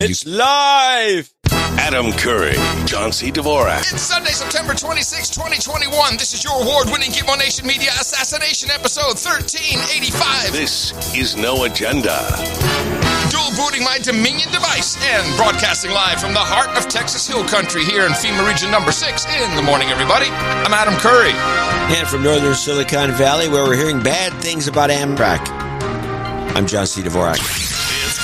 It's live! Adam Curry, John C. Dvorak. It's Sunday, September 26, 2021. This is your award-winning Gitmo Nation Media Assassination episode 1385. This is No Agenda. Dual booting my Dominion device and broadcasting live from the heart of Texas Hill Country here in FEMA Region number 6 in the morning, everybody. I'm Adam Curry. And from northern Silicon Valley, where we're hearing bad things about Amtrak, I'm John C. Dvorak.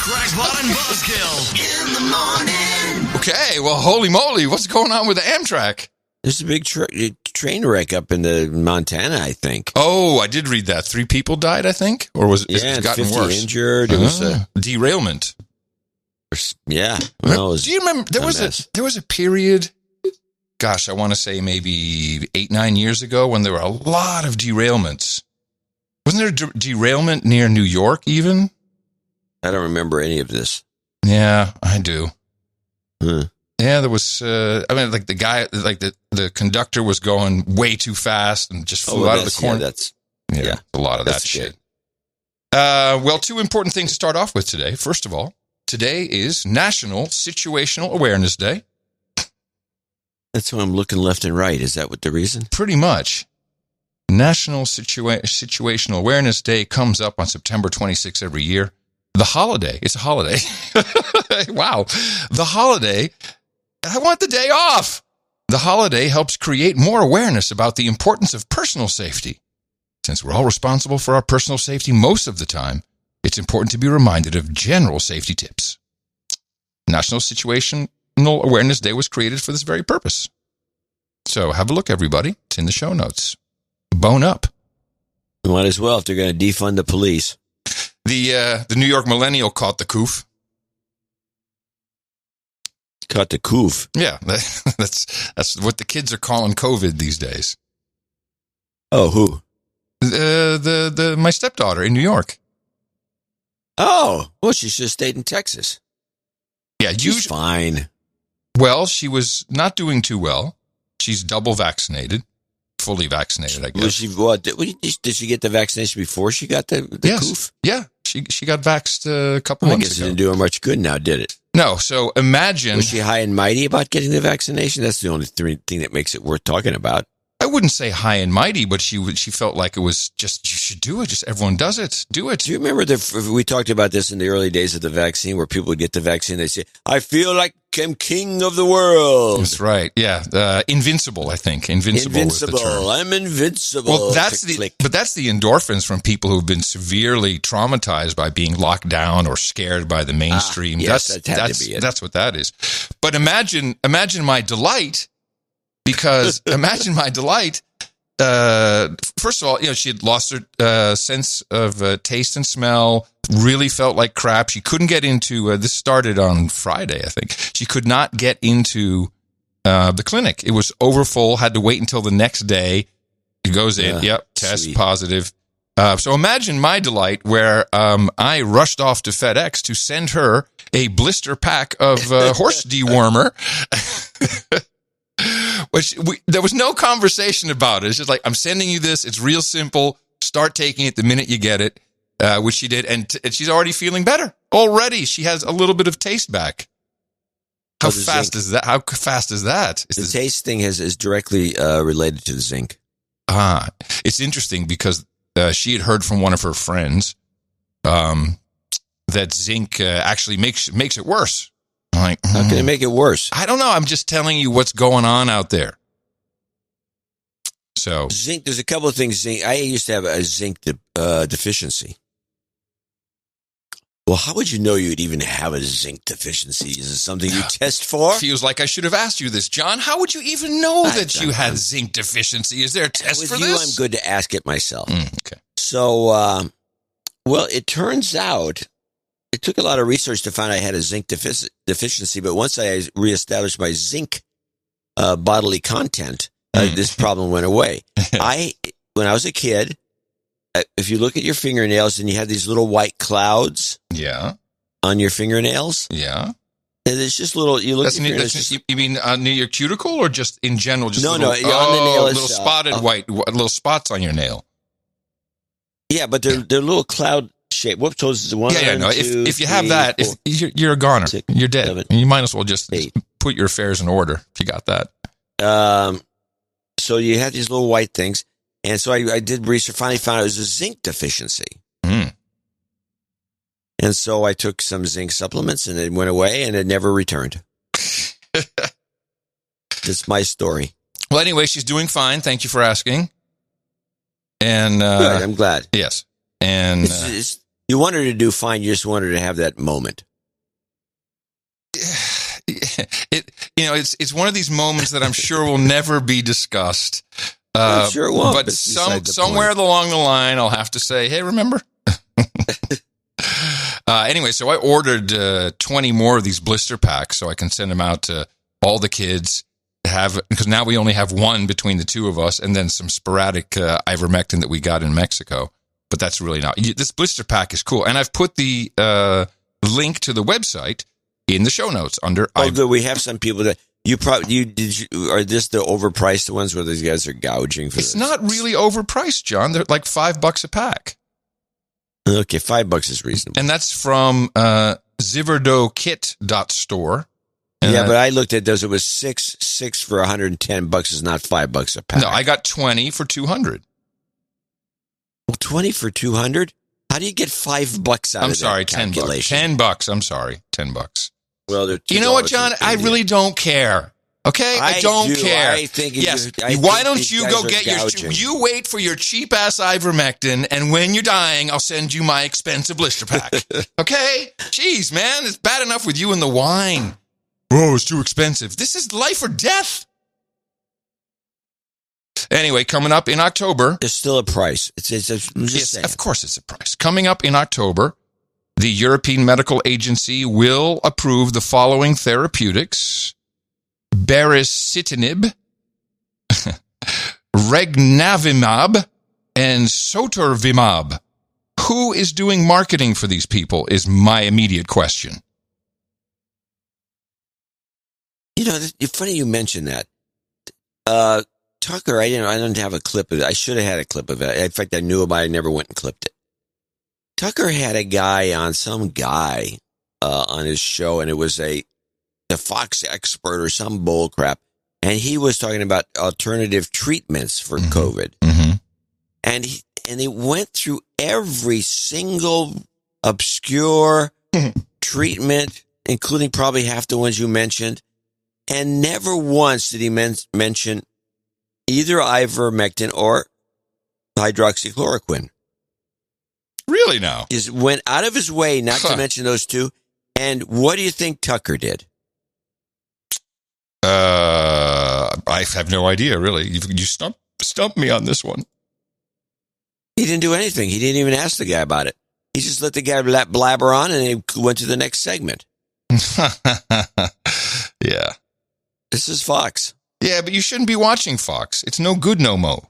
Crackpot and Buzzkill in the morning. Okay, well, holy moly, what's going on with the Amtrak? There's a big train wreck up in the Montana, I think. Oh, I did read that. 3 people died, I think? Or was it it's gotten 50 worse? Injured. It was a derailment. Yeah. Well, do you remember, there was a period, gosh, I want to say maybe 8-9 years ago when there were a lot of derailments. Wasn't there a derailment near New York even? I don't remember any of this. Yeah, I do. Huh. Yeah, there was, like the guy, like the conductor was going way too fast and just flew out of the corner. Yeah, a lot of that shit. Well, 2 important things to start off with today. First of all, today is National Situational Awareness Day. That's why I'm looking left and right. Is that what the reason? Pretty much. National Situational Awareness Day comes up on September 26th every year. The holiday. It's a holiday. Wow. The holiday. I want the day off. The holiday helps create more awareness about the importance of personal safety. Since we're all responsible for our personal safety most of the time, it's important to be reminded of general safety tips. National Situational Awareness Day was created for this very purpose. So have a look, everybody. It's in the show notes. Bone up. Might as well if they're going to defund the police. The New York millennial caught the coof. Caught the coof? Yeah, that's what the kids are calling COVID these days. Oh, who? My stepdaughter in New York. Oh, well, she should have stayed in Texas. Yeah, she's fine. Well, she was not doing too well. She's double vaccinated. Fully vaccinated, I guess. Was she, did she get the vaccination before she got the coof? Yeah, she got vaxxed a couple months ago. I guess it didn't do her much good now, did it? No, so imagine... Was she high and mighty about getting the vaccination? That's the only thing that makes it worth talking about. I wouldn't say high and mighty, but she felt like it was just, you should do it. Just everyone does it. Do it. Do you remember we talked about this in the early days of the vaccine where people would get the vaccine, they say, I feel like I'm king of the world. That's right. Yeah. Invincible, I think. Invincible is the term. I'm invincible. Well, that's the endorphins from people who've been severely traumatized by being locked down or scared by the mainstream. Yes, that's what that is. But imagine my delight. Because imagine my delight. First of all, she had lost her sense of taste and smell, really felt like crap. She couldn't get into, this started on Friday, I think. She could not get into the clinic. It was overfull, had to wait until the next day. It goes in, test sweet. Positive. So imagine my delight where I rushed off to FedEx to send her a blister pack of horse dewormer. There was no conversation about it. It's just like, I'm sending you this. It's real simple. Start taking it the minute you get it, which she did. And she's already feeling better. Already, she has a little bit of taste back. How fast is that? How fast is that? The taste thing is directly related to the zinc. It's interesting because she had heard from one of her friends that zinc actually makes it worse. Like, how can it make it worse? I don't know. I'm just telling you what's going on out there. So zinc. There's a couple of things. Zinc. I used to have a zinc deficiency. Well, how would you know you'd even have a zinc deficiency? Is it something you test for? Feels like I should have asked you this, John. How would you even know that you had zinc deficiency? Is there a test for this? I'm good to ask it myself. Okay. So, well, it turns out. It took a lot of research to find I had a zinc deficiency, but once I reestablished my zinc bodily content, this problem went away. When I was a kid, if you look at your fingernails and you have these little white clouds on your fingernails, and it's just little. You look. You mean near your cuticle or just in general? Just on the nail, little spotted white, little spots on your nail. Yeah, but they're little cloud shape. Whoops, so this is one. Yeah, no. If you have that, if you're a goner, you're dead. 7, you might as well just 8. put your affairs in order if you got that. So you had these little white things, and so I did research. Finally, found it was a zinc deficiency. And so I took some zinc supplements, and it went away, and it never returned. That's my story. Well, anyway, she's doing fine. Thank you for asking. And good, I'm glad. Yes, and you want her to do fine. You just want her to have that moment. It's one of these moments that I'm sure will never be discussed. I'm sure it won't. But somewhere along the line, I'll have to say, "Hey, remember?" Anyway, so I ordered 20 more of these blister packs so I can send them out to all the kids. Because now we only have one between the two of us, and then some sporadic ivermectin that we got in Mexico. But that's really not. This blister pack is cool, and I've put the link to the website in the show notes under. Although we have some people that are this the overpriced ones where these guys are gouging for? It's not really overpriced, John. They're like $5 a pack. Okay, $5 is reasonable, and that's from ziverdokit.store. Yeah, but I looked at those. It was six for $110 is not $5 a pack. No, I got 20 for $200. Well, 20 for $200? How do you get $5 out of that calculation? $10. I'm sorry, $10. Well, you know what, John? I really don't care. Okay, I don't care. I think why don't you go get you wait for your cheap ass ivermectin, and when you're dying, I'll send you my expensive blister pack. Okay? Jeez, man, it's bad enough with you and the wine. Oh, it's too expensive. This is life or death. Anyway, coming up in October. There's still a price. Yes, of course it's a price. Coming up in October, the European Medical Agency will approve the following therapeutics. Baricitinib, Regnavimab, and Sotorvimab. Who is doing marketing for these people is my immediate question. You know, it's funny you mentioned that. Tucker, I didn't have a clip of it. I should have had a clip of it. In fact, I knew about it. I never went and clipped it. Tucker had a guy on his show, and it was the Fox expert or some bull crap. And he was talking about alternative treatments for COVID. Mm-hmm. And he went through every single obscure treatment, including probably half the ones you mentioned. And never once did he mention either ivermectin or hydroxychloroquine. Really now? He went out of his way not to mention those two. And what do you think Tucker did? I have no idea, really. You stumped me on this one. He didn't do anything. He didn't even ask the guy about it. He just let the guy blabber on, and he went to the next segment. Yeah. This is Fox. Yeah, but you shouldn't be watching Fox. It's no good no mo.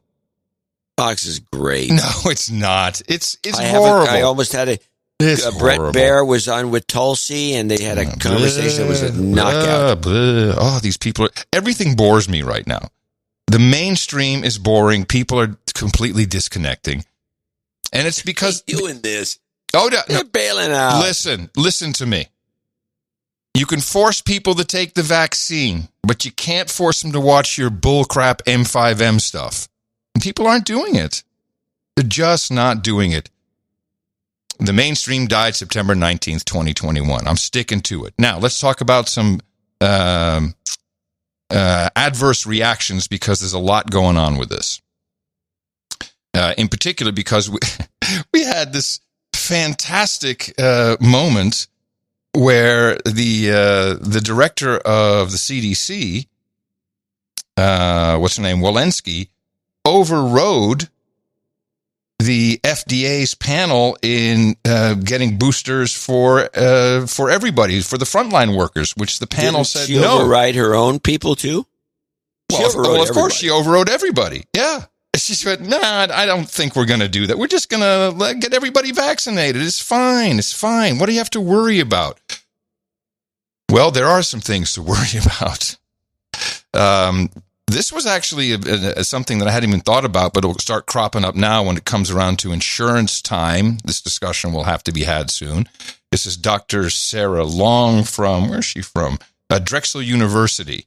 Fox is great. No, it's not. It's horrible. I almost had Brett Baer was on with Tulsi, and they had a conversation that was a knockout. Oh, these people everything bores me right now. The mainstream is boring. People are completely disconnecting. And it's because doing this. Oh, they're bailing out. Listen to me. You can force people to take the vaccine, but you can't force them to watch your bullcrap M5M stuff. And people aren't doing it. They're just not doing it. The mainstream died September 19th, 2021. I'm sticking to it. Now, let's talk about some adverse reactions because there's a lot going on with this. In particular, because we had this fantastic moment where the director of the CDC, what's her name, Walensky, overrode the FDA's panel in getting boosters for everybody, for the frontline workers, which the panel said no. Did she override her own people too? Well, of course she overrode everybody. Yeah. She said, "Nah, I don't think we're going to do that. We're just going to get everybody vaccinated. It's fine. It's fine. What do you have to worry about?" Well, there are some things to worry about. This was actually something that I hadn't even thought about, but it'll start cropping up now when it comes around to insurance time. This discussion will have to be had soon. This is Dr. Sarah Long from, where's she from? Drexel University.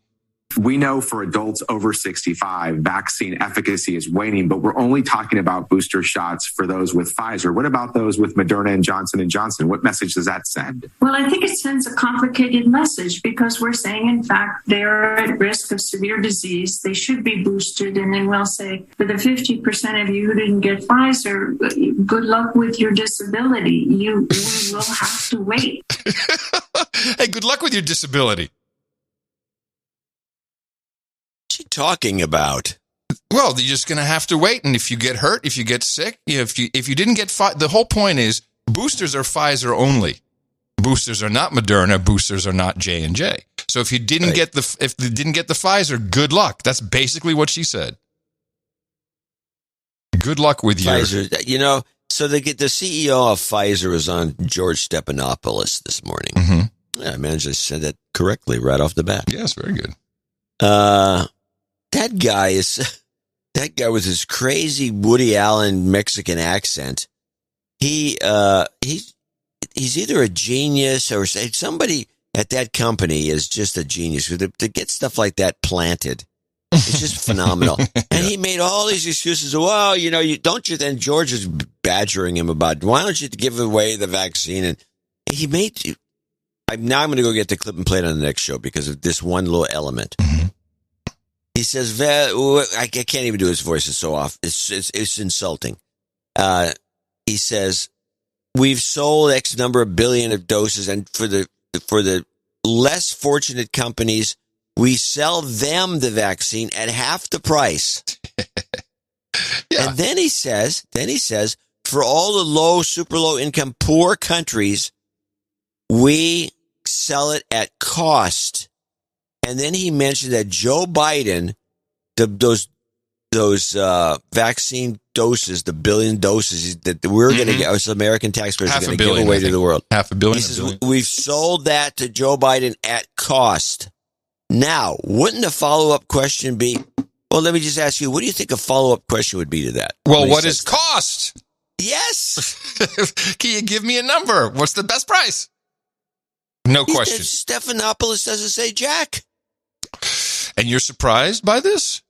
We know for adults over 65, vaccine efficacy is waning, but we're only talking about booster shots for those with Pfizer. What about those with Moderna and Johnson & Johnson? What message does that send? Well, I think it sends a complicated message because we're saying, in fact, they're at risk of severe disease. They should be boosted. And then we'll say, for the 50% of you who didn't get Pfizer, good luck with your disability. We will have to wait. Hey, good luck with your disability. What's she talking about? Well, you're just going to have to wait. And if you get hurt, if you get sick, if you didn't get the whole point is boosters are Pfizer only. Boosters are not Moderna. Boosters are not J&J. So if you didn't get the Pfizer, good luck. That's basically what she said. Good luck with Pfizer. You know, so the CEO of Pfizer was on George Stephanopoulos this morning. Mm-hmm. Yeah, I managed to say that correctly right off the bat. Yes, very good. That guy with his crazy Woody Allen Mexican accent. He's either a genius or somebody at that company is just a genius. To get stuff like that planted, it's just phenomenal. And he made all these excuses. Well, then George is badgering him about, why don't you give away the vaccine? And I'm going to go get the clip and play it on the next show because of this one little element. Mm-hmm. He says, I can't even do his voice. It's so off. It's insulting. He says, we've sold X number of billion of doses, and for the less fortunate companies, we sell them the vaccine at half the price. Yeah. And then he says, for all the super low income, poor countries, we sell it at cost. And then he mentioned that Joe Biden, those vaccine doses, the billion doses that we're going to get, us American taxpayers are going to give away to the world. $500 million. He says, we've sold that to Joe Biden at cost. Now, wouldn't a follow-up question be, well, let me just ask you, what do you think a follow-up question would be to that? Well, what is cost? Yes. Can you give me a number? What's the best price? No question. Stephanopoulos doesn't say jack. And you're surprised by this?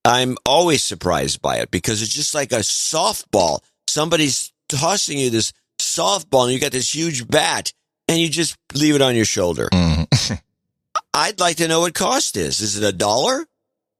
I'm always surprised by it because it's just like a softball. Somebody's tossing you this softball and you got this huge bat and you just leave it on your shoulder. Mm-hmm. I'd like to know what cost is. Is it $1?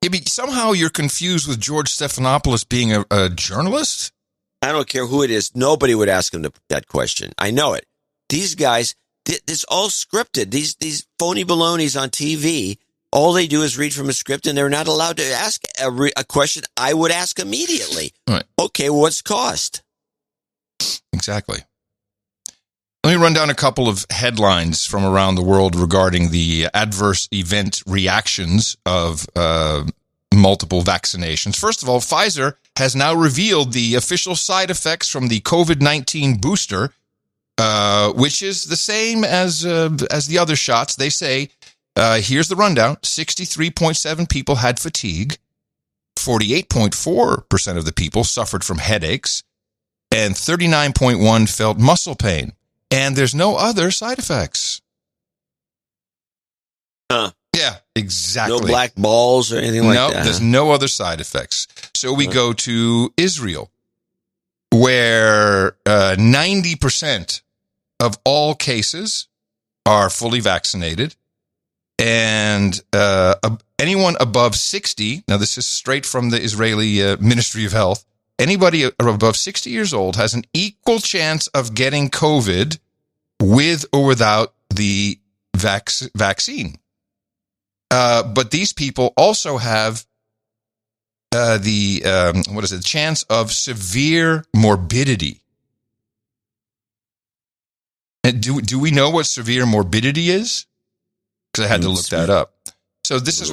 Yeah, but somehow you're confused with George Stephanopoulos being a journalist? I don't care who it is. Nobody would ask him that question. I know it. These guys, it's all scripted. These phony balonies on TV, all they do is read from a script, and they're not allowed to ask a question I would ask immediately. Right. Okay, what's cost? Exactly. Let me run down a couple of headlines from around the world regarding the adverse event reactions of multiple vaccinations. First of all, Pfizer has now revealed the official side effects from the COVID-19 booster, which is the same as the other shots. They say, here's the rundown. 63.7 people had fatigue. 48.4% of the people suffered from headaches. And 39.1% felt muscle pain. And there's no other side effects. Huh. Yeah, exactly. No black balls or anything like that? No, there's no other side effects. So we go to Israel, where 90% of all cases are fully vaccinated. And anyone above 60, now this is straight from the Israeli Ministry of Health, anybody above 60 years old has an equal chance of getting COVID with or without the vaccine. But these people also have the chance of severe morbidity. And do we know what severe morbidity is? Because I had to look that up. So this is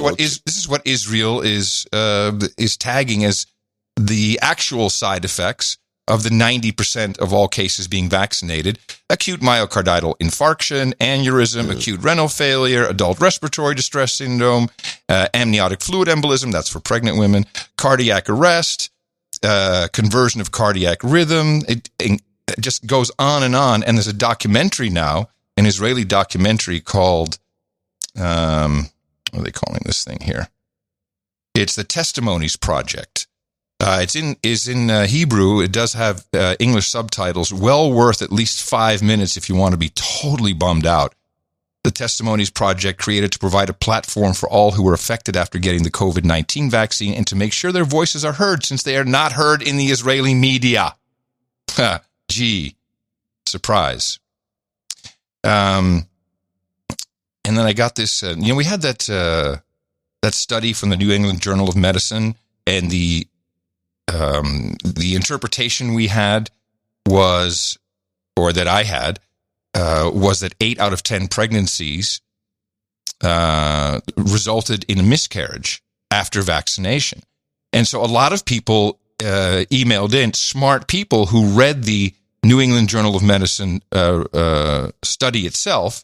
what Israel is tagging as the actual side effects of the 90% of all cases being vaccinated. Acute myocardial infarction, aneurysm, acute renal failure, adult respiratory distress syndrome, amniotic fluid embolism, that's for pregnant women, cardiac arrest, conversion of cardiac rhythm. It just goes on. And there's a documentary now, an Israeli documentary called, what are they calling this thing here? It's the Testimonies Project. It's in Hebrew. It does have English subtitles. Well worth at least 5 minutes if you want to be totally bummed out. The Testimonies Project created to provide a platform for all who were affected after getting the COVID-19 vaccine and to make sure their voices are heard, since they are not heard in the Israeli media. Gee, surprise. And then I got this. We had that study from the New England Journal of Medicine, and the interpretation we had was, or that I had, was that 8 out of 10 pregnancies resulted in a miscarriage after vaccination. And so a lot of people emailed in, smart people who read the New England Journal of Medicine study itself.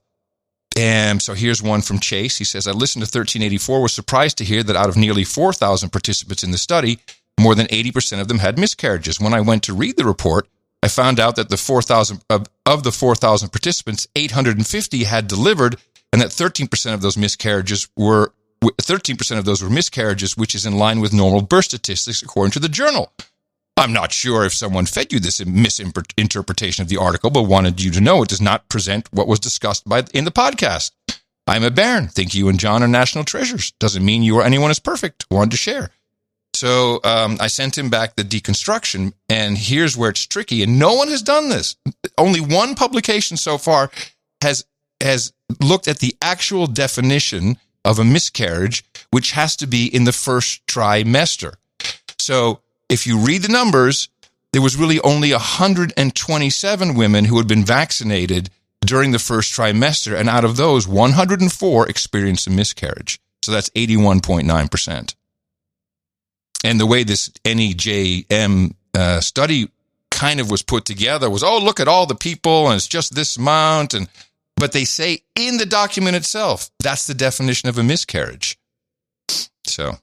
And so here's one from Chase. He says, I listened to 1384, was surprised to hear that out of nearly 4,000 participants in the study, more than 80% of them had miscarriages. When I went to read the report, I found out that of the 4,000 participants, 850 had delivered, and that 13% of those miscarriages were miscarriages, which is in line with normal birth statistics according to the journal. I'm not sure if someone fed you this misinterpretation of the article, but wanted you to know it does not present what was discussed in the podcast. I'm a Baron. Think you and John are national treasures. Doesn't mean you or anyone is perfect. Wanted to share. So I sent him back the deconstruction, and here's where it's tricky. And no one has done this. Only one publication so far has looked at the actual definition of a miscarriage, which has to be in the first trimester. So if you read the numbers, there was really only 127 women who had been vaccinated during the first trimester, and out of those, 104 experienced a miscarriage. So that's 81.9%. And the way this NEJM study kind of was put together was, oh, look at all the people, and it's just this amount. But they say in the document itself, that's the definition of a miscarriage. So I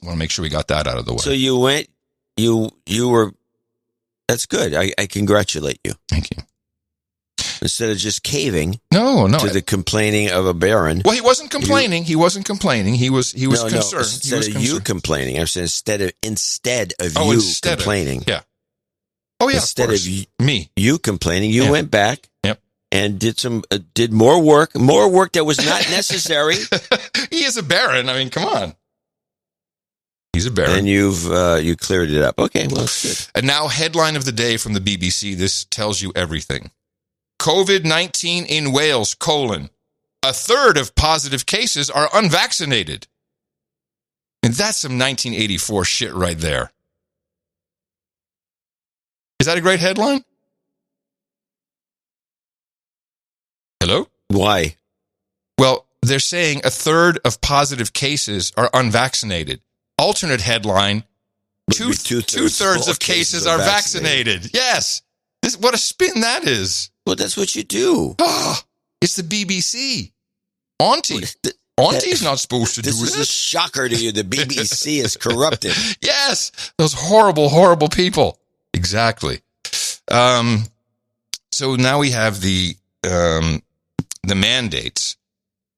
want to make sure we got that out of the way. So you were, that's good. I congratulate you. Thank you. Instead of just caving to the complaining of a Baron. Well, he wasn't complaining. He wasn't complaining. He was concerned. Instead of you complaining. I'm saying instead of complaining. Yeah. Oh, yeah, instead of me. You complaining, you went back and did more work that was not necessary. He is a Baron. I mean, come on. He's a Baron. And you cleared it up. Okay, well, that's good. And now, headline of the day from the BBC. This tells you everything. COVID-19 in Wales, a third of positive cases are unvaccinated. And that's some 1984 shit right there. Is that a great headline? Hello? Why? Well, they're saying a third of positive cases are unvaccinated. Alternate headline, two-thirds of cases are vaccinated. Yes. What a spin that is. Well, that's what you do. It's the BBC. Auntie's not supposed to do this. This is a shocker to you. The BBC is corrupted. Yes. Those horrible, horrible people. Exactly. So now we have the mandates,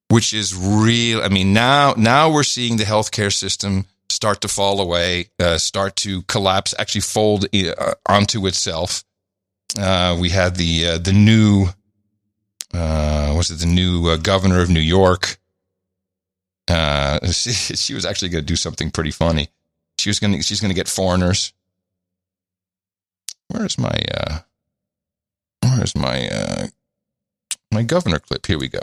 which is real. I mean, now we're seeing the healthcare system start to fall away, start to collapse, actually fold onto itself. We had the new governor of New York. She was actually going to do something pretty funny. She's going to get foreigners. Where's my governor clip? Here we go.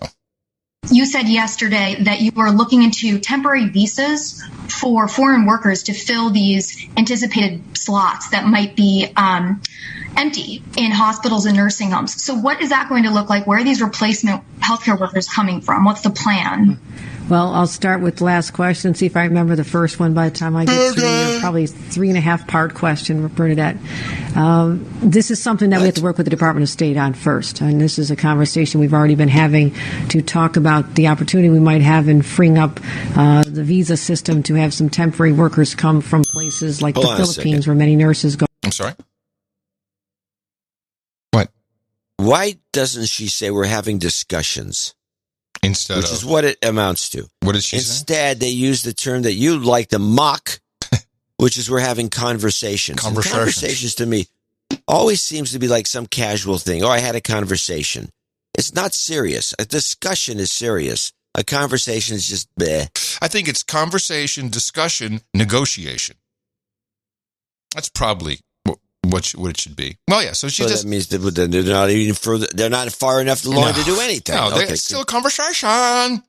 You said yesterday that you were looking into temporary visas for foreign workers to fill these anticipated slots that might be empty in hospitals and nursing homes. So what is that going to look like? Where are these replacement healthcare workers coming from? What's the plan? Well, I'll start with the last question, see if I remember the first one by the time I get to your probably 3.5-part question, Bernadette. This is something that we have to work with the Department of State on first. And this is a conversation we've already been having to talk about the opportunity we might have in freeing up the visa system to have some temporary workers come from places like the Philippines where many nurses go. I'm sorry? What? Why doesn't she say we're having discussions? Which is what it amounts to. What did she say? Instead, they use the term that you like to mock, which is we're having conversations. Conversations to me always seems to be like some casual thing. Oh, I had a conversation. It's not serious. A discussion is serious. A conversation is just bleh. I think it's conversation, discussion, negotiation. That's probably what it should be. Well, yeah. So that means that they're not even further. They're not far enough along to do anything. No, it's still a conversation.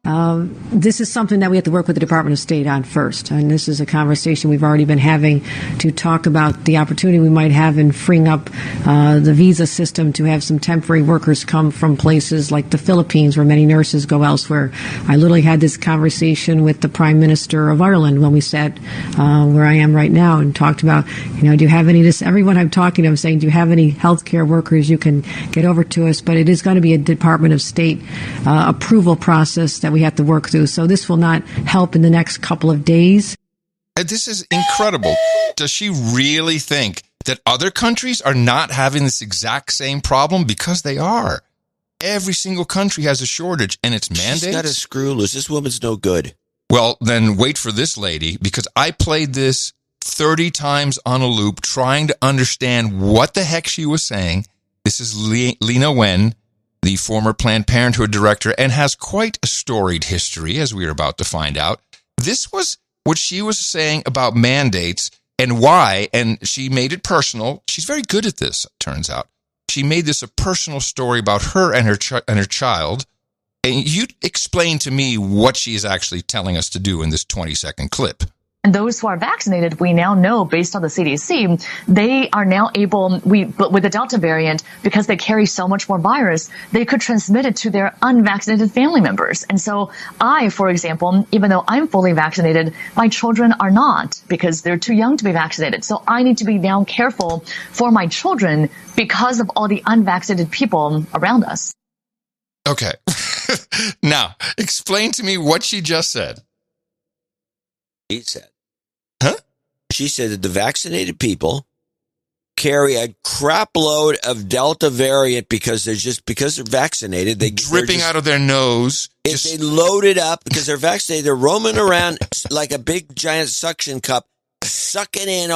This is something that we have to work with the Department of State on first, and this is a conversation we've already been having to talk about the opportunity we might have in freeing up the visa system to have some temporary workers come from places like the Philippines where many nurses go elsewhere. I literally had this conversation with the Prime Minister of Ireland when we sat where I am right now and talked about, do you have any of this? Everyone I'm talking to, I'm saying, do you have any healthcare workers you can get over to us? But it is going to be a Department of State approval process that we have to work through. So this will not help in the next couple of days. This is incredible. Does she really think that other countries are not having this exact same problem? Because they are. Every single country has a shortage, and it's mandates. She's got a screw loose. This woman's no good. Well, then wait for this lady, because I played this 30 times on a loop trying to understand what the heck she was saying. This is Lena Wen, the former Planned Parenthood director, and has quite a storied history, as we are about to find out. This was what she was saying about mandates and why, and she made it personal. She's very good at this, it turns out. She made this a personal story about her and her child. And you explain to me what she is actually telling us to do in this 20-second clip. And those who are vaccinated, we now know, based on the CDC, they are now able, but with the Delta variant, because they carry so much more virus, they could transmit it to their unvaccinated family members. And so I, for example, even though I'm fully vaccinated, my children are not because they're too young to be vaccinated. So I need to be now careful for my children because of all the unvaccinated people around us. Okay. Now, explain to me what she just said. She said. Huh? She said that the vaccinated people carry a crap load of Delta variant because they're vaccinated. They're dripping out of their nose. If they load it up because they're vaccinated, they're roaming around like a big giant suction cup, sucking in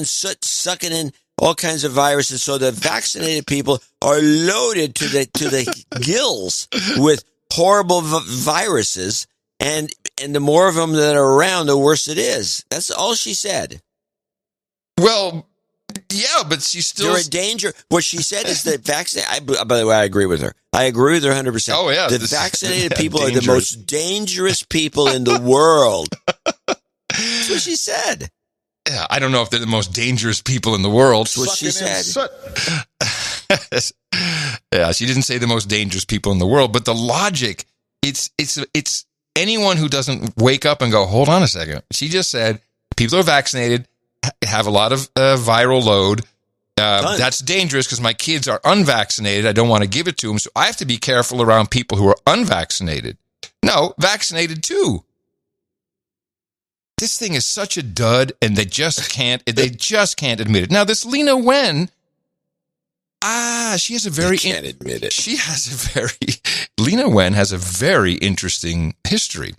soot, sucking in all kinds of viruses. So the vaccinated people are loaded to the gills with horrible viruses. And the more of them that are around, the worse it is. That's all she said. Well, yeah, but she's still... They're a danger. What she said is that by the way, I agree with her. I agree with her 100%. Oh, yeah. The vaccinated people are the most dangerous people in the world. That's what she said. Yeah, I don't know if they're the most dangerous people in the world. That's what she said. Yeah, she didn't say the most dangerous people in the world, but the logic, it's anyone who doesn't wake up and go, hold on a second. She just said people are vaccinated, have a lot of viral load. That's dangerous because my kids are unvaccinated. I don't want to give it to them. So I have to be careful around people who are unvaccinated. No, vaccinated too. This thing is such a dud, and they just can't admit it. Now, this Lena Wen, she has a very... can't admit it. Lena Wen has a very interesting history.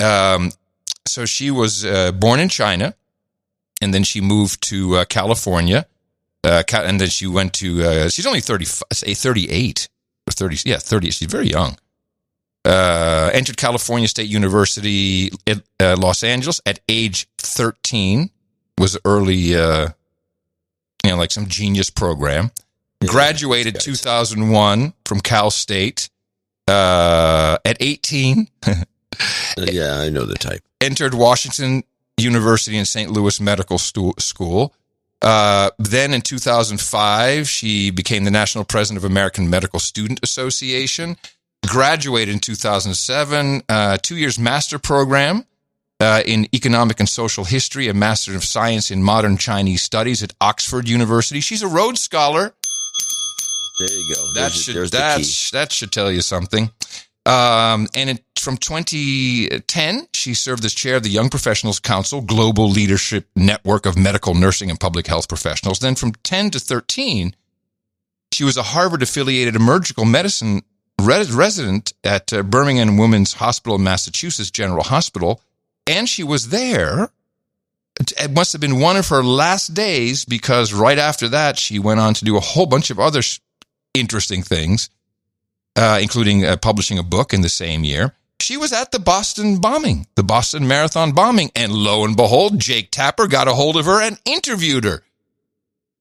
So she was born in China, and then she moved to California, and then she went to... she's only 38 or 30. Yeah, 30. She's very young. Entered California State University in Los Angeles at age 13. Was early, like some genius program. Graduated 2001 from Cal State at 18. Yeah, I know the type. Entered Washington University in St. Louis Medical School. Then in 2005, she became the national president of American Medical Student Association, graduated in 2007, 2 years master program in economic and social history, a master of science in modern Chinese studies at Oxford University. She's a Rhodes Scholar. There you go. That should tell you something. From 2010, she served as chair of the Young Professionals Council, Global Leadership Network of Medical Nursing and Public Health Professionals. Then from 10 to 13, she was a Harvard-affiliated emergency medicine resident at Birmingham Women's Hospital in Massachusetts General Hospital. And she was there. It must have been one of her last days, because right after that, she went on to do a whole bunch of other interesting things, including publishing a book in the same year. She was at the Boston Marathon bombing, and lo and behold, Jake Tapper got a hold of her and interviewed her.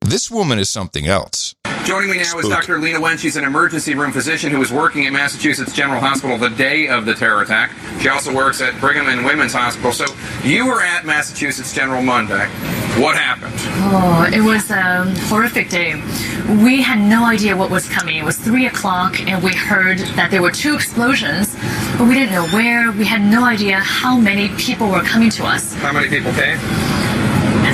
This woman is something else. Joining me now is Dr. Lena Wen. She's an emergency room physician who was working at Massachusetts General Hospital the day of the terror attack. She also works at Brigham and Women's Hospital. So you were at Massachusetts General Monday. What happened? Oh, it was a horrific day. We had no idea what was coming. It was 3 o'clock, and we heard that there were 2 explosions, but we didn't know where. We had no idea how many people were coming to us. How many people came?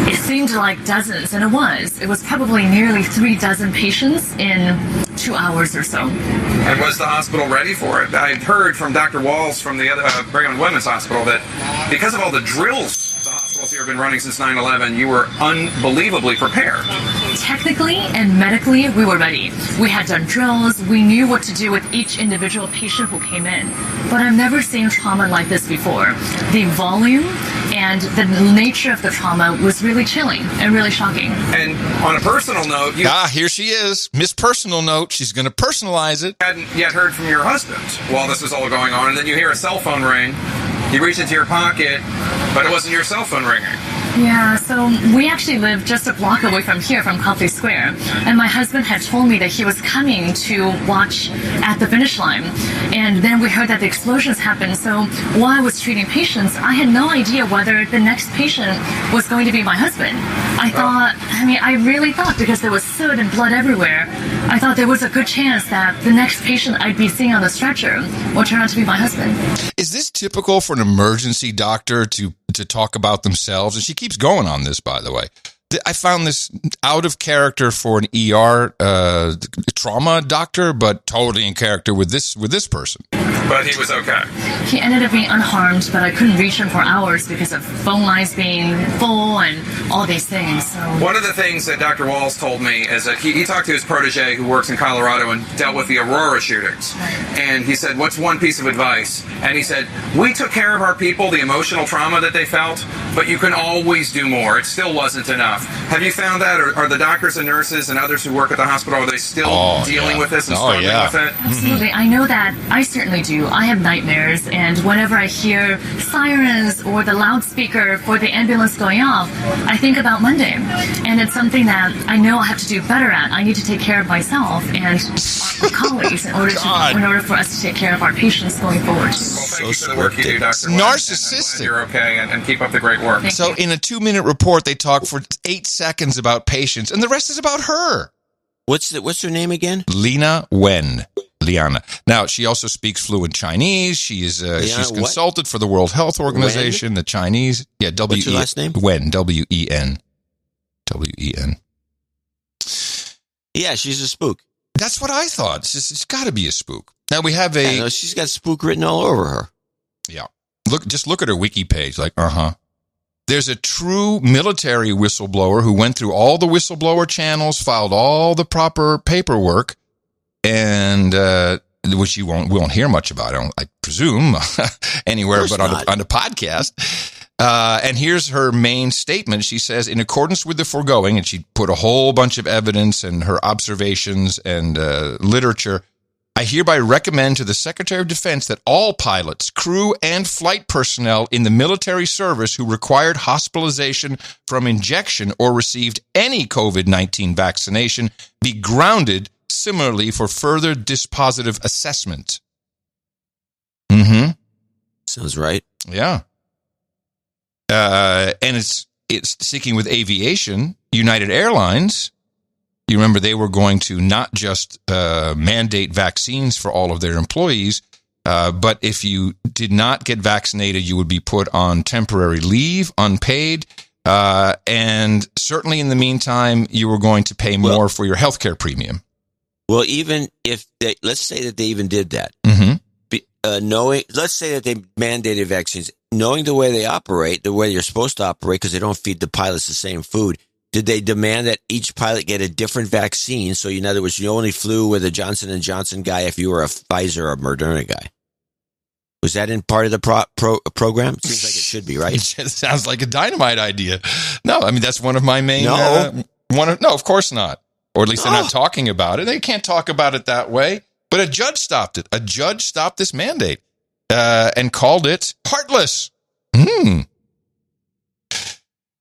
It seemed like dozens, and it was. It was probably nearly 3 dozen patients in 2 hours or so. And was the hospital ready for it? I heard from Dr. Walls from the other Brigham and Women's Hospital that because of all the drills the hospitals here have been running since 9/11, you were unbelievably prepared. Technically and medically, we were ready. We had done drills. We knew what to do with each individual patient who came in. But I've never seen trauma like this before. The volume and the nature of the trauma was really chilling and really shocking. And on a personal note, here she is, Miss Personal Note. She's going to personalize it. Hadn't yet heard from your husband while this was all going on, and then you hear a cell phone ring. You reach into your pocket, but it wasn't your cell phone ringing. Yeah, so we actually live just a block away from here, from Copley Square. And my husband had told me that he was coming to watch at the finish line. And then we heard that the explosions happened. So while I was treating patients, I had no idea whether the next patient was going to be my husband. I really thought, because there was soot and blood everywhere, I thought there was a good chance that the next patient I'd be seeing on the stretcher would turn out to be my husband. Is this typical for an emergency doctor to talk about themselves? And she keeps going on this, by the way. I found this out of character for an ER trauma doctor, but totally in character with this person. But he was okay. He ended up being unharmed, but I couldn't reach him for hours because of phone lines being full and all these things. So. One of the things that Dr. Walls told me is that he talked to his protege who works in Colorado and dealt with the Aurora shootings. And he said, what's one piece of advice? And he said, we took care of our people, the emotional trauma that they felt, but you can always do more. It still wasn't enough. Have you found that? Or are the doctors and nurses and others who work at the hospital, are they still dealing with this and struggling with it? Absolutely. I know that. I certainly do. I have nightmares, and whenever I hear sirens or the loudspeaker for the ambulance going off, I think about Monday. And it's something that I know I have to do better at. I need to take care of myself and our colleagues in order for us to take care of our patients going forward. Well, thank you for the work you do, Dr. It's narcissistic. You're okay, and keep up the great work. So in a 2-minute report, they talk for 8 seconds about patients, and the rest is about her. What's her name again? Lena Wen. Liana. Now, she also speaks fluent Chinese. She's consulted for the World Health Organization, the Chinese. Yeah, What's her last name? Wen, W-E-N. W-E-N. Yeah, she's a spook. That's what I thought. It's got to be a spook. Now, we have she's got spook written all over her. Yeah. Just look at her wiki page. Like, There's a true military whistleblower who went through all the whistleblower channels, filed all the proper paperwork, and which we won't hear much about, I presume, anywhere but on the podcast. And here's her main statement. She says, in accordance with the foregoing, and she put a whole bunch of evidence and her observations and literature, I hereby recommend to the Secretary of Defense that all pilots, crew, and flight personnel in the military service who required hospitalization from injection or received any COVID-19 vaccination be grounded similarly for further dispositive assessment. Mm-hmm. Sounds right. Yeah. And it's sticking with aviation. United Airlines, you remember they were going to not just mandate vaccines for all of their employees, but if you did not get vaccinated, you would be put on temporary leave, unpaid, and certainly in the meantime, you were going to pay more for your healthcare premium. Well, even if let's say that they even did that, let's say that they mandated vaccines, knowing the way they operate, the way you're supposed to operate, because they don't feed the pilots the same food. Did they demand that each pilot get a different vaccine? So, in other words, you only flew with a Johnson & Johnson guy if you were a Pfizer or Moderna guy. Was that in part of the program? Seems like it should be, right? It sounds like a dynamite idea. No, I mean, that's one of my main... No. No, of course not. Or at least they're not talking about it. They can't talk about it that way. But a judge stopped it. A judge stopped this mandate and called it heartless. You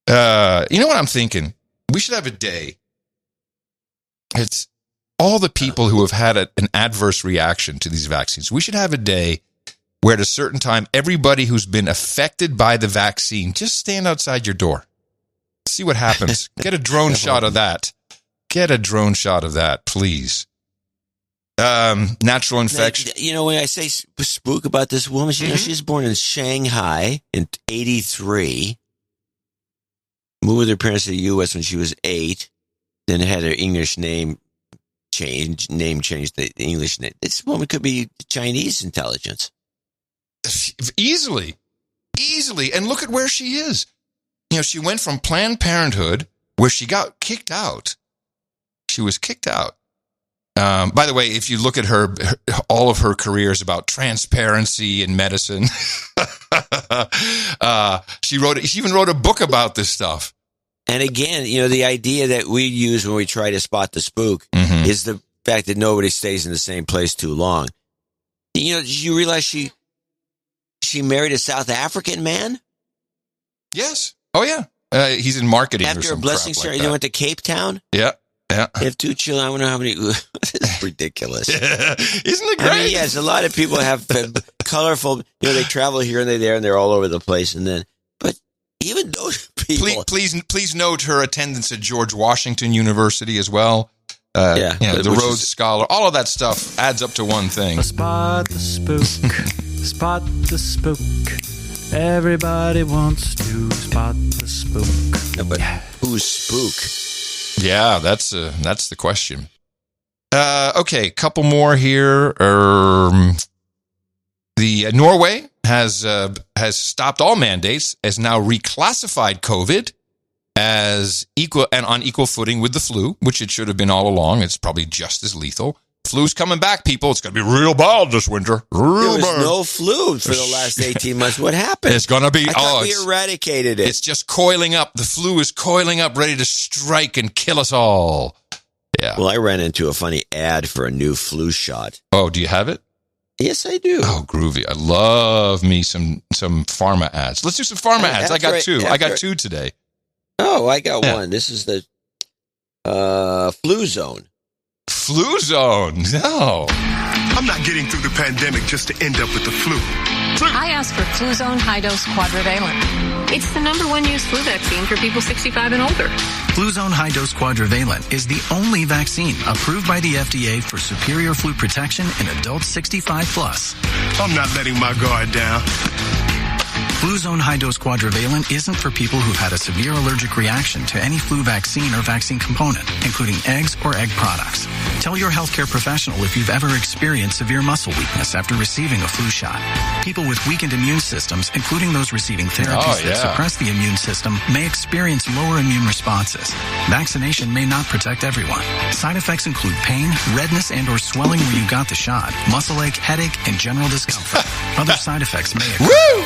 know what I'm thinking? We should have a day. It's all the people who have had an adverse reaction to these vaccines. We should have a day where at a certain time, everybody who's been affected by the vaccine, just stand outside your door. See what happens. Get a drone shot of that. Get a drone shot of that, please. Natural infection. You know, when I say spook about this woman, she was born in Shanghai in 1983. Moved with her parents to the U.S. when she was 8. Then had her English name changed, the English name. This woman could be Chinese intelligence. Easily. And look at where she is. You know, she went from Planned Parenthood, where she got kicked out. She was kicked out. By the way, if you look at her, all of her careers about transparency in medicine, she even wrote a book about this stuff. And again, you know, the idea that we use when we try to spot the spook is the fact that nobody stays in the same place too long. You know, did you realize she married a South African man? Yes. Oh, yeah. He's in marketing after or some a blessing crap ceremony. like They went to Cape Town. Yeah. They have 2 children. I wonder how many. It's ridiculous. Isn't it great? I mean, yes, a lot of people have colorful. You know, they travel here and there, and they're all over the place. And then, but even those people. Please note her attendance at George Washington University as well. The Rhodes Scholar. All of that stuff adds up to one thing. Spot the spook. Spot the spook. Everybody wants to spot the spook. No, but who's spook? Yeah, that's the question. Okay, couple more here. The Norway has stopped all mandates, has now reclassified COVID as equal and on equal footing with the flu, which it should have been all along. It's probably just as lethal. Flu's coming back, people. It's going to be real bad this winter. There was no flu for the last 18 months. What happened? It's going to be... I thought we eradicated it. It's just coiling up. The flu is coiling up, ready to strike and kill us all. Yeah. Well, I ran into a funny ad for a new flu shot. Oh, do you have it? Yes, I do. Oh, groovy. I love me some pharma ads. Let's do some pharma ads. I got two. I got 2 today. Oh, I got one. This is the Flu Zone. Flu Zone? No. I'm not getting through the pandemic just to end up with the flu. I asked for Flu Zone High Dose Quadrivalent. It's the #1 used flu vaccine for people 65 and older. Flu Zone High Dose Quadrivalent is the only vaccine approved by the FDA for superior flu protection in adults 65 plus. I'm not letting my guard down. Flu Zone High Dose Quadrivalent isn't for people who've had a severe allergic reaction to any flu vaccine or vaccine component, including eggs or egg products. Tell your healthcare professional if you've ever experienced severe muscle weakness after receiving a flu shot. People with weakened immune systems, including those receiving therapies that suppress the immune system, may experience lower immune responses. Vaccination may not protect everyone. Side effects include pain, redness and or swelling where you got the shot, muscle ache, headache, and general discomfort. Other side effects may occur. Woo!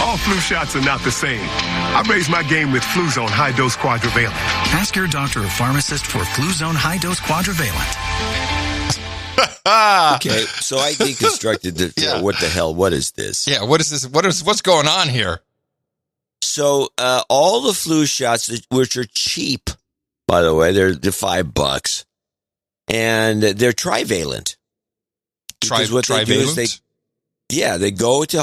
All flu shots are not the same. I raised my game with Flu Zone High Dose Quadrivalent. Ask your doctor or pharmacist for Flu Zone High Dose Quadrivalent. Okay, so I deconstructed what the hell? What is this? Yeah, what is this? What's going on here? So all the flu shots, which are cheap, by the way, they're $5, and they're trivalent. What they do is they go to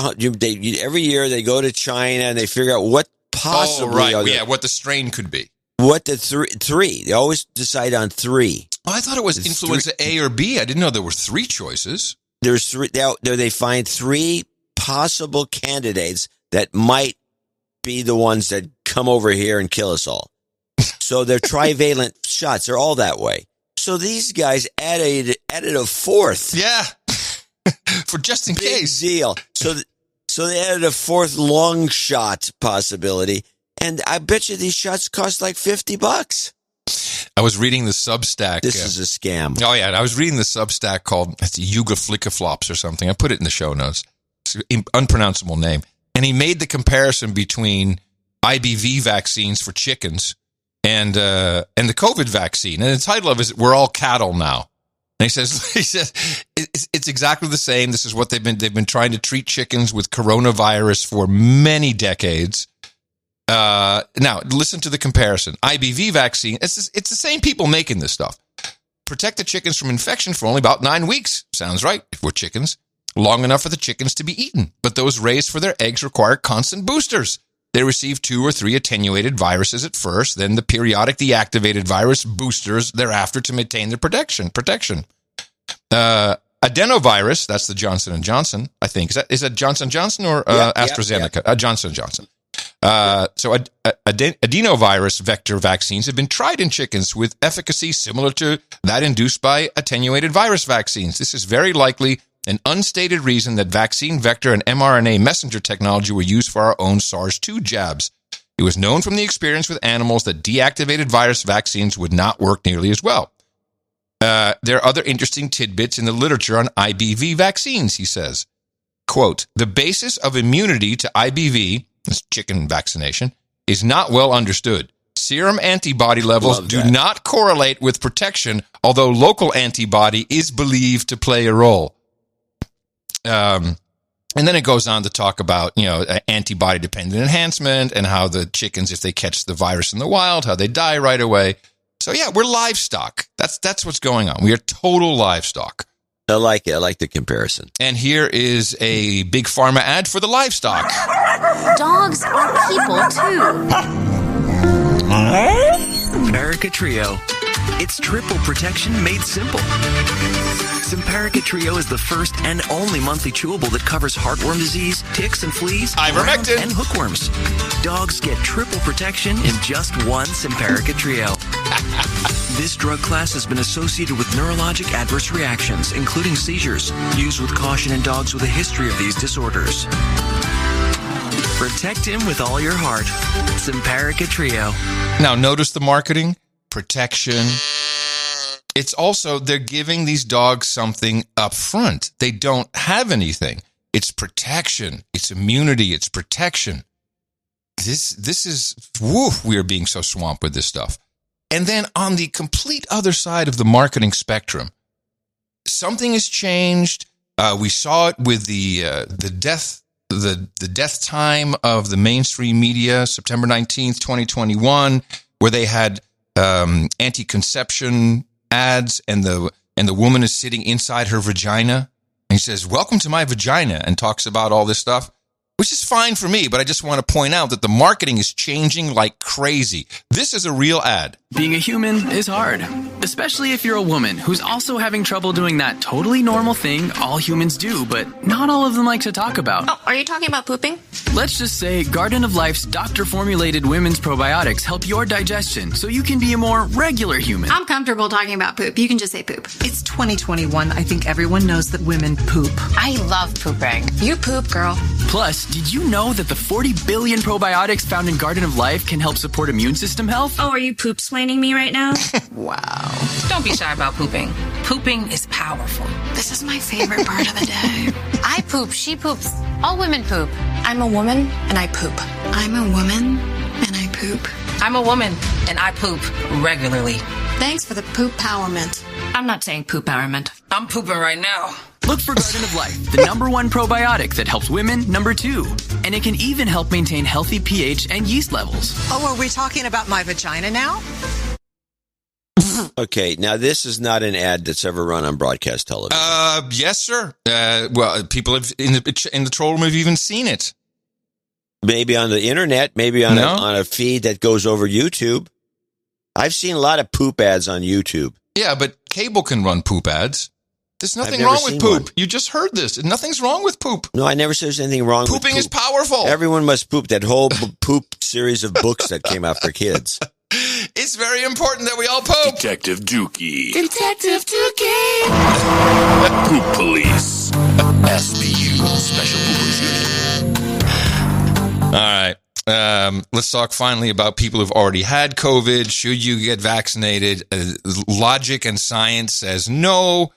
every year they go to China and they figure out what possibly what the strain could be. what the three. They always decide on three. Oh, I thought it was influenza A or B. I didn't know there were three choices. There's three. They find three possible candidates that might be the ones that come over here and kill us all. So they're trivalent shots. They're all that way. So these guys added a fourth. Yeah. For just in case. Big deal. So they added a fourth long shot possibility. And I bet you these shots cost like $50. I was reading the Substack. This is a scam. Oh, yeah. I was reading the Substack called Yuga Flickaflops or something. I put it in the show notes. It's an unpronounceable name. And he made the comparison between IBV vaccines for chickens and the COVID vaccine. And the title of it is "We're All Cattle Now." And he says it's exactly the same. This is what they've been trying to treat chickens with coronavirus for many decades. Now listen to the comparison. IBV vaccine. It's the same people making this stuff. Protect the chickens from infection for only about 9 weeks. Sounds right. If we're chickens, long enough for the chickens to be eaten. But those raised for their eggs require constant boosters. They receive 2 or 3 attenuated viruses at first, then the periodic deactivated virus boosters thereafter to maintain their protection. Adenovirus, that's the Johnson & Johnson, I think. Is that Johnson & Johnson or AstraZeneca? Yeah. Johnson & Johnson. So adenovirus vector vaccines have been tried in chickens with efficacy similar to that induced by attenuated virus vaccines. This is very likely an unstated reason that vaccine vector and mRNA messenger technology were used for our own SARS-2 jabs. It was known from the experience with animals that deactivated virus vaccines would not work nearly as well. There are other interesting tidbits in the literature on IBV vaccines, he says. Quote, the basis of immunity to IBV, this chicken vaccination, is not well understood. Serum antibody levels do not correlate with protection, although local antibody is believed to play a role. And then it goes on to talk about, antibody-dependent enhancement and how the chickens, if they catch the virus in the wild, how they die right away. So, yeah, we're livestock. That's what's going on. We are total livestock. I like it. I like the comparison. And here is a big pharma ad for the livestock. Dogs are people, too. Simparica Trio. It's triple protection made simple. Simparica Trio is the first and only monthly chewable that covers heartworm disease, ticks and fleas, ivermectin, and hookworms. Dogs get triple protection in just one Simparica Trio. This drug class has been associated with neurologic adverse reactions, including seizures. Used with caution in dogs with a history of these disorders. Protect him with all your heart. Simparica Trio. Now, notice the marketing. Protection. It's also, they're giving these dogs something up front. They don't have anything. It's protection. It's immunity. It's protection. This is, we are being so swamped with this stuff. And then on the complete other side of the marketing spectrum, something has changed. We saw it with the death time of the mainstream media, September 19th, 2021, where they had anti-conception ads, and the woman is sitting inside her vagina, and he says, "Welcome to my vagina," and talks about all this stuff, which is fine for me, but I just want to point out that the marketing is changing like crazy. This is a real ad. Being a human is hard, especially if you're a woman who's also having trouble doing that totally normal thing all humans do, but not all of them like to talk about. Oh, are you talking about pooping? Let's just say Garden of Life's doctor-formulated women's probiotics help your digestion so you can be a more regular human. I'm comfortable talking about poop. You can just say poop. It's 2021. I think everyone knows that women poop. I love pooping. You poop, girl. Plus, did you know that the 40 billion probiotics found in Garden of Life can help support immune system health? Oh, are you poop-splaining me right now? Wow. Don't be shy about pooping. Pooping is powerful. This is my favorite part of the day. I poop. She poops. All women poop. I'm a woman, and I poop. I'm a woman, and I poop. I'm a woman, and I poop regularly. Thanks for the poop-powerment. I'm not saying poop-powerment. I'm pooping right now. Look for Garden of Life, the #1 probiotic that helps women, #2. And it can even help maintain healthy pH and yeast levels. Oh, are we talking about my vagina now? Okay, now this is not an ad that's ever run on broadcast television. Yes, sir. Well, people have in the troll room have even seen it. Maybe on the internet, maybe on a feed that goes over YouTube. I've seen a lot of poop ads on YouTube. Yeah, but cable can run poop ads. There's nothing never wrong with seen poop. one. You just heard this. Nothing's wrong with poop. No, I never said there's anything wrong with poop. Pooping is powerful. Everyone must poop. That whole poop series of books that came out for kids. It's very important that we all poop. Detective Dookie. Detective Dookie. Poop Police. SPU. Special Poopers Unit. All right. Let's talk finally about people who've already had COVID. Should you get vaccinated? Logic and science says no.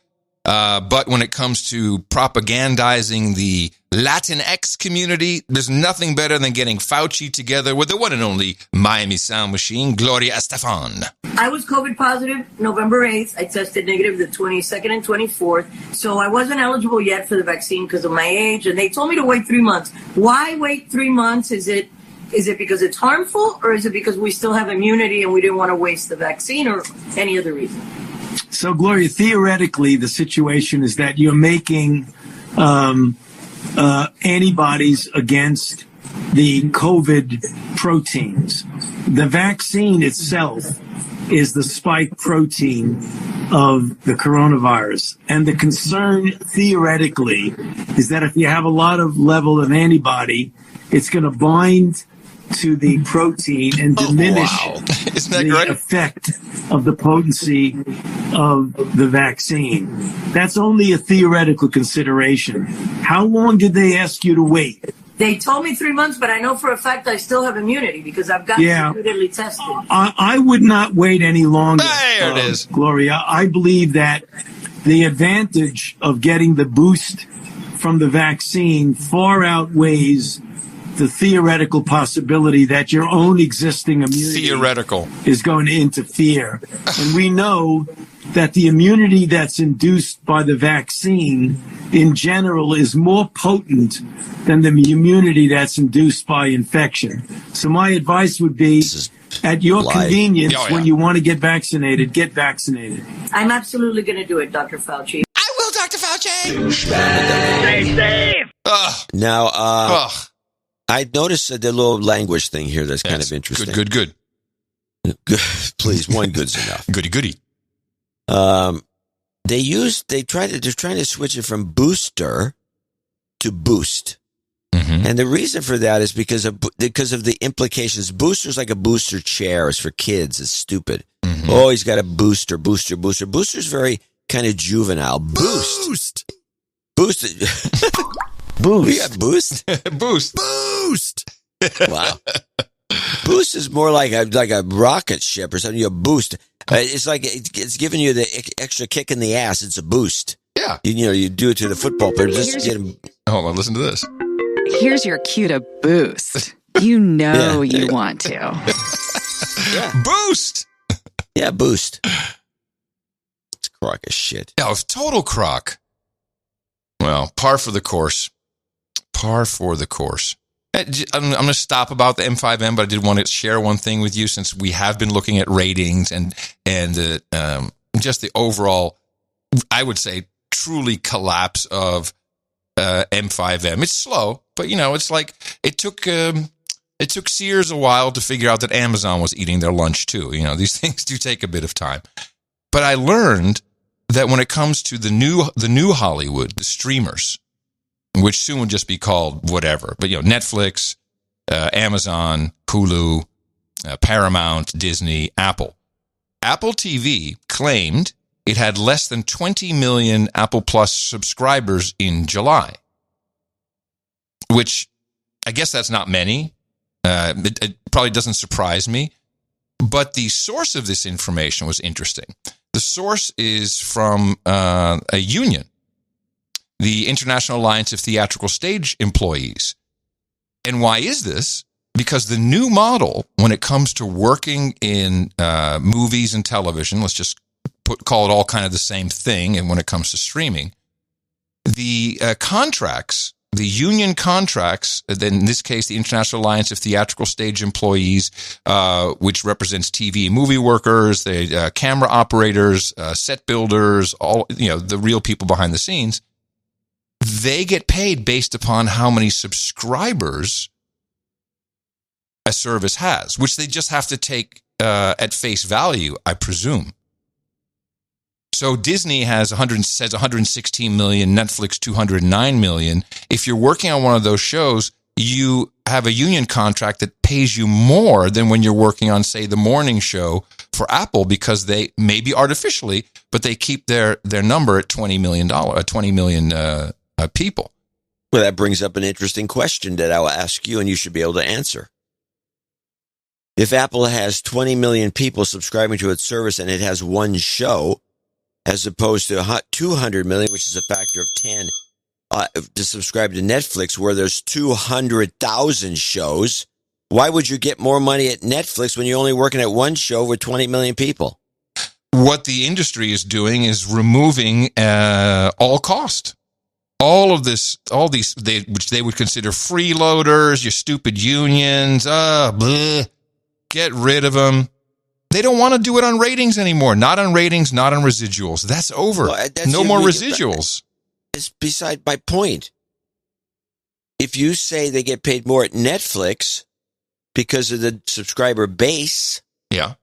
But when it comes to propagandizing the Latinx community, there's nothing better than getting Fauci together with the one and only Miami Sound Machine, Gloria Estefan. I was COVID positive November 8th. I tested negative the 22nd and 24th. So I wasn't eligible yet for the vaccine because of my age. And they told me to wait 3 months. Why wait 3 months? Is it because it's harmful, or is it because we still have immunity and we didn't want to waste the vaccine, or any other reason? So, Gloria, theoretically, the situation is that you're making antibodies against the COVID proteins. The vaccine itself is the spike protein of the coronavirus. And the concern, theoretically, is that if you have a lot of level of antibody, it's going to bind to the protein and diminish the effect of the potency of the vaccine. That's only a theoretical consideration. How long did they ask you to wait? They told me 3 months, but I know for a fact I still have immunity because I've gotten repeatedly tested. I would not wait any longer. There it is. Gloria, I believe that the advantage of getting the boost from the vaccine far outweighs the theoretical possibility that your own existing immunity is going to interfere. And we know that the immunity that's induced by the vaccine in general is more potent than the immunity that's induced by infection. So my advice would be, at your convenience, when you want to get vaccinated, get vaccinated. I'm absolutely going to do it, Dr. Fauci. I will, Dr. Fauci. Stay safe. Now, I noticed the little language thing here that's kind of interesting. Good. Please, one good's enough. Goody. They're trying to switch it from booster to boost. Mm-hmm. And the reason for that is because of the implications. Booster's like a booster chair. It's for kids. It's stupid. Mm-hmm. Oh, he's got a booster. Booster's very kind of juvenile. Boost. Boost. We got boost. Boost. Wow. Boost is more like a rocket ship or something. You boost. It's like it's giving you the extra kick in the ass. It's a boost. Yeah. You do it to the football player. Just get him. Hold on. Listen to this. Here's your cue to boost. You know you want to. Boost. Yeah, boost. It's a crock of shit. Yeah, it's total crock. Well, par for the course. I'm going to stop about the M5M, but I did want to share one thing with you since we have been looking at ratings and just the overall, I would say, truly collapse of M5M. It's slow, but it's like it took Sears a while to figure out that Amazon was eating their lunch too. These things do take a bit of time. But I learned that when it comes to the new Hollywood, the streamers, which soon would just be called whatever, but Netflix, Amazon, Hulu, Paramount, Disney, Apple TV claimed it had less than 20 million Apple Plus subscribers in July, which I guess that's not many. It probably doesn't surprise me, but the source of this information was interesting. The source is from a union, the International Alliance of Theatrical Stage Employees. And why is this? Because the new model, when it comes to working in movies and television, let's just call it all kind of the same thing, and when it comes to streaming, the contracts, the union contracts, in this case, the International Alliance of Theatrical Stage Employees, which represents TV and movie workers, the camera operators, set builders, all the real people behind the scenes, they get paid based upon how many subscribers a service has, which they just have to take at face value, I presume. So Disney says 116 million, Netflix 209 million. If you're working on one of those shows, you have a union contract that pays you more than when you're working on, say, the morning show for Apple, because they, maybe artificially, but they keep their number at 20 million people. Well, that brings up an interesting question that I will ask you, and you should be able to answer. If Apple has 20 million people subscribing to its service and it has one show, as opposed to 200 million, which is a factor of 10, to subscribe to Netflix, where there's 200,000 shows, why would you get more money at Netflix when you're only working at one show with 20 million people? What the industry is doing is removing all cost. All of this, which they would consider freeloaders, your stupid unions, get rid of them. They don't want to do it on ratings anymore. Not on ratings, not on residuals. That's over. Well, no more residuals. It's beside my point. If you say they get paid more at Netflix because of the subscriber base. Yeah.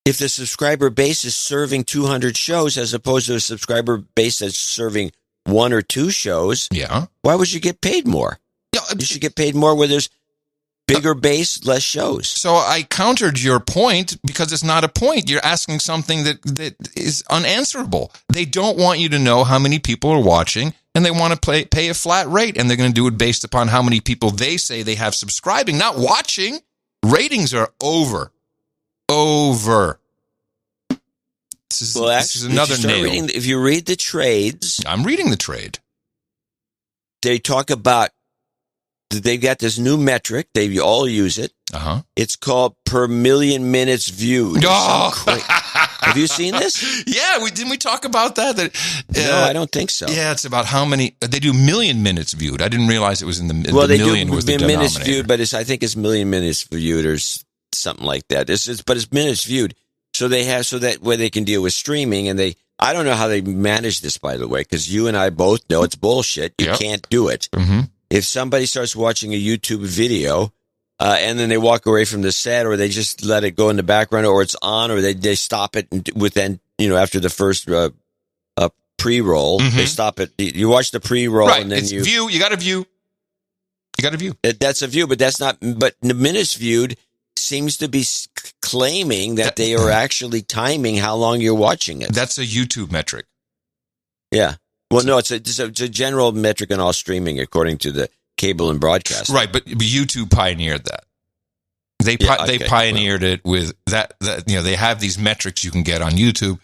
If the subscriber base is serving 200 shows as opposed to a subscriber base that's serving one or two shows, yeah, why would you get paid more? Yeah, you should get paid more where there's bigger base, less shows. So I countered your point because it's not a point. You're asking something that is unanswerable. They don't want you to know how many people are watching, and they want to pay a flat rate, and they're going to do it based upon how many people they say they have subscribing, not watching. Ratings are over. This is another nail. If you read the trades. I'm reading the trade. They talk about, they've got this new metric. They all use it. Uh-huh. It's called per million minutes viewed. Oh. Have you seen this? Yeah, didn't we talk about that? No, I don't think so. Yeah, it's about how many, they do million minutes viewed. I didn't realize it was in the million was the denominator. Minutes viewed, but I think it's million minutes viewed or something like that. But it's minutes viewed. So they have, so that way they can deal with streaming, and I don't know how they manage this, by the way, because you and I both know it's bullshit. You can't do it. Mm-hmm. If somebody starts watching a YouTube video, and then they walk away from the set, or they just let it go in the background, or it's on, or they stop it within, after the first pre-roll, they stop it. You watch the pre-roll, right. And then it's view. You got to view. That's a view, but that's not. But the minutes viewed seems to be claiming that they are actually timing how long you're watching it. That's a YouTube metric. Yeah. Well, no, it's a general metric in all streaming, according to the cable and broadcast. Right, but YouTube pioneered that. They pioneered it with that. They have these metrics you can get on YouTube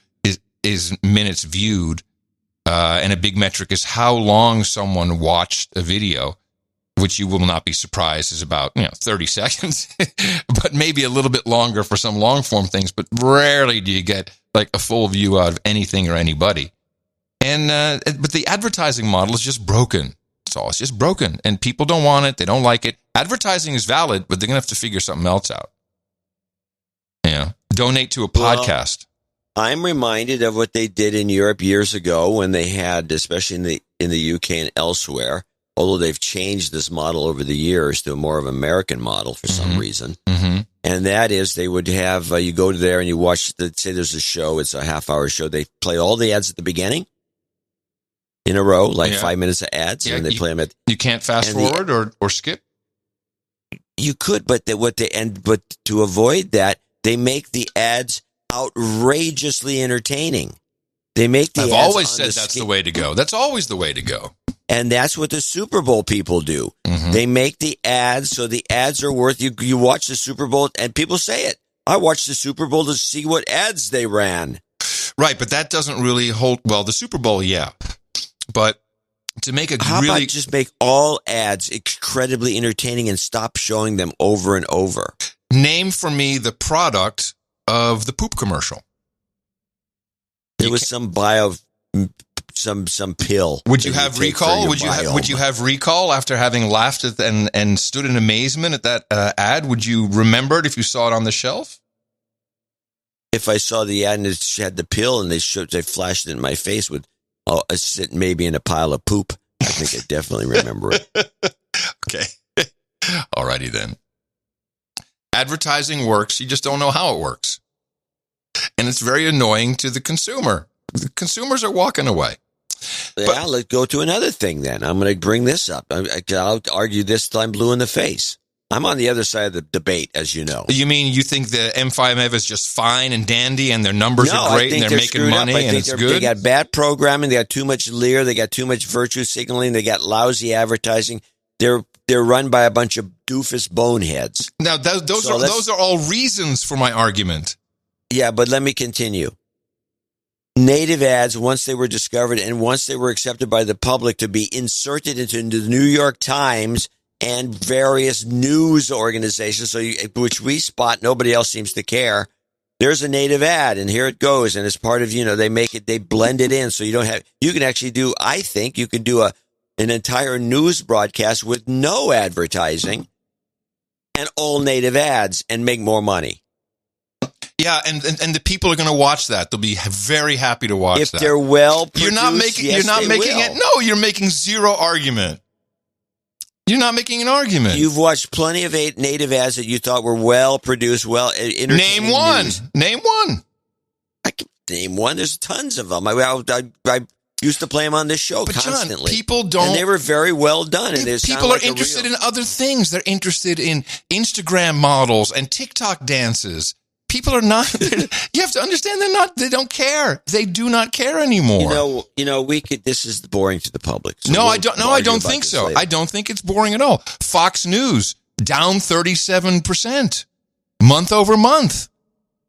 is minutes viewed, and a big metric is how long someone watched a video, which you will not be surprised is about 30 seconds, but maybe a little bit longer for some long form things. But rarely do you get like a full view out of anything or anybody. And but the advertising model is just broken. That's all. It's just broken, and people don't want it. They don't like it. Advertising is valid, but they're gonna have to figure something else out. Donate to a podcast. I'm reminded of what they did in Europe years ago when they had, especially in the UK and elsewhere. Although they've changed this model over the years to a more of an American model for some reason. Mm-hmm. And that is they would have, you go there and you watch, say there's a show, it's a half-hour show. They play all the ads at the beginning in a row, like 5 minutes of ads, and they play them at... You can't fast forward or skip? You could, but to avoid that, they make the ads outrageously entertaining. They make the I've ads always said that's the way to go. That's always the way to go. And that's what the Super Bowl people do. Mm-hmm. They make the ads, so the ads are worth, you watch the Super Bowl, and people say it. I watched the Super Bowl to see what ads they ran. Right, but that doesn't really hold, well, the Super Bowl, yeah. But to make a How about just make all ads incredibly entertaining and stop showing them over and over? Name for me the product of the poop commercial. There was some some pill. Would you have recall? Would you have recall after having laughed at and stood in amazement at that ad? Would you remember it if you saw it on the shelf? If I saw the ad and it had the pill and they flashed it in my face with, sitting maybe in a pile of poop, I think I definitely remember it. Okay. Alrighty then. Advertising works. You just don't know how it works. And it's very annoying to the consumer. The consumers are walking away. Yeah, let's go to another thing then. I'm going to bring this up. I'll argue this till I'm blue in the face. I'm on the other side of the debate, as you know. You mean you think the M5 is just fine and dandy and their numbers are great and they're making money and it's good? They got bad programming. They got too much leer. They got too much virtue signaling. They got lousy advertising. They're run by a bunch of doofus boneheads. Now, those are all reasons for my argument. Yeah, but let me continue. Native ads, once they were discovered and once they were accepted by the public to be inserted into the New York Times and various news organizations, which we spot, nobody else seems to care. There's a native ad, and here it goes, and it's part of, they blend it in, so you can actually do, I think, you can do an entire news broadcast with no advertising and all native ads and make more money. Yeah, and the people are going to watch that. They'll be very happy to watch that. If they're well produced, you're not making it. No, you're making zero argument. You're not making an argument. You've watched plenty of native ads that you thought were well produced, well entertaining. Name one. Name one. I can name one. There's tons of them. I used to play them on this show constantly. John, people don't. And they were very well done. And people are interested in other things. They're interested in Instagram models and TikTok dances. People are not. You have to understand. They don't care. They do not care anymore. This is boring to the public. So I don't think so. Later. I don't think it's boring at all. Fox News down 37% month over month.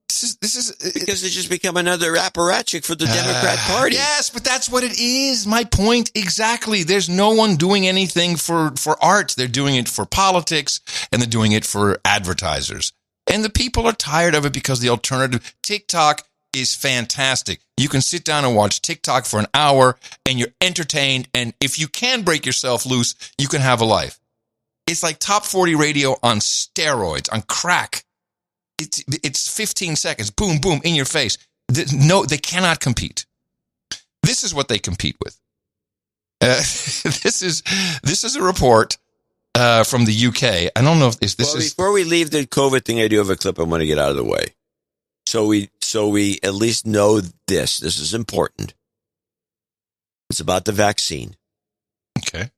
This is because it's just become another apparatchik for the Democrat Party. Yes, but that's what it is. My point exactly. There's no one doing anything for art. They're doing it for politics, and they're doing it for advertisers. And the people are tired of it because the alternative, TikTok, is fantastic. You can sit down and watch TikTok for an hour and you're entertained. And if you can break yourself loose, you can have a life. It's like Top 40 radio on steroids, on crack. It's 15 seconds, boom, boom, in your face. No, they cannot compete. This is what they compete with. This is a report from the UK. I don't know if this is. Before we leave the COVID thing, I do have a clip I want to get out of the way. So we at least know this. This is important. It's about the vaccine. Okay.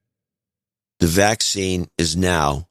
The vaccine is now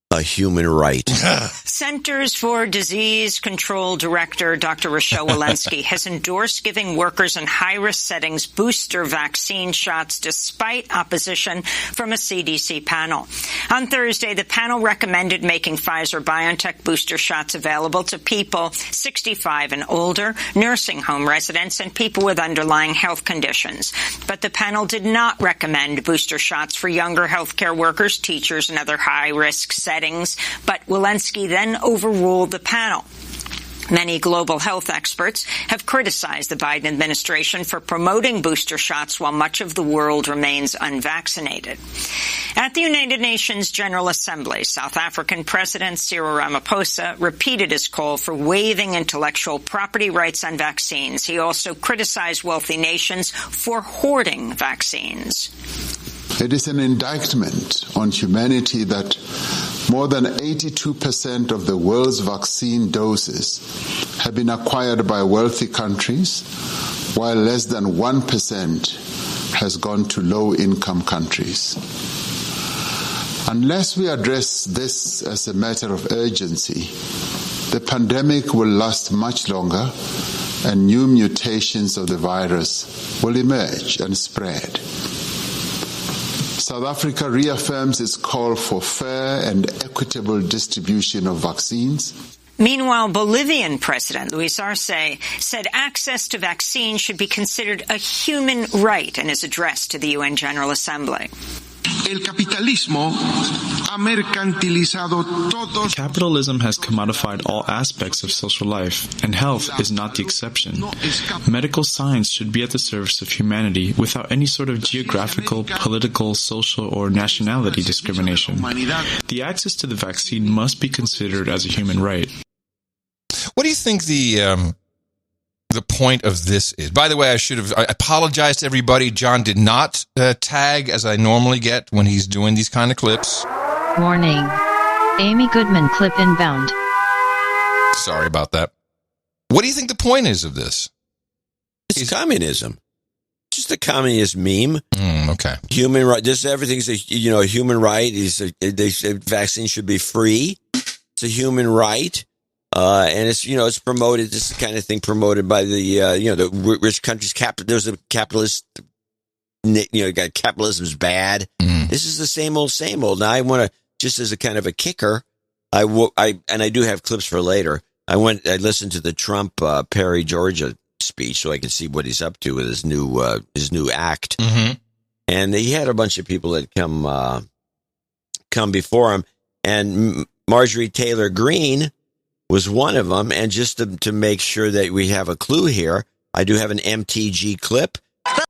a human right. Centers for Disease Control Director Dr. Rochelle Walensky has endorsed giving workers in high-risk settings booster vaccine shots despite opposition from a CDC panel. On Thursday, the panel recommended making Pfizer-BioNTech booster shots available to people 65 and older, nursing home residents, and people with underlying health conditions. But the panel did not recommend booster shots for younger healthcare workers, teachers, and other high-risk settings. But Walensky then overruled the panel. Many global health experts have criticized the Biden administration for promoting booster shots while much of the world remains unvaccinated. At the United Nations General Assembly, South African President Cyril Ramaphosa repeated his call for waiving intellectual property rights on vaccines. He also criticized wealthy nations for hoarding vaccines. It is an indictment on humanity that more than 82% of the world's vaccine doses have been acquired by wealthy countries, while less than 1% has gone to low-income countries. Unless we address this as a matter of urgency, the pandemic will last much longer and new mutations of the virus will emerge and spread. South Africa reaffirms its call for fair and equitable distribution of vaccines. Meanwhile, Bolivian President Luis Arce said access to vaccines should be considered a human right in his address to the UN General Assembly. Capitalism has commodified all aspects of social life, and health is not the exception. Medical science should be at the service of humanity without any sort of geographical, political, social, or nationality discrimination. The access to the vaccine must be considered as a human right. What do you think the point of this is? By the way, I apologize to everybody. John did not tag as I normally get when he's doing these kind of clips. Warning. Amy Goodman clip inbound. Sorry about that. What do you think the point is of this? It's communism. Just a communist meme. Okay. Human right. Just everything's a human right. They say vaccine should be free. It's a human right, and it's promoted. This kind of thing promoted by the rich countries. There's a capitalist. Capitalism's bad. This is the same old. Now I want to, just as a kind of a kicker, I do have clips for later. I listened to the Trump Perry, Georgia speech so I could see what he's up to with his new act. Mm-hmm. And he had a bunch of people that come before him, and Marjorie Taylor Greene was one of them. And just to make sure that we have a clue here, I do have an MTG clip.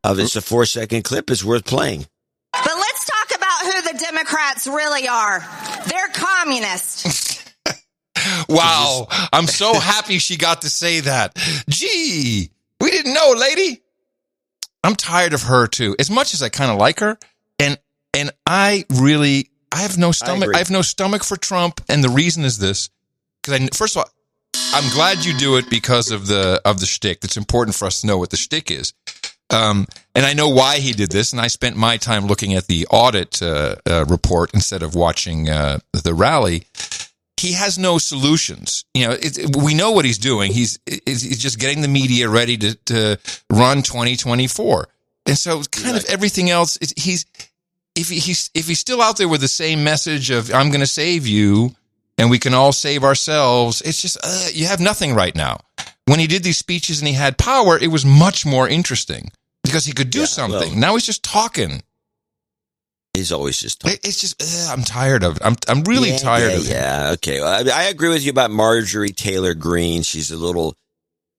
It's a 4-second clip. It's worth playing. But let's talk about who the Democrats really are. They're communists. Wow. I'm so happy she got to say that. Gee, we didn't know, lady. I'm tired of her, too. As much as I kind of like her, and I have no stomach. I have no stomach for Trump, and the reason is this. Because first of all, I'm glad you do it because of the shtick. It's important for us to know what the shtick is. And I know why he did this, and I spent my time looking at the audit report instead of watching the rally. He has no solutions. We know what he's doing. He's just getting the media ready to run 2024. And so kind of everything else, if he's still out there with the same message of I'm going to save you and we can all save ourselves, it's just you have nothing right now. When he did these speeches and he had power, it was much more interesting because he could do something. Now he's just talking. He's always just talking. It's just, I'm tired of it. I'm really tired of it. Yeah, okay. Well, I agree with you about Marjorie Taylor Greene. She's a little...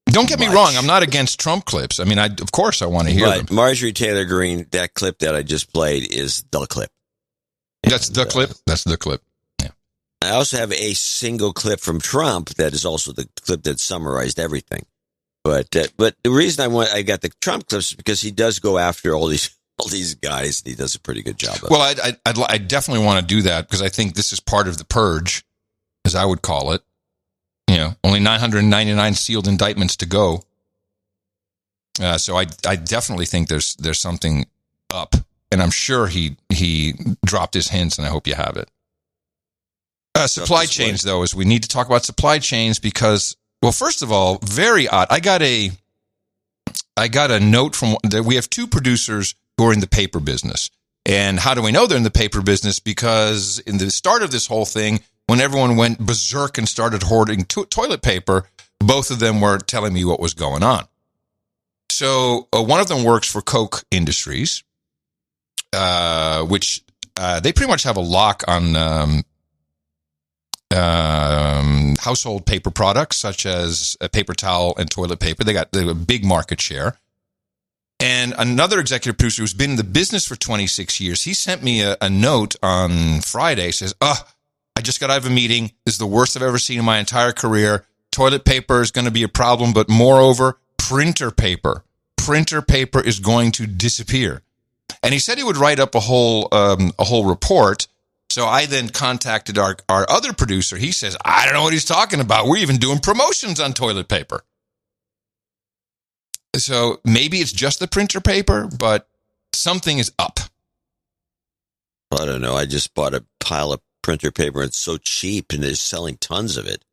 Don't get me wrong. I'm not against Trump clips. I mean, of course I want to hear them. Marjorie Taylor Greene, that clip that I just played is the clip. That's the clip? That's the clip. Yeah. I also have a single clip from Trump that is also the clip that summarized everything. But the reason I got the Trump clips is because he does go after all these guys, and he does a pretty good job of it. Well, I definitely want to do that because I think this is part of the purge, as I would call it. Only 999 sealed indictments to go. So I definitely think there's something up, and I'm sure he dropped his hints, and I hope you have it. Supply chains, though, is we need to talk about supply chains because, well, first of all, very odd. I got a note from that we have two producers who are in the paper business. And how do we know they're in the paper business? Because in the start of this whole thing, when everyone went berserk and started hoarding toilet paper, both of them were telling me what was going on. So one of them works for Koch Industries, which they pretty much have a lock on household paper products, such as paper towel and toilet paper. They got a big market share. And another executive producer who's been in the business for 26 years, he sent me a note on Friday. Says, I just got out of a meeting. This is the worst I've ever seen in my entire career. Toilet paper is going to be a problem, but moreover, printer paper. Printer paper is going to disappear. And he said he would write up a whole report. So I then contacted our other producer. He says, I don't know what he's talking about. We're even doing promotions on toilet paper. So maybe it's just the printer paper, but something is up. I don't know. I just bought a pile of printer paper. It's so cheap, and they're selling tons of it.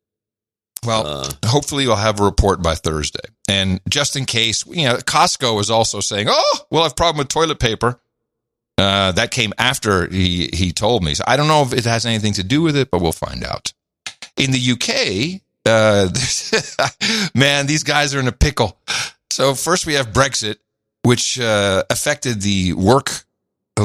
Well, hopefully you'll have a report by Thursday. And just in case, Costco is also saying, we'll have a problem with toilet paper. That came after he told me. So I don't know if it has anything to do with it, but we'll find out. In the UK, man, these guys are in a pickle. So first we have Brexit, which affected the work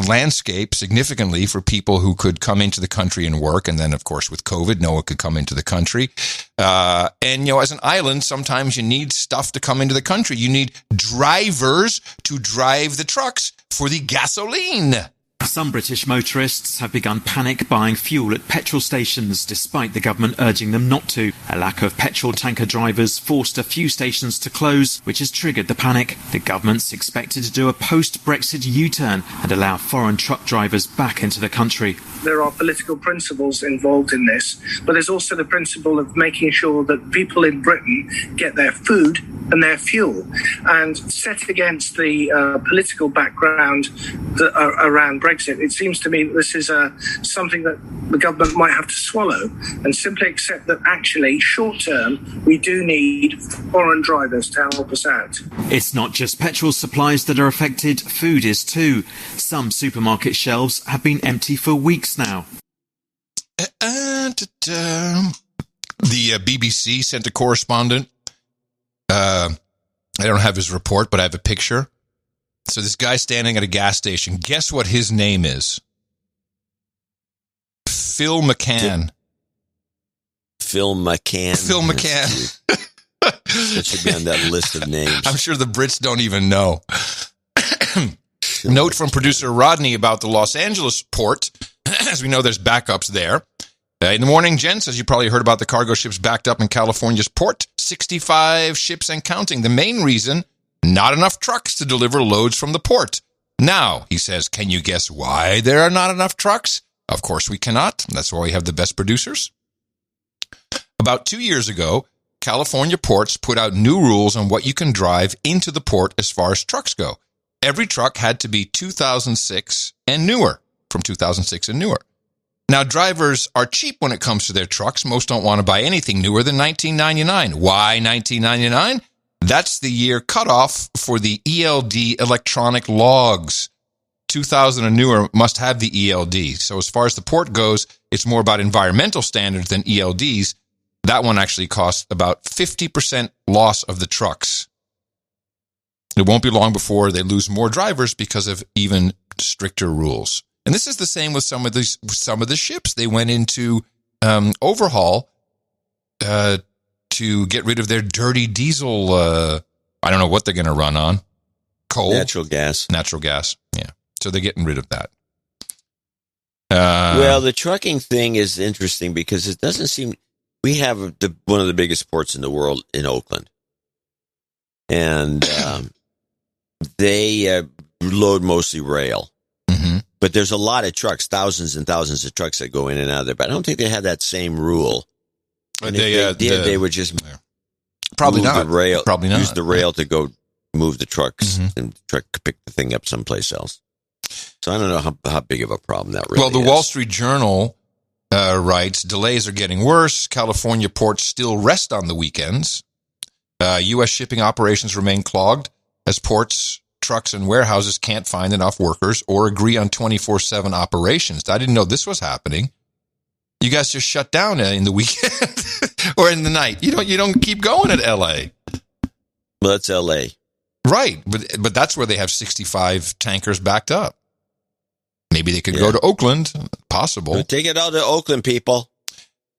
landscape significantly for people who could come into the country and work. And then, of course, with COVID, no one could come into the country. And, as an island, sometimes you need stuff to come into the country. You need drivers to drive the trucks for the gasoline. Some British motorists have begun panic buying fuel at petrol stations, despite the government urging them not to. A lack of petrol tanker drivers forced a few stations to close, which has triggered the panic. The government's expected to do a post-Brexit U-turn and allow foreign truck drivers back into the country. There are political principles involved in this, but there's also the principle of making sure that people in Britain get their food and their fuel. And set against the political background around Brexit, it seems to me that this is something that the government might have to swallow and simply accept that actually, short term, we do need foreign drivers to help us out. It's not just petrol supplies that are affected, food is too. Some supermarket shelves have been empty for weeks now. The BBC sent a correspondent. I don't have his report, but I have a picture. So this guy standing at a gas station. Guess what his name is? Phil McCann. Phil McCann. Phil McCann. That should be on that list of names. I'm sure the Brits don't even know. Note from producer Rodney about the Los Angeles port. As we know, there's backups there. In the morning, gents, as you probably heard about the cargo ships backed up in California's port. 65 ships and counting. The main reason, not enough trucks to deliver loads from the port. Now, he says, can you guess why there are not enough trucks? Of course we cannot. That's why we have the best producers. About 2 years ago, California ports put out new rules on what you can drive into the port as far as trucks go. Every truck had to be 2006 and newer, from 2006 and newer. Now, drivers are cheap when it comes to their trucks. Most don't want to buy anything newer than 1999. Why 1999? That's the year cutoff for the ELD electronic logs. 2000 and newer must have the ELD. So as far as the port goes, it's more about environmental standards than ELDs. That one actually costs about 50% loss of the trucks. It won't be long before they lose more drivers because of even stricter rules. And this is the same with some of the ships. They went into overhaul to get rid of their dirty diesel. I don't know what they're going to run on. Coal, natural gas. Yeah. So they're getting rid of that. Well, the trucking thing is interesting because it doesn't seem we have one of the biggest ports in the world in Oakland, and they load mostly rail. Mm-hmm. But there's a lot of trucks, thousands and thousands of trucks that go in and out of there. But I don't think they have that same rule. And if they did, they would just probably move not. The rail, probably not. Use the rail to go move the trucks Mm-hmm. and truck pick the thing up someplace else. So I don't know how big of a problem that really is. Well, the Wall Street Journal writes, delays are getting worse. California ports still rest on the weekends. U.S. shipping operations remain clogged as ports, trucks, and warehouses can't find enough workers or agree on 24/7 operations. I didn't know this was happening. You guys just shut down in the weekend or in the night. You don't keep going at L.A. Well, that's L.A. Right, but that's where they have 65 tankers backed up. Maybe they could go to Oakland. Possible. Well, take it out to Oakland, people.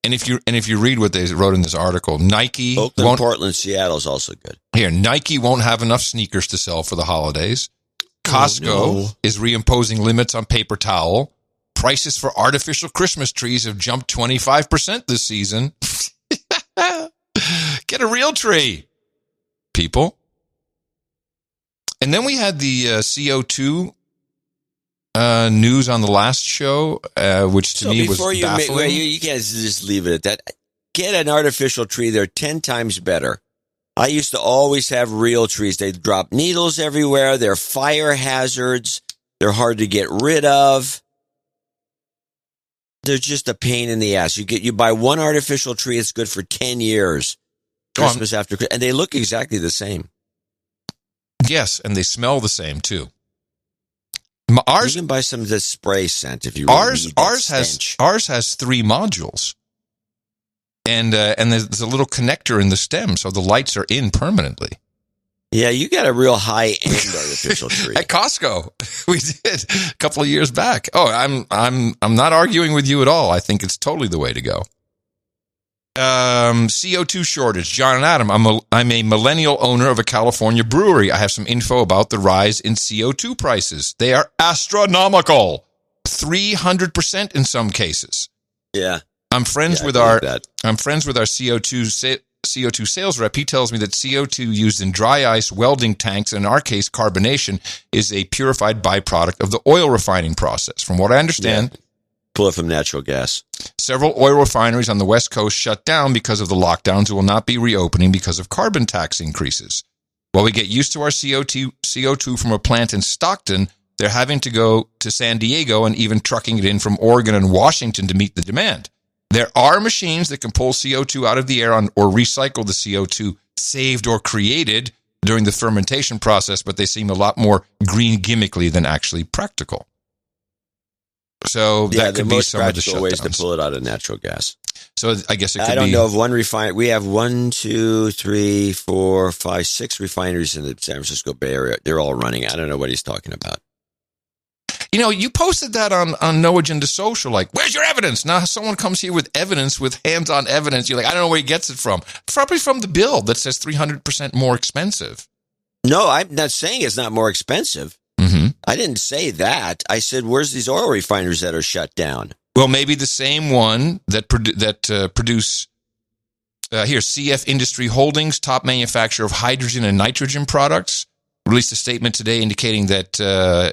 And if you read what they wrote in this article, Nike, Oakland, Portland, Seattle is also good. Here, Nike won't have enough sneakers to sell for the holidays. Costco is reimposing limits on paper towel. Prices for artificial Christmas trees have jumped 25% this season. Get a real tree, people. And then we had the CO2 news on the last show, which to me was baffling. You guys just leave it at that. Get an artificial tree. They're 10 times better. I used to always have real trees. They drop needles everywhere. They're fire hazards. They're hard to get rid of. They're just a pain in the ass. You buy one artificial tree, it's good for 10 years. Christmas after Christmas. And they look exactly the same. Yes, and they smell the same too. You can buy some of this spray scent if you really need that ours has 3 modules, and there's a little connector in the stem, so the lights are in permanently. Yeah, you got a real high end artificial tree at Costco. We did a couple of years back. Oh, I'm not arguing with you at all. I think it's totally the way to go. CO2 shortage. John and Adam, I'm a millennial owner of a California brewery. I have some info about the rise in CO2 prices. They are astronomical. 300% in some cases. Yeah. I'm friends with our CO2 sales rep. He tells me that CO2 used in dry ice welding tanks, and in our case, carbonation, is a purified byproduct of the oil refining process. From what I understand, pull it from natural gas. Several oil refineries on the West Coast shut down because of the lockdowns and will not be reopening because of carbon tax increases. While we get used to our CO2 from a plant in Stockton, they're having to go to San Diego and even trucking it in from Oregon and Washington to meet the demand. There are machines that can pull CO2 out of the air or recycle the CO2 saved or created during the fermentation process, but they seem a lot more green gimmickly than actually practical. So that could be some of the shutdowns. Ways to pull it out of natural gas. So I guess it could be. I don't know of one refinery. We have 1, 2, 3, 4, 5, 6 refineries in the San Francisco Bay Area. They're all running. I don't know what he's talking about. You know, you posted that on No Agenda Social, like, where's your evidence? Now someone comes here with evidence, with hands-on evidence. You're like, I don't know where he gets it from. Probably from the bill that says 300% more expensive. No, I'm not saying it's not more expensive. Mm-hmm. I didn't say that. I said, where's these oil refineries that are shut down? Well, maybe the same one that produce, here, CF Industry Holdings, top manufacturer of hydrogen and nitrogen products, released a statement today indicating that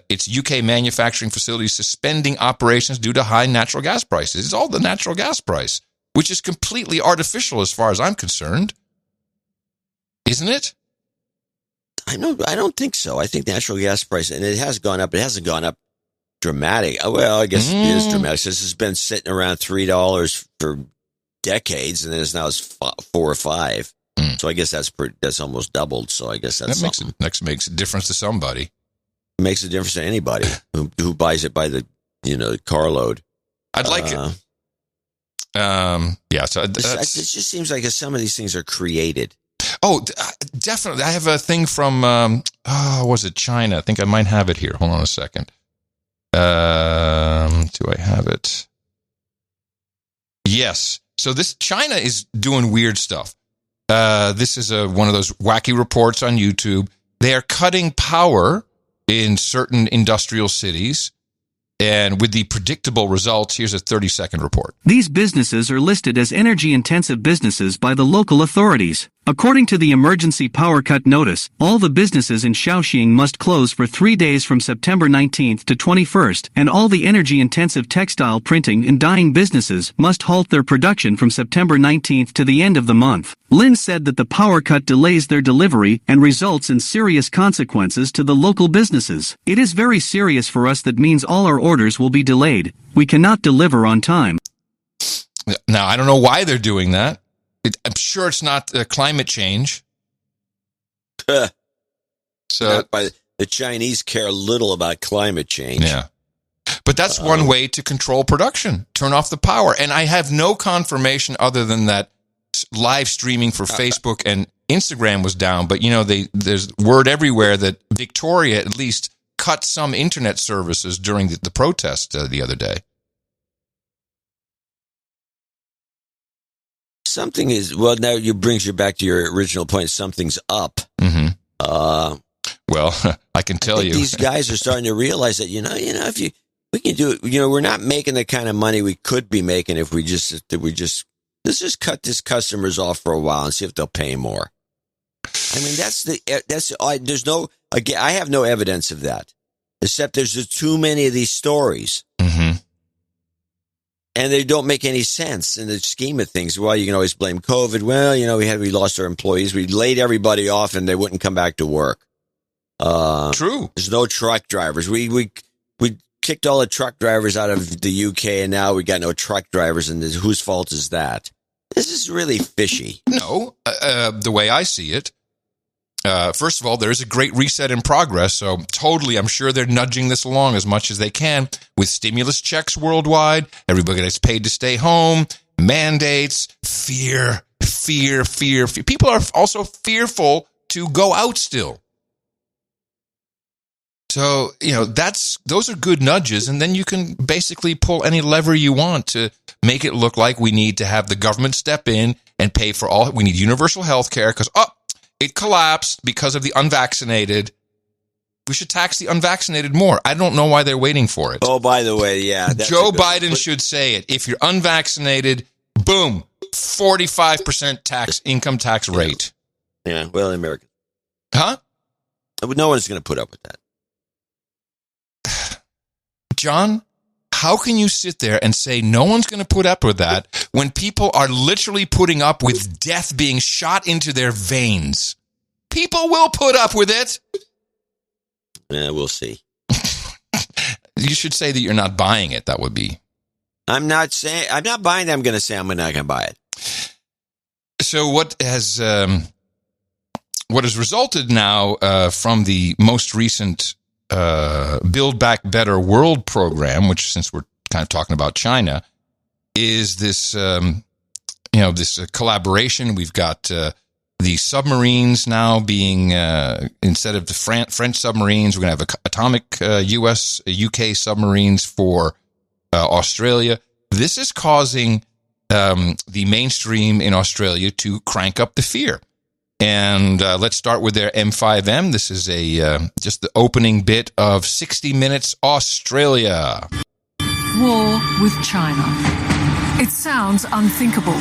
its UK manufacturing facility is suspending operations due to high natural gas prices. It's all the natural gas price, which is completely artificial as far as I'm concerned. Isn't it? I don't think so. I think natural gas price, and it has gone up. It hasn't gone up dramatic. Well, I guess it is dramatic. This has been sitting around $3 for decades, and then it's now 4 or 5. So I guess that's almost doubled. So I guess that makes a difference to somebody. It makes a difference to anybody who buys it by the carload. I'd like it. Yeah. So it just seems like some of these things are created. Oh, definitely. I have a thing from was it China? I think I might have it here. Hold on a second. Do I have it? Yes. So China is doing weird stuff. This is one of those wacky reports on YouTube. They are cutting power in certain industrial cities, and with the predictable results, here's a 30-second report. These businesses are listed as energy-intensive businesses by the local authorities. According to the emergency power cut notice, all the businesses in Shaoxing must close for 3 days from September 19th to 21st, and all the energy-intensive textile printing and dyeing businesses must halt their production from September 19th to the end of the month. Lin said that the power cut delays their delivery and results in serious consequences to the local businesses. It is very serious for us. That means all our orders will be delayed. We cannot deliver on time. Now, I don't know why they're doing that. I'm sure it's not climate change. So the Chinese care little about climate change. Yeah. But that's one way to control production. Turn off the power. And I have no confirmation other than that live streaming for Facebook and Instagram was down. But, there's word everywhere that Victoria at least cut some internet services during the protest the other day. Something is, now it brings you back to your original point. Something's up. Mm-hmm. Well, I can tell you. These guys are starting to realize that, if we can do it, we're not making the kind of money we could be making if let's just cut these customers off for a while and see if they'll pay more. I mean, I have no evidence of that, except there's just too many of these stories. Mm-hmm. And they don't make any sense in the scheme of things. Well, you can always blame COVID. Well, we lost our employees. We laid everybody off and they wouldn't come back to work. True. There's no truck drivers. We kicked all the truck drivers out of the UK and now we got no truck drivers. And whose fault is that? This is really fishy. No, the way I see it, first of all, there's a great reset in progress. So totally, I'm sure they're nudging this along as much as they can with stimulus checks worldwide. Everybody gets paid to stay home, mandates, fear. People are also fearful to go out still. So, those are good nudges. And then you can basically pull any lever you want to make it look like we need to have the government step in and pay for all. We need universal health care because, it collapsed because of the unvaccinated. We should tax the unvaccinated more. I don't know why they're waiting for it. Oh, by the way, yeah. Joe Biden should say it. If you're unvaccinated, boom, 45% income tax rate. Yeah, well, in America. Huh? No one's going to put up with that. John, how can you sit there and say no one's going to put up with that when people are literally putting up with death being shot into their veins? People will put up with it. Yeah, we'll see. You should say that you're not buying it. That would be. I'm not buying it. I'm going to say I'm not going to buy it. So what has resulted now from the most recent Build Back Better World program, which, since we're kind of talking about China, is this this collaboration. We've got the submarines now being instead of the French submarines, we're going to have atomic U.S. UK submarines for Australia. This is causing the mainstream in Australia to crank up the fear. And let's start with their M5M. This is just the opening bit of 60 Minutes Australia. War with China. It sounds unthinkable.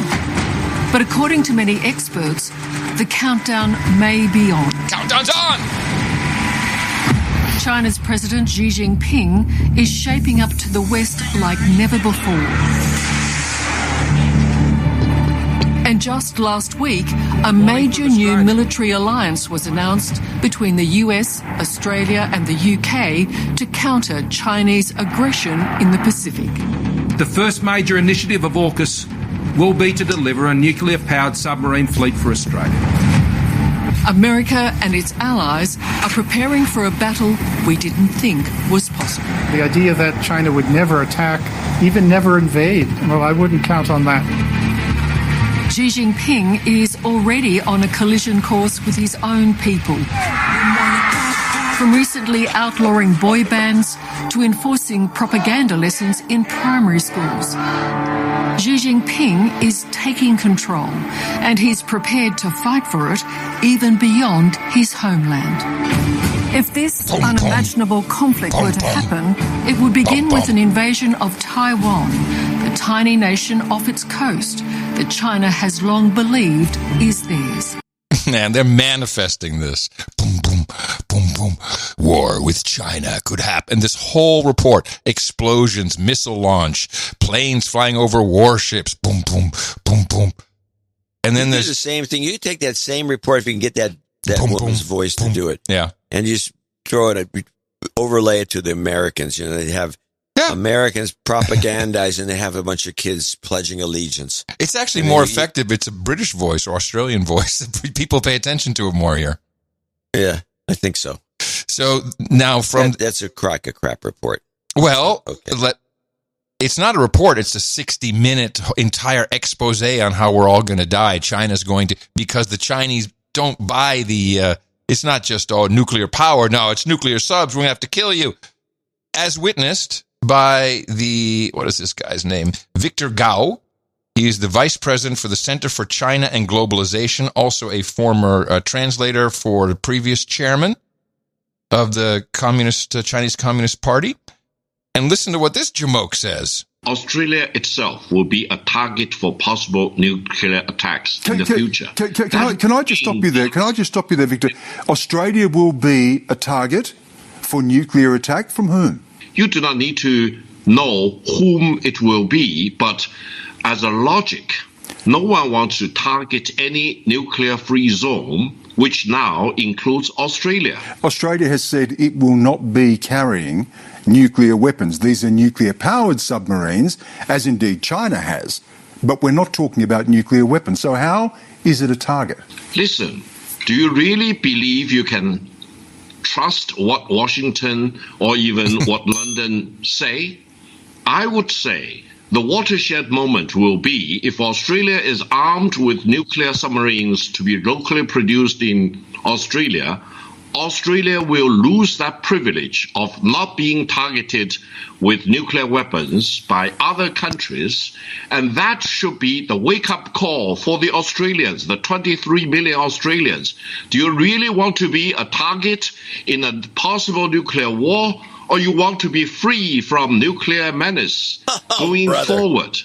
But according to many experts, the countdown may be on. Countdown's on! China's President Xi Jinping is shaping up to the West like never before. And just last week, a major new military alliance was announced between the US, Australia and the UK to counter Chinese aggression in the Pacific. The first major initiative of AUKUS will be to deliver a nuclear-powered submarine fleet for Australia. America and its allies are preparing for a battle we didn't think was possible. The idea that China would never attack, even never invade, well, I wouldn't count on that. Xi Jinping is already on a collision course with his own people. From recently outlawing boy bands to enforcing propaganda lessons in primary schools. Xi Jinping is taking control, and he's prepared to fight for it even beyond his homeland. If this unimaginable conflict were to happen, it would begin with an invasion of Taiwan, the tiny nation off its coast that China has long believed is theirs. Man, they're manifesting this. Boom, boom, boom, boom. War with China could happen. And this whole report, explosions, missile launch, planes flying over warships, boom, boom, boom, boom. And then there's the same thing. You take that same report if you can get that boom, woman's boom, voice boom. to do it. Yeah. And you just throw it, overlay it to the Americans. You know, they have Americans propagandizing, and they have a bunch of kids pledging allegiance. It's actually more effective. It's a British voice or Australian voice. People pay attention to it more here. Yeah, I think so. So now that's a crap report. Well, it's not a report. It's a 60-minute entire expose on how we're all going to die. China's going to, because the Chinese don't buy the, it's not just, nuclear power. No, it's nuclear subs. We're going to have to kill you. As witnessed by what is this guy's name? Victor Gao. He's the vice president for the Center for China and Globalization, also a former translator for the previous chairman of the Chinese Communist Party. And listen to what this jamoke says. Australia itself will be a target for possible nuclear attacks in the future. Can I just stop you there? Can I just stop you there, Victor? Australia will be a target for nuclear attack from whom? You do not need to know whom it will be, but as a logic, no one wants to target any nuclear-free zone, which now includes Australia. Australia has said it will not be carrying nuclear weapons. These are nuclear-powered submarines, as indeed China has. But we're not talking about nuclear weapons. So how is it a target? Listen, do you really believe you can trust what Washington or even what London say? I would say the watershed moment will be if Australia is armed with nuclear submarines to be locally produced in Australia. Australia will lose that privilege of not being targeted with nuclear weapons by other countries, and that should be the wake-up call for the Australians, the 23 million Australians. Do you really want to be a target in a possible nuclear war, or you want to be free from nuclear menace going forward?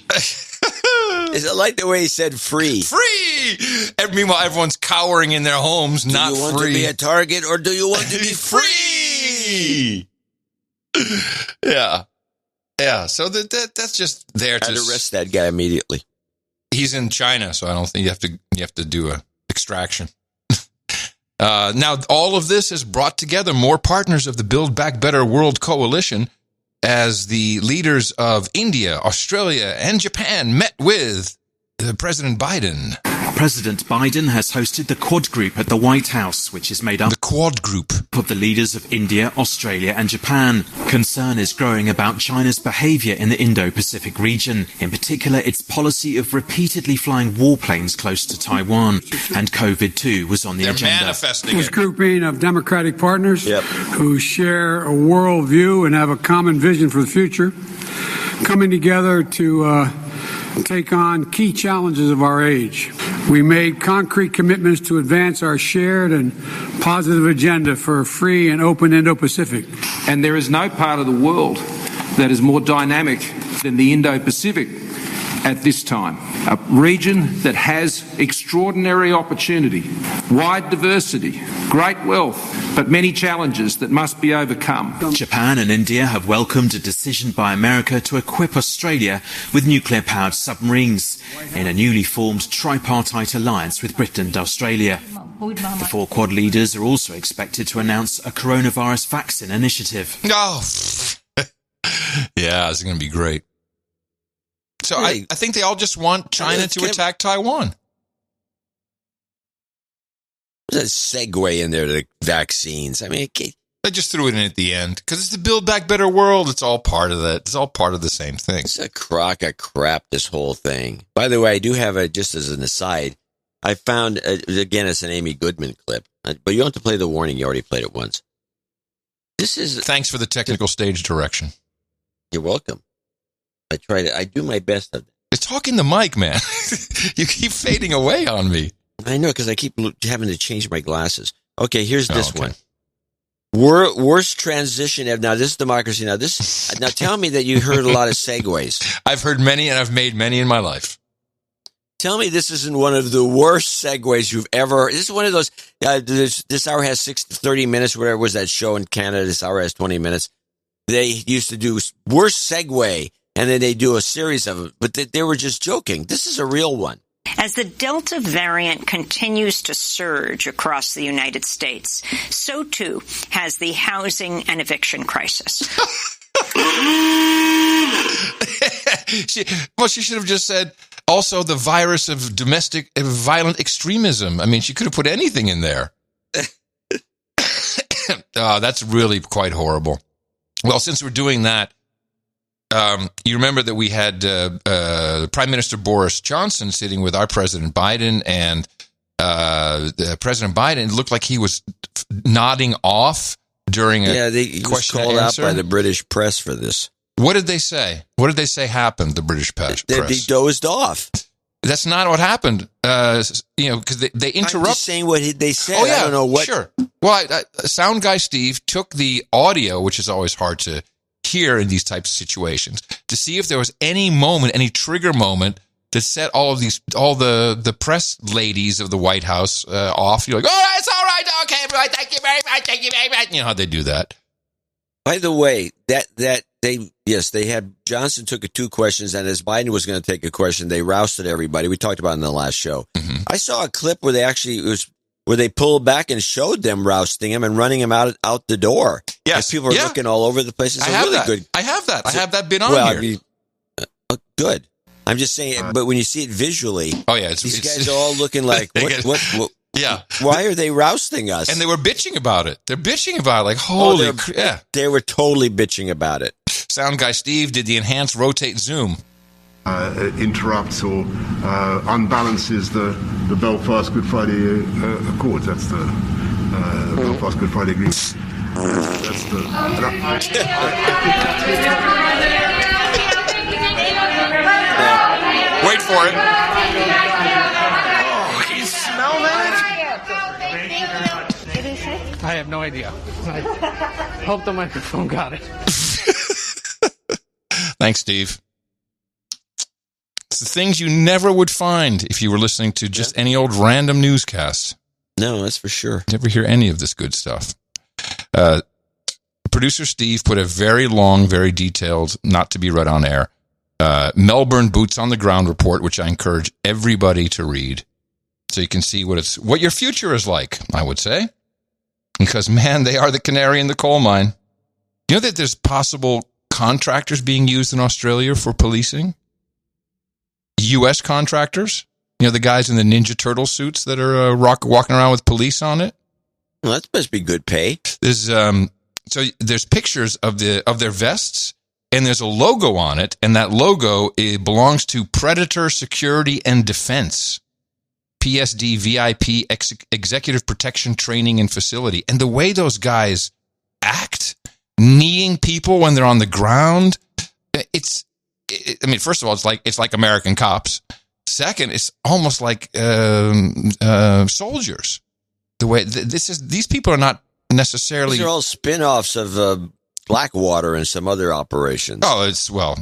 Is it like the way he said free? Free! And meanwhile, everyone's cowering in their homes, not free. Do you want to be a target or do you want to be free? Yeah. Yeah, so that's just there to... I'd arrest that guy immediately. He's in China, so I don't think you have to do a extraction. Now, all of this has brought together more partners of the Build Back Better World Coalition as the leaders of India, Australia, and Japan met with President Biden. President Biden has hosted the Quad Group at the White House, which is made up the Quad Group of the leaders of India, Australia and Japan. Concern is growing about China's behavior in the Indo-Pacific region, in particular its policy of repeatedly flying warplanes close to Taiwan. And COVID too was on the agenda. Manifesting this grouping of democratic partners who share a worldview and have a common vision for the future, coming together to take on key challenges of our age. We made concrete commitments to advance our shared and positive agenda for a free and open Indo-Pacific. And there is no part of the world that is more dynamic than the Indo-Pacific at this time. A region that has extraordinary opportunity, wide diversity, great wealth, but many challenges that must be overcome. Japan and India have welcomed a decision by America to equip Australia with nuclear-powered submarines in a newly formed tripartite alliance with Britain and Australia. The four Quad leaders are also expected to announce a coronavirus vaccine initiative. Oh, yeah, it's going to be great. So I think they all just want China to attack Taiwan. There's a segue in there to the vaccines. I mean, they just threw it in at the end because it's the Build Back Better World. It's all part of that. It's all part of the same thing. It's a crock of crap, this whole thing. By the way, I do have just as an aside, I found, again, it's an Amy Goodman clip, but you don't have to play the warning. You already played it once. Thanks for the technical stage direction. You're welcome. I do my best at it. You're talking the mic, man. You keep fading away on me. I know, because I keep having to change my glasses. Okay, here's this one. Worst transition ever. Now, this is democracy. Now, tell me that you heard a lot of segues. I've heard many, and I've made many in my life. Tell me this isn't one of the worst segues you've ever... This is one of those... this hour has 30 minutes, whatever was that show in Canada. This hour has 20 minutes. They used to do worst segue, and then they do a series of them. But they were just joking. This is a real one. As the Delta variant continues to surge across the United States, so too has the housing and eviction crisis. She should have just said, also the virus of domestic violent extremism. I mean, she could have put anything in there. That's really quite horrible. Well, since we're doing that, you remember that we had Prime Minister Boris Johnson sitting with our President Biden, and President Biden looked like he was nodding off during he was called out by the British press for this. What did they say? What did they say happened, the British press? They dozed off. That's not what happened, because they interrupt. I'm just saying what they said. Oh, yeah, I don't know what. Sure. Well, Sound Guy Steve took the audio, which is always hard to hear in these types of situations, to see if there was any moment, any trigger moment that set all the press ladies of the White House off. You're like, oh, it's all right, okay, everybody, thank you very much. You know how they do that. By the way, they had Johnson took 2 questions, and as Biden was going to take a question, they rousted everybody. We talked about it in the last show. Mm-hmm. I saw a clip where they pulled back and showed them rousting him and running him out the door. Yes, and people are looking all over the place. It's really good. I have that. I have that bit on here. Good. I'm just saying, but when you see it visually, these guys are all looking like what? Yeah. Why are they rousting us? And they were bitching about it. They're bitching about it. Like, holy crap. They were totally bitching about it. Sound guy Steve did the enhanced rotate zoom. Interrupts or unbalances the Belfast Good Friday Accords. That's the Belfast Good Friday Agreement. That's the... Wait for it. Oh, you smell that? I have no idea. I hope the microphone got it. Thanks, Steve. It's the things you never would find if you were listening to just any old random newscast. No, that's for sure. Never hear any of this good stuff. Producer Steve put a very long, very detailed, not to be read on air, Melbourne boots on the ground report, which I encourage everybody to read, so you can see what your future is like, I would say. Because, man, they are the canary in the coal mine. You know that there's possible contractors being used in Australia for policing? U.S. contractors? You know, the guys in the Ninja Turtle suits that are walking around with police on it? Well, that must be good pay. There's pictures of their vests, and there's a logo on it, and that logo belongs to Predator Security and Defense, PSD VIP Executive Protection Training and Facility. And the way those guys act, kneeing people when they're on the ground, first of all, it's like American cops. Second, it's almost like soldiers. The way these people are not necessarily. These are all spin-offs of Blackwater and some other operations. Oh,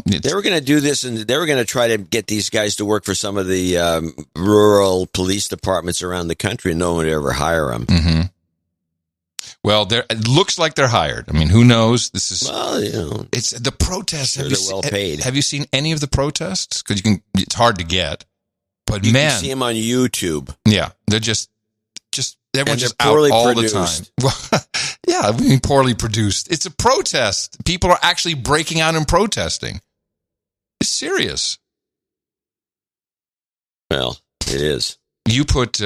they were going to do this, and they were going to try to get these guys to work for some of the rural police departments around the country, and no one would ever hire them. Mm-hmm. Well, it looks like they're hired. I mean, who knows? It's the protests. They're well paid. Have you seen any of the protests? Because it's hard to get. But you man, can see them on YouTube. Yeah, they're just everyone's just poorly out all produced. the time. Yeah, I mean, poorly produced. It's a protest. People are actually breaking out and protesting. It's serious. Well, it is. You put.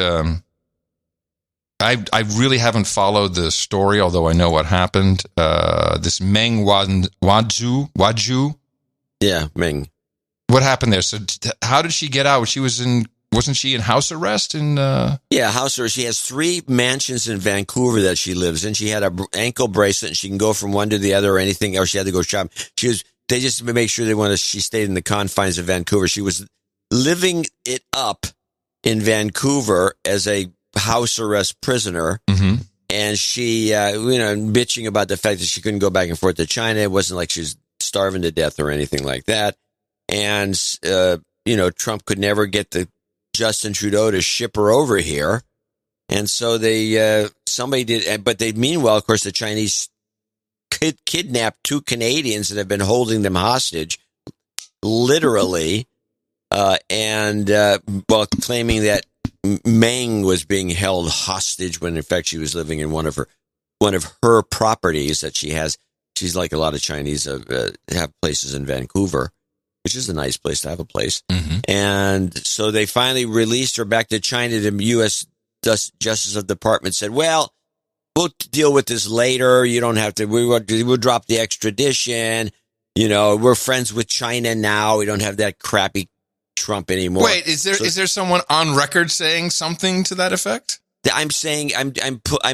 I really haven't followed the story, although I know what happened. This Meng Waju. Yeah, Meng. What happened there? So how did she get out? Wasn't she in house arrest? Yeah, house arrest. She has 3 mansions in Vancouver that she lives in. She had an ankle bracelet, and she can go from one to the other or anything, or she had to go shop. They just make sure she stayed in the confines of Vancouver. She was living it up in Vancouver as a house arrest prisoner. Mm-hmm. And she, bitching about the fact that she couldn't go back and forth to China. It wasn't like she was starving to death or anything like that. And, Trump could never get Justin Trudeau to ship her over here. And so somebody did, but meanwhile, of course, the Chinese kidnapped 2 Canadians that have been holding them hostage, literally, claiming that Meng was being held hostage when in fact she was living in one of her properties that she has. She's like a lot of Chinese have places in Vancouver, which is a nice place to have a place. Mm-hmm. And so they finally released her back to China. The U.S. Justice of the Department said, well, we'll deal with this later. You don't have to. We'll drop the extradition. We're friends with China now. We don't have that crappy Trump anymore. Wait, is there someone on record saying something to that effect? I'm saying I'm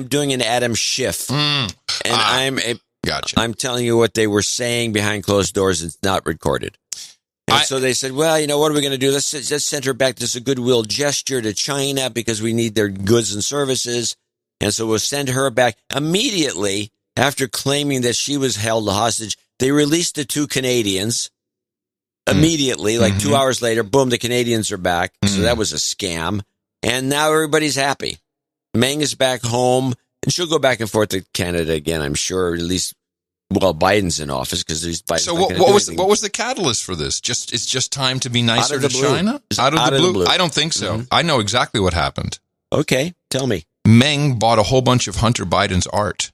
doing an Adam Schiff, gotcha. I'm telling you what they were saying behind closed doors. It's not recorded. And so they said, well, what are we going to do? Let's send her back. This is a goodwill gesture to China because we need their goods and services. And so we'll send her back. Immediately after claiming that she was held hostage, they released the 2 Canadians. Immediately, like 2 hours later, boom, the Canadians are back. So that was a scam. And now everybody's happy. Meng is back home, and she'll go back and forth to Canada again, I'm sure, at least while Biden's in office, because there's Biden's So what was the catalyst for this? It's just time to be nicer to China? Out of the blue? I don't think so. Mm-hmm. I know exactly what happened. Okay, tell me. Meng bought a whole bunch of Hunter Biden's art.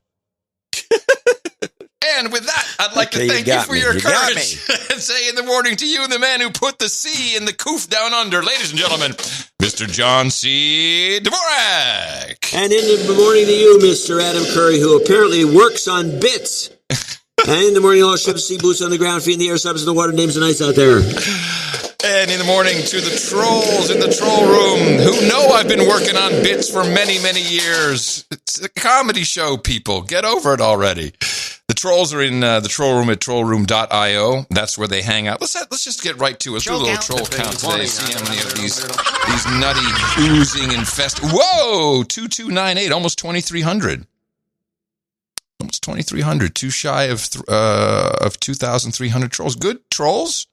And with that, I'd like to thank you for your courage and say in the morning to you, the man who put the C in the coof down under, ladies and gentlemen, Mr. John C. Dvorak. And in the morning to you, Mr. Adam Curry, who apparently works on bits. And in the morning, all ships, sea boots on the ground, feet in the air, subs in the water, names and ice out there. And in the morning to the trolls in the troll room who know I've been working on bits for many, many years. It's a comedy show, people. Get over it already. The trolls are in the troll room at trollroom.io. That's where they hang out. Let's just get right to it. Let's do a little troll count today. See how many of these nutty oozing Whoa! 2298, almost 2,300. Almost 2,300. Too shy of 2,300 trolls. Good trolls.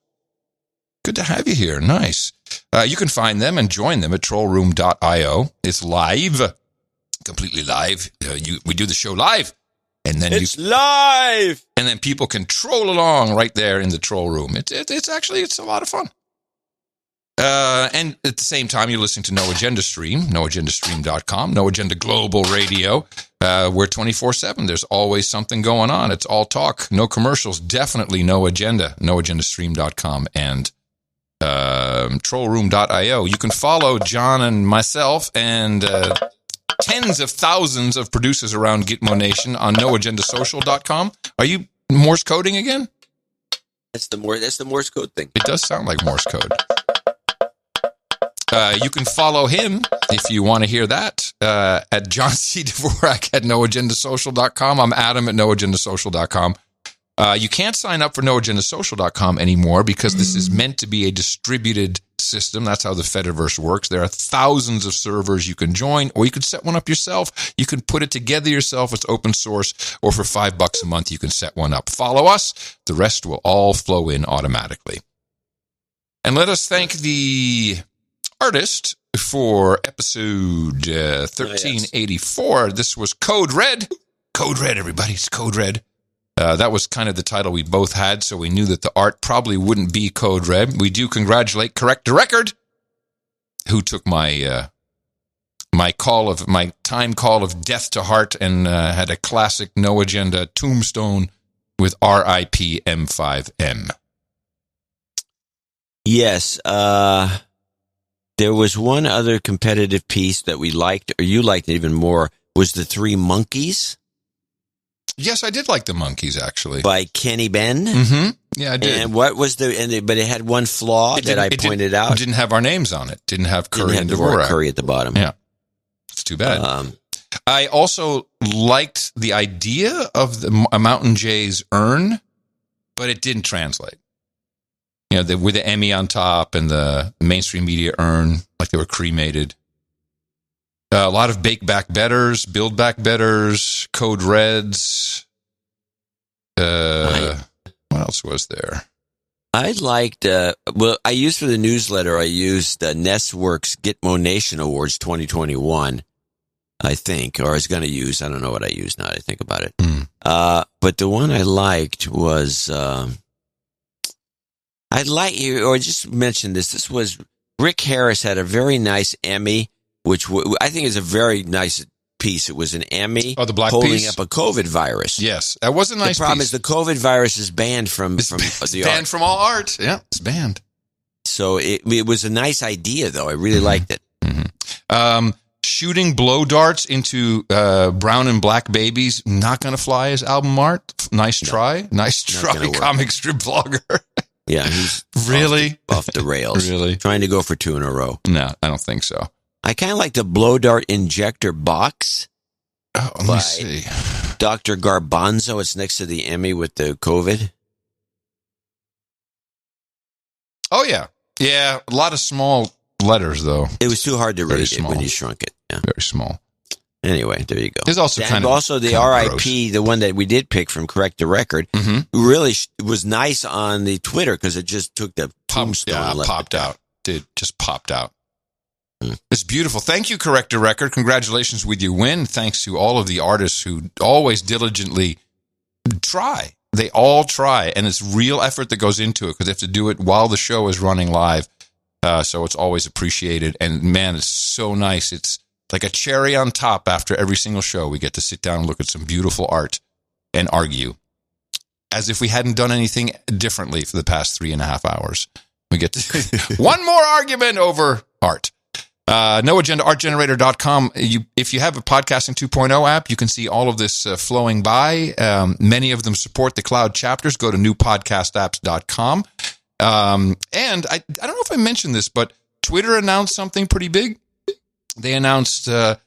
Good good to have you here. Nice. You can find them and join them at trollroom.io. It's live, completely live. We do the show live. And then it's live. And then people can troll along right there in the troll room. It's actually a lot of fun. And at the same time, you're listening to No Agenda Stream, noagendastream.com, No Agenda Global Radio. We're 24/7. There's always something going on. It's all talk, no commercials, definitely no agenda. Noagendastream.com and trollroom.io. You can follow John and myself and tens of thousands of producers around Gitmo Nation on noagendasocial.com. Are you Morse coding again? That's the Morse code thing. It does sound like Morse code. You can follow him if you want to hear that at John C. Dvorak at noagendasocial.com. I'm Adam at noagendasocial.com. You can't sign up for noagendasocial.com anymore because this is meant to be a distributed system. That's how the Fediverse works. There are thousands of servers you can join, or you can set one up yourself. You can put it together yourself. It's open source, or for $5 a month, you can set one up. Follow us. The rest will all flow in automatically. And let us thank the artist for episode 1384. This was Code Red. Code Red, everybody. It's Code Red. That was kind of the title we both had, so we knew that the art probably wouldn't be Code Red. We do congratulate Correct the Record, who took my time call of death to heart and had a classic No Agenda tombstone with RIP M5M. Yes, there was one other competitive piece that we liked, or you liked even more, was The Three Monkeys. Yes, I did like The Monkeys, actually. By Kenny Ben. Mm-hmm. Yeah, I did. And what was but it had one flaw that I pointed out. It didn't have our names on it. Didn't have Curry and Dvorak. Curry at the bottom. Yeah. It's too bad. I also liked the idea of a Mountain Jay's urn, but it didn't translate. You know, with the Emmy on top and the mainstream media urn, like they were cremated. A lot of Bake Back Betters, Build Back Betters, Code Reds. What else was there? I liked, I used for the newsletter, I used Nestworks Gitmo Nation Awards 2021, I think, or I was going to use, I don't know what I use now that I think about it. But the one I liked was, or just mention this was Rick Harris had a very nice Emmy, which I think is a very nice piece. It was an Emmy the black holding piece? up a COVID virus. Yes, that was a nice piece. The problem is the COVID virus is banned from it's the banned art. from all art. Yeah, it's banned. So it was a nice idea, though. I really liked it. Mm-hmm. Shooting blow darts into brown and black babies, not going to fly as album art. Nice try. Nice try, comic strip vlogger. Yeah, he's really off the rails. Really? Trying to go for 2 in a row. No, I don't think so. I kind of like the blow dart injector box. Let me see. Dr. Garbanzo. It's next to the Emmy with the COVID. Oh, yeah. Yeah, a lot of small letters, though. It was too hard to read small. it when you shrunk it. Yeah. Very small. Anyway, there you go. There's also also the RIP, the one that we did pick from Correct the Record, really was nice on the Twitter because it just took the tombstone. Popped out. Just popped out. It's beautiful. Thank you, Correct the Record. Congratulations with your win. Thanks to all of the artists who always diligently try. They all try, and it's real effort that goes into it because they have to do it while the show is running live. So it's always appreciated. And man, it's so nice. It's like a cherry on top after every single show. We get to sit down and look at some beautiful art and argue as if we hadn't done anything differently for the past 3.5 hours. We get to one more argument over art. NoAgendaArtGenerator.com. If you have a Podcasting 2.0 app, you can see all of this flowing by. Many of them support the cloud chapters. Go to newpodcastapps.com. And I don't know if I mentioned this, but Twitter announced something pretty big. They announced that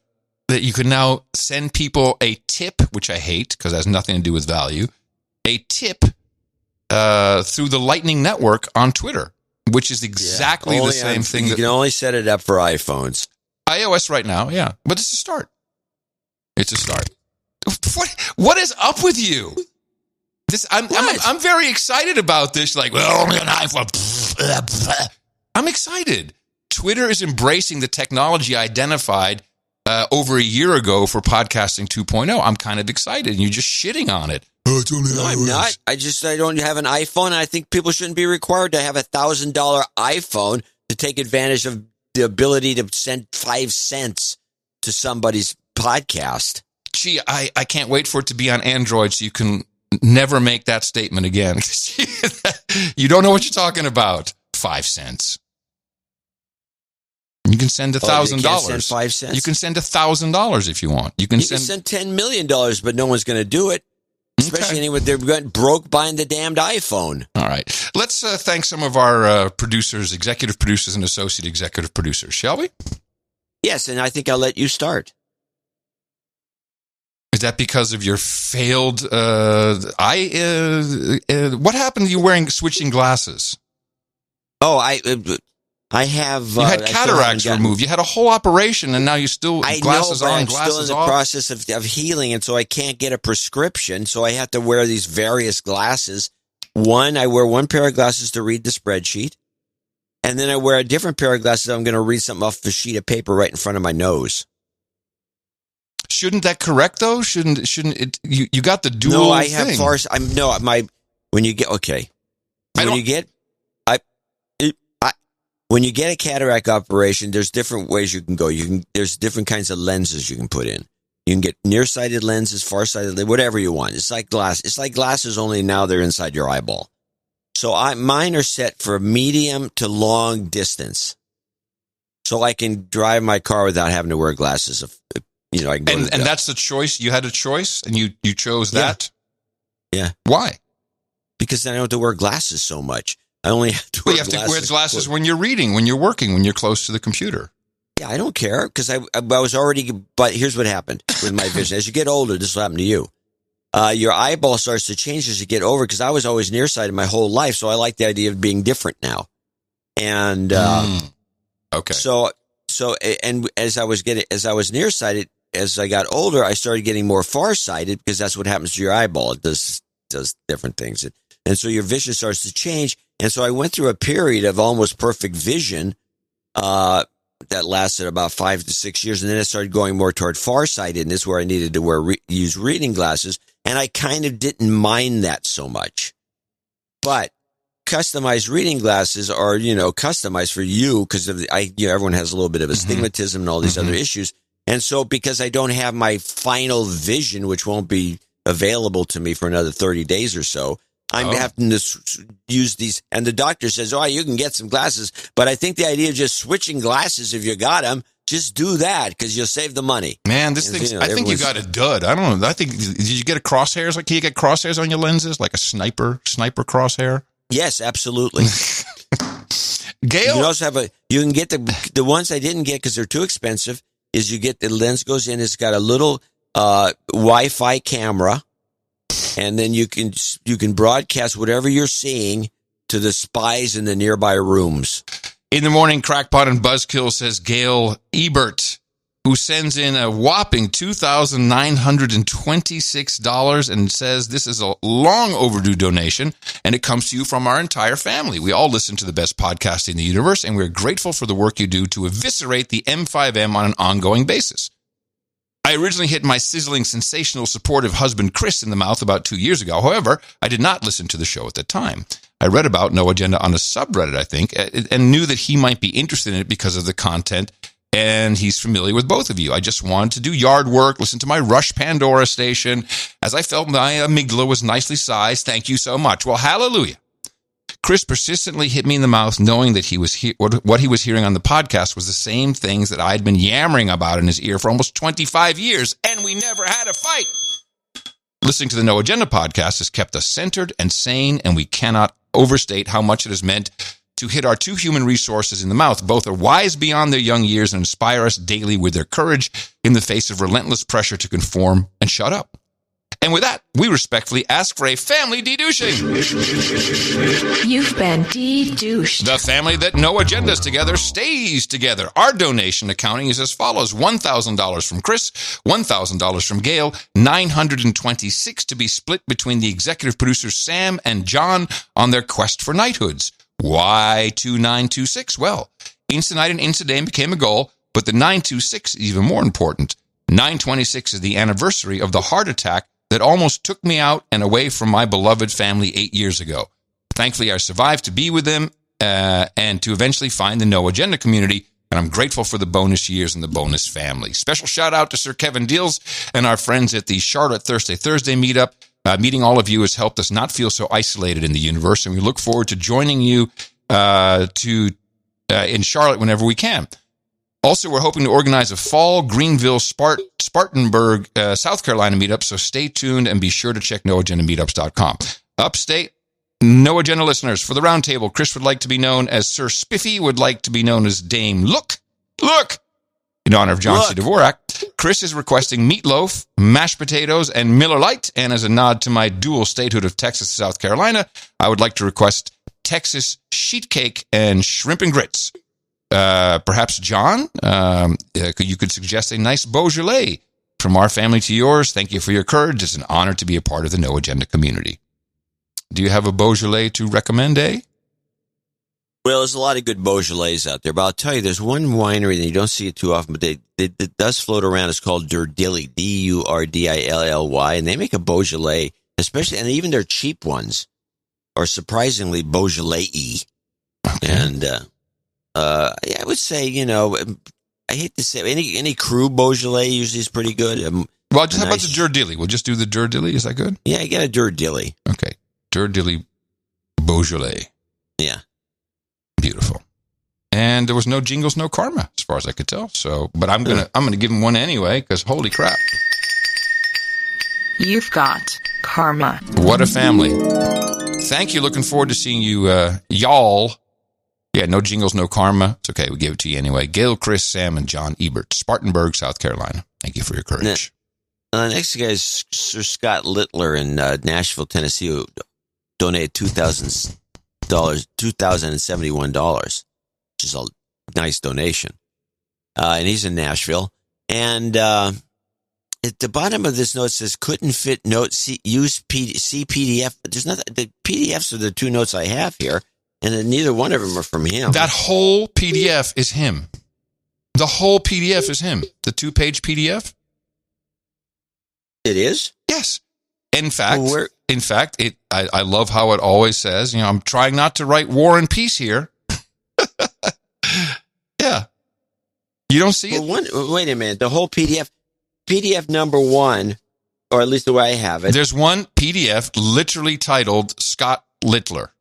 you can now send people a tip, which I hate because it has nothing to do with value, a tip through the Lightning Network on Twitter, which is exactly the same thing. You can only set it up for iPhones. iOS right now, yeah. But it's a start. It's a start. What is up with you? I'm very excited about this. Like, well, only an iPhone. I'm excited. Twitter is embracing the technology identified over a year ago for podcasting 2.0. I'm kind of excited, and you're just shitting on it. Oh, it's only I'm not. I don't have an iPhone. And I think people shouldn't be required to have $1,000 iPhone to take advantage of the ability to send 5 cents to somebody's podcast. Gee, I can't wait for it to be on Android so you can never make that statement again. You don't know what you're talking about. 5 cents. You can send $1,000. 5 cents. You can send $1,000 if you want. You can send $10 million, but no one's going to do it. Especially anyone, they're broke buying the damned iPhone. All right. Let's thank some of our producers, executive producers, and associate executive producers, shall we? Yes, and I think I'll let you start. Is that because of your failed what happened to you switching glasses? Oh, I have... you had cataracts removed. You had a whole operation, and now you still glasses on, glasses off. I'm still in the process of healing, and so I can't get a prescription, so I have to wear these various glasses. I wear one pair of glasses to read the spreadsheet, and then I wear a different pair of glasses. I'm going to read something off a sheet of paper right in front of my nose. Shouldn't that correct, though? Shouldn't it? You got the dual No, I thing. have when you get a cataract operation, there's different ways you can go. There's different kinds of lenses you can put in. You can get nearsighted lenses, farsighted, whatever you want. It's like glass. It's like glasses, only now they're inside your eyeball. So mine are set for medium to long distance, so I can drive my car without having to wear glasses. I can go and that's the choice. You had a choice, and you chose that. Yeah. Why? Because then I don't have to wear glasses so much. I only have to wear glasses. You have to wear glasses when you're reading, when you're working, when you're close to the computer. Yeah, I don't care because I was already. But here's what happened with my vision: as you get older, this will happen to you. Your eyeball starts to change as you get over. Because I was always nearsighted my whole life, so I like the idea of being different now. And okay, so and as I was nearsighted, as I got older, I started getting more farsighted because that's what happens to your eyeball. It does different things, and so your vision starts to change. And so I went through a period of almost perfect vision that lasted about 5 to 6 years. And then I started going more toward farsightedness where I needed to use reading glasses. And I kind of didn't mind that so much. But customized reading glasses are, customized for you because of everyone has a little bit of astigmatism and all these other issues. And so because I don't have my final vision, which won't be available to me for another 30 days or so, I'm having to use these, and the doctor says, you can get some glasses, but I think the idea of just switching glasses, if you got them, just do that because you'll save the money. Man, this thing, I think you got a dud. I don't know. Did you get a crosshairs? Like, can you get crosshairs on your lenses? Like a sniper crosshair? Yes, absolutely. Gail? You can also you can get the ones I didn't get because they're too expensive, is you get the lens goes in, it's got a little Wi-Fi camera. And then you can broadcast whatever you're seeing to the spies in the nearby rooms. In the morning, Crackpot and Buzzkill says Gail Ebert, who sends in a whopping $2,926 and says this is a long overdue donation, and it comes to you from our entire family. We all listen to the best podcast in the universe, and we're grateful for the work you do to eviscerate the M5M on an ongoing basis. I originally hit my sizzling, sensational, supportive husband, Chris, in the mouth about 2 years ago. However, I did not listen to the show at the time. I read about No Agenda on a subreddit, I think, and knew that he might be interested in it because of the content, and he's familiar with both of you. I just wanted to do yard work, listen to my Rush Pandora station, as I felt my amygdala was nicely sized. Thank you so much. Well, hallelujah. Chris persistently hit me in the mouth, knowing that what he was hearing on the podcast was the same things that I had been yammering about in his ear for almost 25 years, and we never had a fight. Listening to the No Agenda podcast has kept us centered and sane, and we cannot overstate how much it has meant to hit our two human resources in the mouth. Both are wise beyond their young years and inspire us daily with their courage in the face of relentless pressure to conform and shut up. And with that, we respectfully ask for a family dedouching. You've been dedouched. The family that no agendas together stays together. Our donation accounting is as follows. $1,000 from Chris, $1,000 from Gail, $926 to be split between the executive producers Sam and John on their quest for knighthoods. Why 2926? Well, Insta Night and Insta Day became a goal, but the 926 is even more important. 926 is the anniversary of the heart attack that almost took me out and away from my beloved family 8 years ago. Thankfully, I survived to be with them and to eventually find the No Agenda community, and I'm grateful for the bonus years and the bonus family. Special shout out to Sir Kevin Deals and our friends at the Charlotte Thursday meetup. Meeting all of you has helped us not feel so isolated in the universe, and we look forward to joining you in Charlotte whenever we can. Also, we're hoping to organize a fall Greenville, Spartanburg, South Carolina meetup, so stay tuned and be sure to check noagendameetups.com. Upstate, No Agenda listeners, for the roundtable, Chris would like to be known as Sir Spiffy, would like to be known as Dame Look, in honor of John C. Dvorak. Chris is requesting meatloaf, mashed potatoes, and Miller Lite, and as a nod to my dual statehood of Texas and South Carolina, I would like to request Texas sheet cake and shrimp and grits. Perhaps John, you could suggest a nice Beaujolais. From our family to yours, thank you for your courage. It's an honor to be a part of the No Agenda community. Do you have a Beaujolais to recommend, eh? Well, there's a lot of good Beaujolais out there, but I'll tell you, there's one winery that you don't see it too often, but it does float around. It's called Durdilly, Durdilly, and they make a Beaujolais, especially, and even their cheap ones are surprisingly Beaujolais-y. Okay. And I would say, I hate to say any cru Beaujolais usually is pretty good. Well, how about the Durdilly? We'll just do the Durdilly. Is that good? Yeah, get a Durdilly. Okay, Durdilly Beaujolais. Yeah, beautiful. And there was no jingles, no karma, as far as I could tell. So, but I'm gonna give him one anyway because holy crap! You've got karma. What a family! Thank you. Looking forward to seeing you, y'all. Yeah, no jingles, no karma. It's okay. We gave it to you anyway. Gail, Chris, Sam, and John Ebert, Spartanburg, South Carolina. Thank you for your courage. Next guy is Sir Scott Littler in Nashville, Tennessee, who donated $2,071, which is a nice donation. And he's in Nashville. And at the bottom of this note it says, couldn't fit note, see PDF. There's nothing. The PDFs are the two notes I have here. And neither one of them are from him. That whole PDF is him. The whole PDF is him. The 2-page PDF. It is? Yes. In fact, I love how it always says, I'm trying not to write War and Peace here. Yeah. You don't see it? Wait a minute. The whole PDF number 1, or at least the way I have it. There's one PDF literally titled Scott Littler.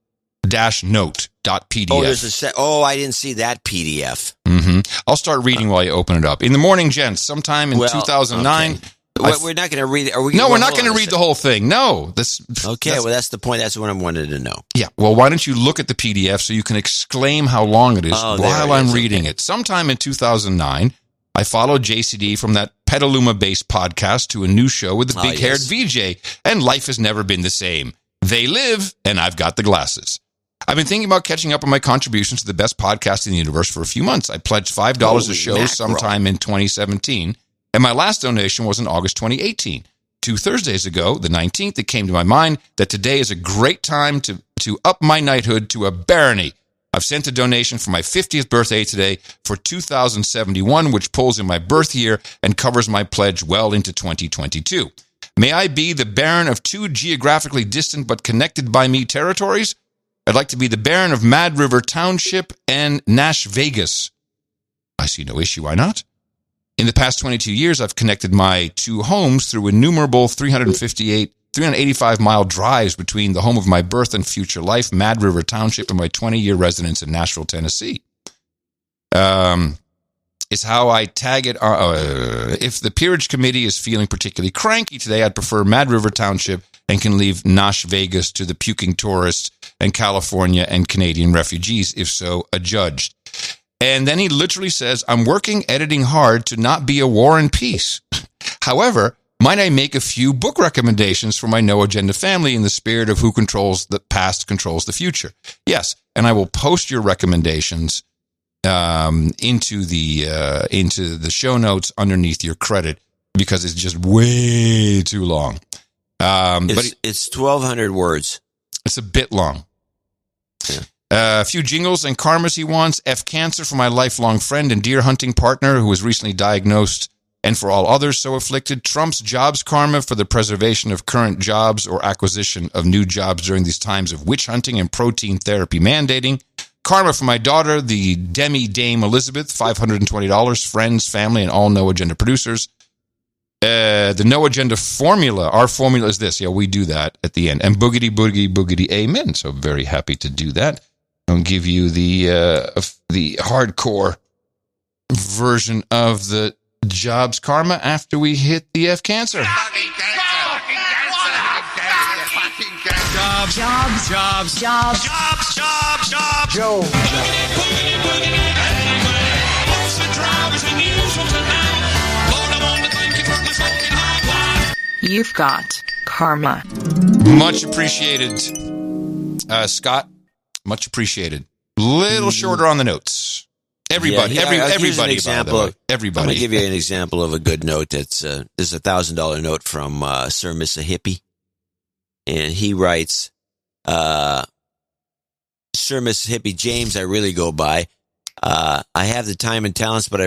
-note.pdf. I didn't see that PDF. Mm-hmm. I'll start reading while you open it up. In the morning, gents, sometime in 2009. Okay. We're not going to read it. No, we're not going to read the whole thing. No. That's the point. That's what I wanted to know. Yeah. Well, why don't you look at the PDF so you can exclaim how long it is while I'm reading it. Sometime in 2009, I followed JCD from that Petaluma-based podcast to a new show with the big-haired VJ, and life has never been the same. They live, and I've got the glasses. I've been thinking about catching up on my contributions to the best podcast in the universe for a few months. I pledged $5 a show sometime in 2017, and my last donation was in August 2018. 2 Thursdays ago, the 19th, it came to my mind that today is a great time to up my knighthood to a barony. I've sent a donation for my 50th birthday today for 2071, which pulls in my birth year and covers my pledge well into 2022. May I be the Baron of 2 geographically distant but connected by me territories? I'd like to be the Baron of Mad River Township and Nash Vegas. I see no issue, why not? In the past 22 years, I've connected my 2 homes through innumerable 385-mile drives between the home of my birth and future life, Mad River Township, and my 20-year residence in Nashville, Tennessee. Is how I tag it. If the Peerage Committee is feeling particularly cranky today, I'd prefer Mad River Township and can leave Nash Vegas to the puking tourists and California and Canadian refugees, if so adjudged. And then he literally says, I'm working, editing hard to not be a War and Peace. However, might I make a few book recommendations for my No Agenda family in the spirit of who controls the past controls the future? Yes, and I will post your recommendations into the show notes underneath your credit because it's just way too long. But it's 1,200 words. It's a bit long. Yeah. A few jingles and karmas he wants. F cancer for my lifelong friend and deer hunting partner who was recently diagnosed, and for all others so afflicted. Trump's jobs karma for the preservation of current jobs or acquisition of new jobs during these times of witch hunting and protein therapy mandating. Karma for my daughter, the Dame Elizabeth, $520, friends, family, and all No Agenda producers. The No Agenda formula, our formula is this. Yeah, we do that at the end. And boogity, boogity, boogity, amen. So very happy to do that. I'll give you the hardcore version of the jobs karma after we hit the F cancer. Jobs. Joe. You've got karma. Much appreciated, Scott. Much appreciated. Little shorter on the notes. Everybody, everybody. Example. Everybody. I'm going to give you an example of a good note. This is a $1,000 note from Sir Mississippi, and he writes, "Sir Mississippi James, I really go by. I have the time and talents, but I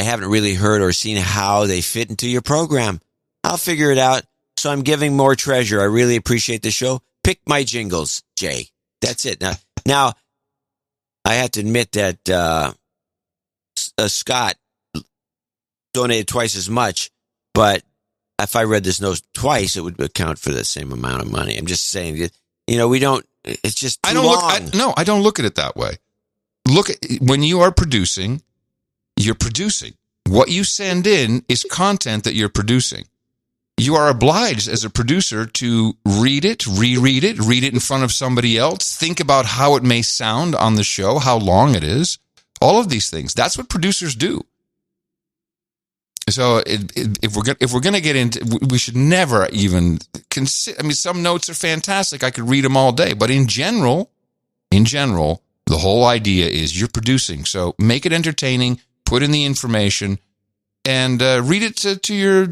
haven't really heard or seen how they fit into your program. I'll figure it out. So I'm giving more treasure. I really appreciate the show. Pick my jingles, Jay." That's it. Now, I have to admit that Scott donated twice as much, but if I read this note twice, it would account for the same amount of money. I'm just saying that, we don't. It's just too long. I don't look at it that way. Look at when you are producing, you're producing. What you send in is content that you're producing. You are obliged as a producer to read it, reread it, read it in front of somebody else, think about how it may sound on the show, how long it is, all of these things. That's what producers do. So if we're going to get into, we should never even consider, some notes are fantastic. I could read them all day, but in general, the whole idea is you're producing. So make it entertaining, put in the information, and read it to your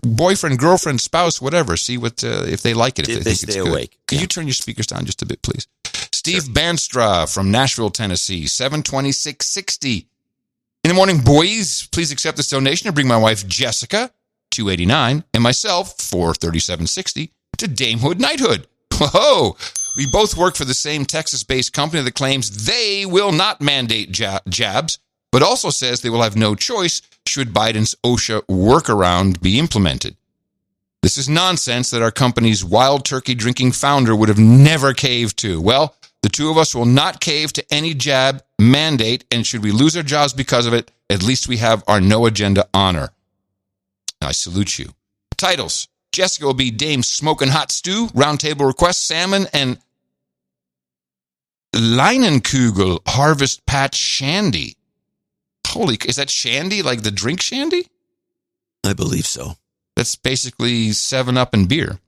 boyfriend, girlfriend, spouse, whatever. See what if they like it. If they stay awake. Could you turn your speakers down just a bit, please? Steve Banstra from Nashville, Tennessee, 72660. In the morning, boys, please accept this donation to bring my wife Jessica, $289, and myself, $437.60, to damehood knighthood. Whoa! We both work for the same Texas-based company that claims they will not mandate jabs, but also says they will have no choice should Biden's OSHA workaround be implemented. This is nonsense that our company's wild turkey drinking founder would have never caved to. Well, the two of us will not cave to any jab mandate, and should we lose our jobs because of it, at least we have our No Agenda honor. I salute you. Titles. Jessica will be Dame Smokin' Hot Stew, Roundtable Request, Salmon, and Leinenkugel Harvest Patch Shandy. Holy, is that shandy, like the drink shandy? I believe so. That's basically 7-Up and beer.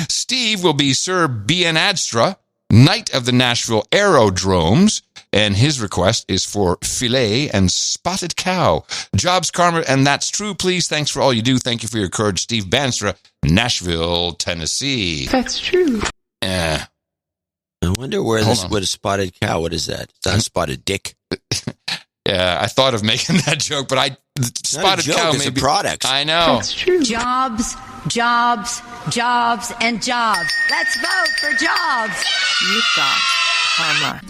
Steve will be Sir B.N. Adstra, Knight of the Nashville Aerodromes, and his request is for filet and spotted cow. Jobs, karma, and that's true, please. Thanks for all you do. Thank you for your courage, Steve Banstra, Nashville, Tennessee. That's true. I wonder what a spotted cow, what is that? It's not a spotted dick. Yeah, I thought of making that joke, but spotted joke, cow it's maybe a product. I know. That's true. Jobs, and jobs. Let's vote for jobs. You've got karma.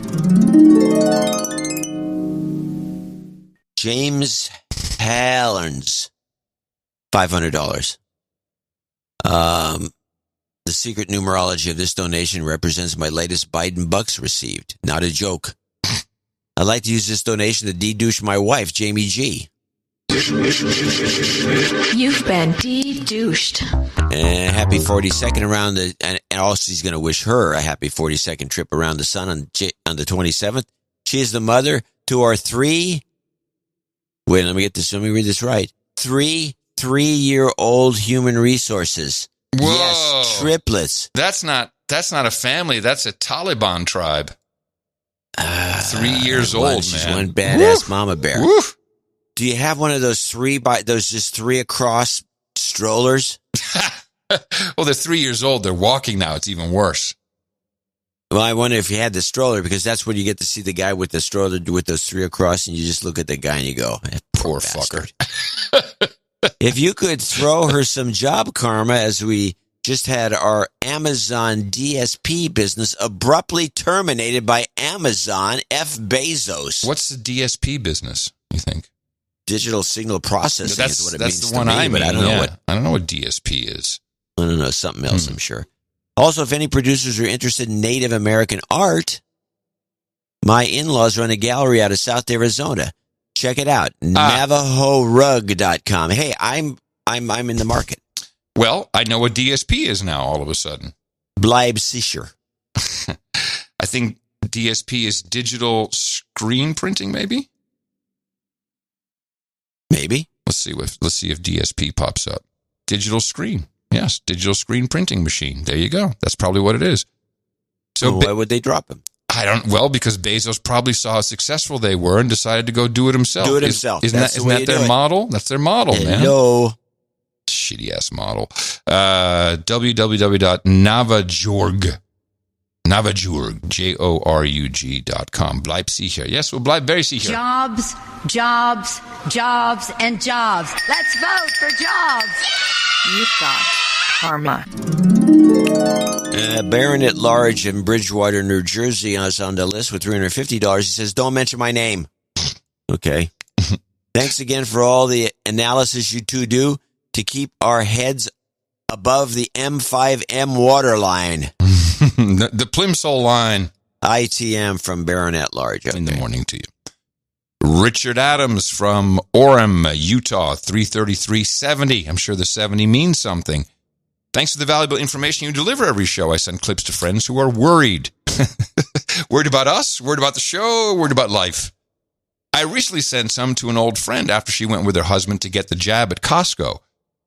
James Hallerns, $500. The secret numerology of this donation represents my latest Biden bucks received. Not a joke. I'd like to use this donation to de-douche my wife, Jamie G. You've been de-douched. And happy 42nd around and also he's going to wish her a happy 42nd trip around the sun on the 27th. She is the mother to our let me read this right. 3 3-year-old human resources. Whoa. Yes, triplets. That's not a family. That's a Taliban tribe. 3 years old, She's man. one badass mama bear. Woof. Do you have one of those just three across strollers? Well, they're 3 years old. They're walking now. It's even worse. Well, I wonder if you had the stroller, because that's when you get to see the guy with the stroller with those three across, and you just look at the guy and you go, poor fucker. If you could throw her some job karma, as we just had our Amazon DSP business abruptly terminated by Amazon F. Bezos. What's the DSP business, you think? Digital signal processing is what it means the to one me, I mean. but I don't know what. I don't know what DSP is. I don't know, something else, I'm sure. Also, if any producers are interested in Native American art, my in-laws run a gallery out of South Arizona. Check it out, NavajoRug.com. Hey, I'm in the market. Well, I know what DSP is now. All of a sudden, Bleib sicher. I think DSP is digital screen printing. Maybe. Let's see if DSP pops up. Digital screen. Yes, digital screen printing machine. There you go. That's probably what it is. So why would they drop him? Well, because Bezos probably saw how successful they were and decided to go do it himself. Isn't that their model? That's their model, man. Hello. Shitty ass model. www.Navajorg. JORUG.com. Bleib sicher. Yes, we'll bleib very sicher. Jobs, jobs, jobs, and jobs. Let's vote for jobs. You've got karma. Baron at Large in Bridgewater, New Jersey is on the list with $350. He says, don't mention my name. Okay. Thanks again for all the analysis you two do to keep our heads above the M5M waterline. the Plimsoll line. ITM from Baron at Large. Okay. In the morning to you. Richard Adams from Orem, Utah, 33370. I'm sure the 70 means something. Thanks for the valuable information you deliver every show. I send clips to friends who are worried. Worried about us, worried about the show, worried about life. I recently sent some to an old friend after she went with her husband to get the jab at Costco.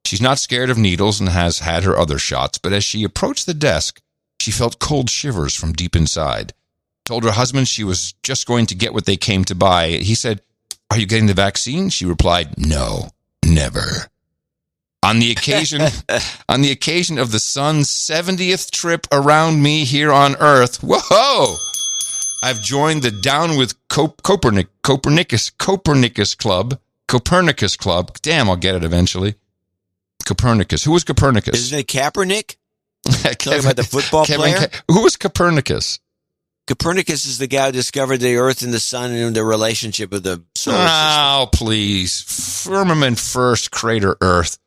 She's not scared of needles and has had her other shots, but as she approached the desk, she felt cold shivers from deep inside. Told her husband she was just going to get what they came to buy. He said, "Are you getting the vaccine?" She replied, "No, never." On the occasion of the sun's 70th trip around me here on Earth, whoa! I've joined the Down with Copernicus Club. Damn, I'll get it eventually. Copernicus. Who was Copernicus? Isn't it Kaepernick? Talking about the football player? Who was Copernicus? Copernicus is the guy who discovered the Earth and the Sun and the relationship of the solar system. Oh, please. Firmament first, crater Earth.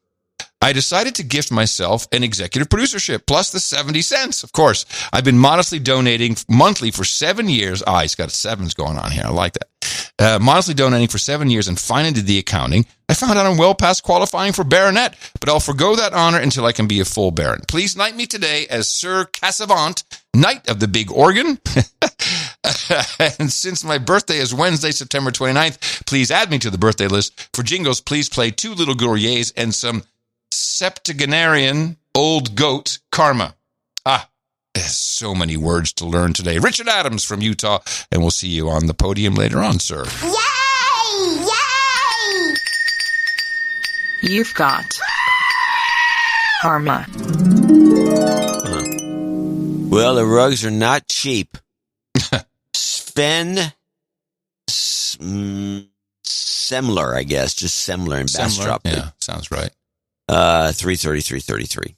I decided to gift myself an executive producership, plus the 70 cents, of course. I've been modestly donating monthly for 7 years. He's got sevens going on here. I like that. Modestly donating for 7 years and finally did the accounting. I found out I'm well past qualifying for baronet, but I'll forgo that honor until I can be a full baron. Please knight me today as Sir Cassavant, Knight of the Big Organ. And since my birthday is Wednesday, September 29th, please add me to the birthday list. For jingles, please play 2 Little Gouriers and some septuagenarian old goat karma. There's so many words to learn today. Richard Adams from Utah, and we'll see you on the podium later on, sir. Yay! Yay! You've got karma. Well, the rugs are not cheap. Sven Semler, I guess, just Semler and Bastrop. Yeah, sounds right. 333.33.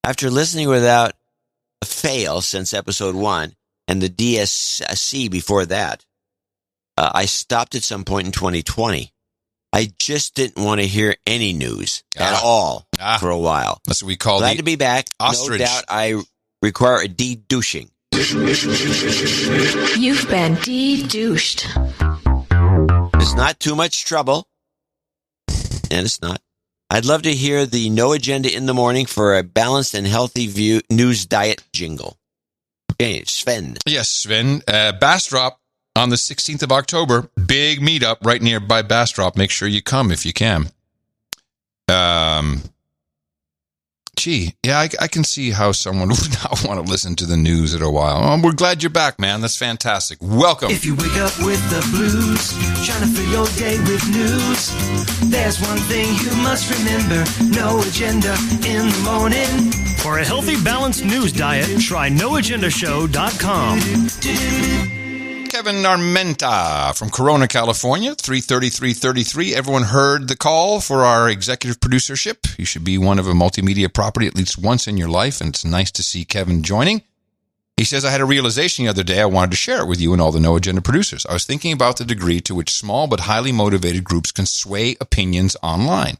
After listening without fail since episode 1 and the DSC before that, I stopped at some point in 2020. I just didn't want to hear any news at all for a while. That's what we call Glad to be back. ostrich. No doubt I require a de-douching. You've been de-douched. It's not too much trouble. And it's not. I'd love to hear the No Agenda in the Morning for a balanced and healthy news diet jingle. Okay, Sven. Yes, Sven. Bastrop on the 16th of October. Big meetup right nearby Bastrop. Make sure you come if you can. I can see how someone would not want to listen to the news in a while. Oh, we're glad you're back, man. That's fantastic. Welcome. If you wake up with the blues, trying to fill your day with news, there's one thing you must remember: no agenda in the morning. For a healthy, balanced news diet, try noagendashow.com. Kevin Armenta from Corona, California, 33333. Everyone heard the call for our executive producership. You should be one of a multimedia property at least once in your life, and it's nice to see Kevin joining. He says, I had a realization the other day. I wanted to share it with you and all the No Agenda producers. I was thinking about the degree to which small but highly motivated groups can sway opinions online.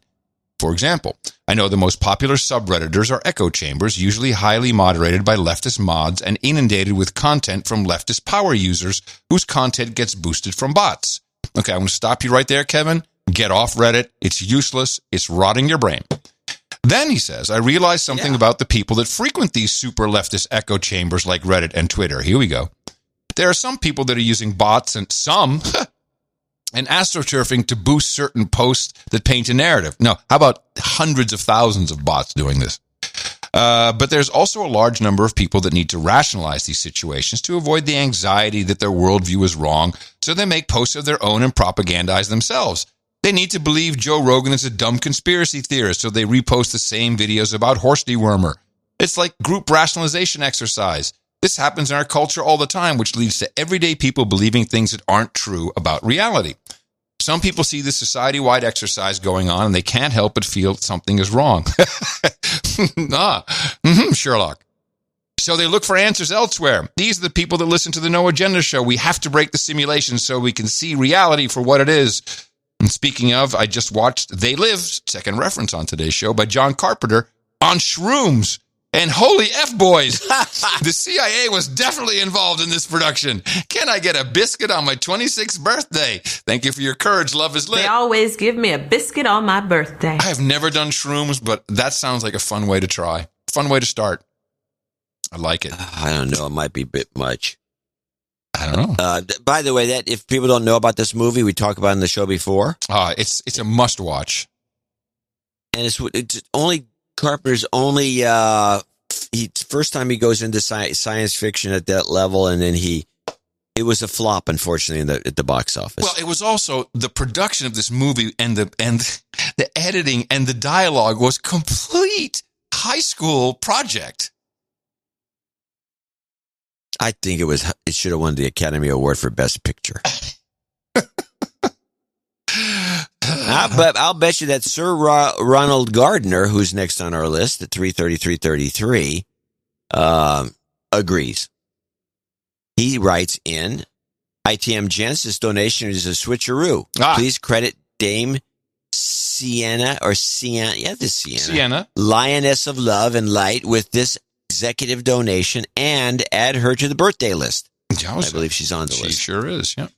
For example, I know the most popular subredditors are echo chambers, usually highly moderated by leftist mods and inundated with content from leftist power users whose content gets boosted from bots. Okay, I'm going to stop you right there, Kevin. Get off Reddit. It's useless. It's rotting your brain. Then, he says, I realized something about the people that frequent these super leftist echo chambers like Reddit and Twitter. Here we go. There are some people that are using bots and and astroturfing to boost certain posts that paint a narrative. No, how about hundreds of thousands of bots doing this? But there's also a large number of people that need to rationalize these situations to avoid the anxiety that their worldview is wrong, so they make posts of their own and propagandize themselves. They need to believe Joe Rogan is a dumb conspiracy theorist, so they repost the same videos about horse dewormer. It's like group rationalization exercise. This happens in our culture all the time, which leads to everyday people believing things that aren't true about reality. Some people see this society-wide exercise going on, and they can't help but feel something is wrong. Sherlock. So they look for answers elsewhere. These are the people that listen to the No Agenda show. We have to break the simulation so we can see reality for what it is. And speaking of, I just watched They Live, second reference on today's show, by John Carpenter, on shrooms. And holy F-boys, the CIA was definitely involved in this production. Can I get a biscuit on my 26th birthday? Thank you for your courage. Love is lit. They always give me a biscuit on my birthday. I have never done shrooms, but that sounds like a fun way to try. Fun way to start. I like it. I don't know. It might be a bit much. I don't know. By the way, that if people don't know about this movie, we talked about it in the show before. It's a must watch. And it's only Carpenter's only first time he goes into science fiction at that level, and then it was a flop, unfortunately, at the box office. Well, it was also the production of this movie and the editing and the dialogue was complete high school project. I think it should have won the Academy Award for Best Picture. But I'll bet you that Sir Ronald Gardner, who's next on our list at 33333, agrees. He writes in, ITM Gents, this donation is a switcheroo. Please credit Dame Sienna, Lioness of Love and Light, with this executive donation and add her to the birthday list. I believe she's on the list. She sure is, yeah.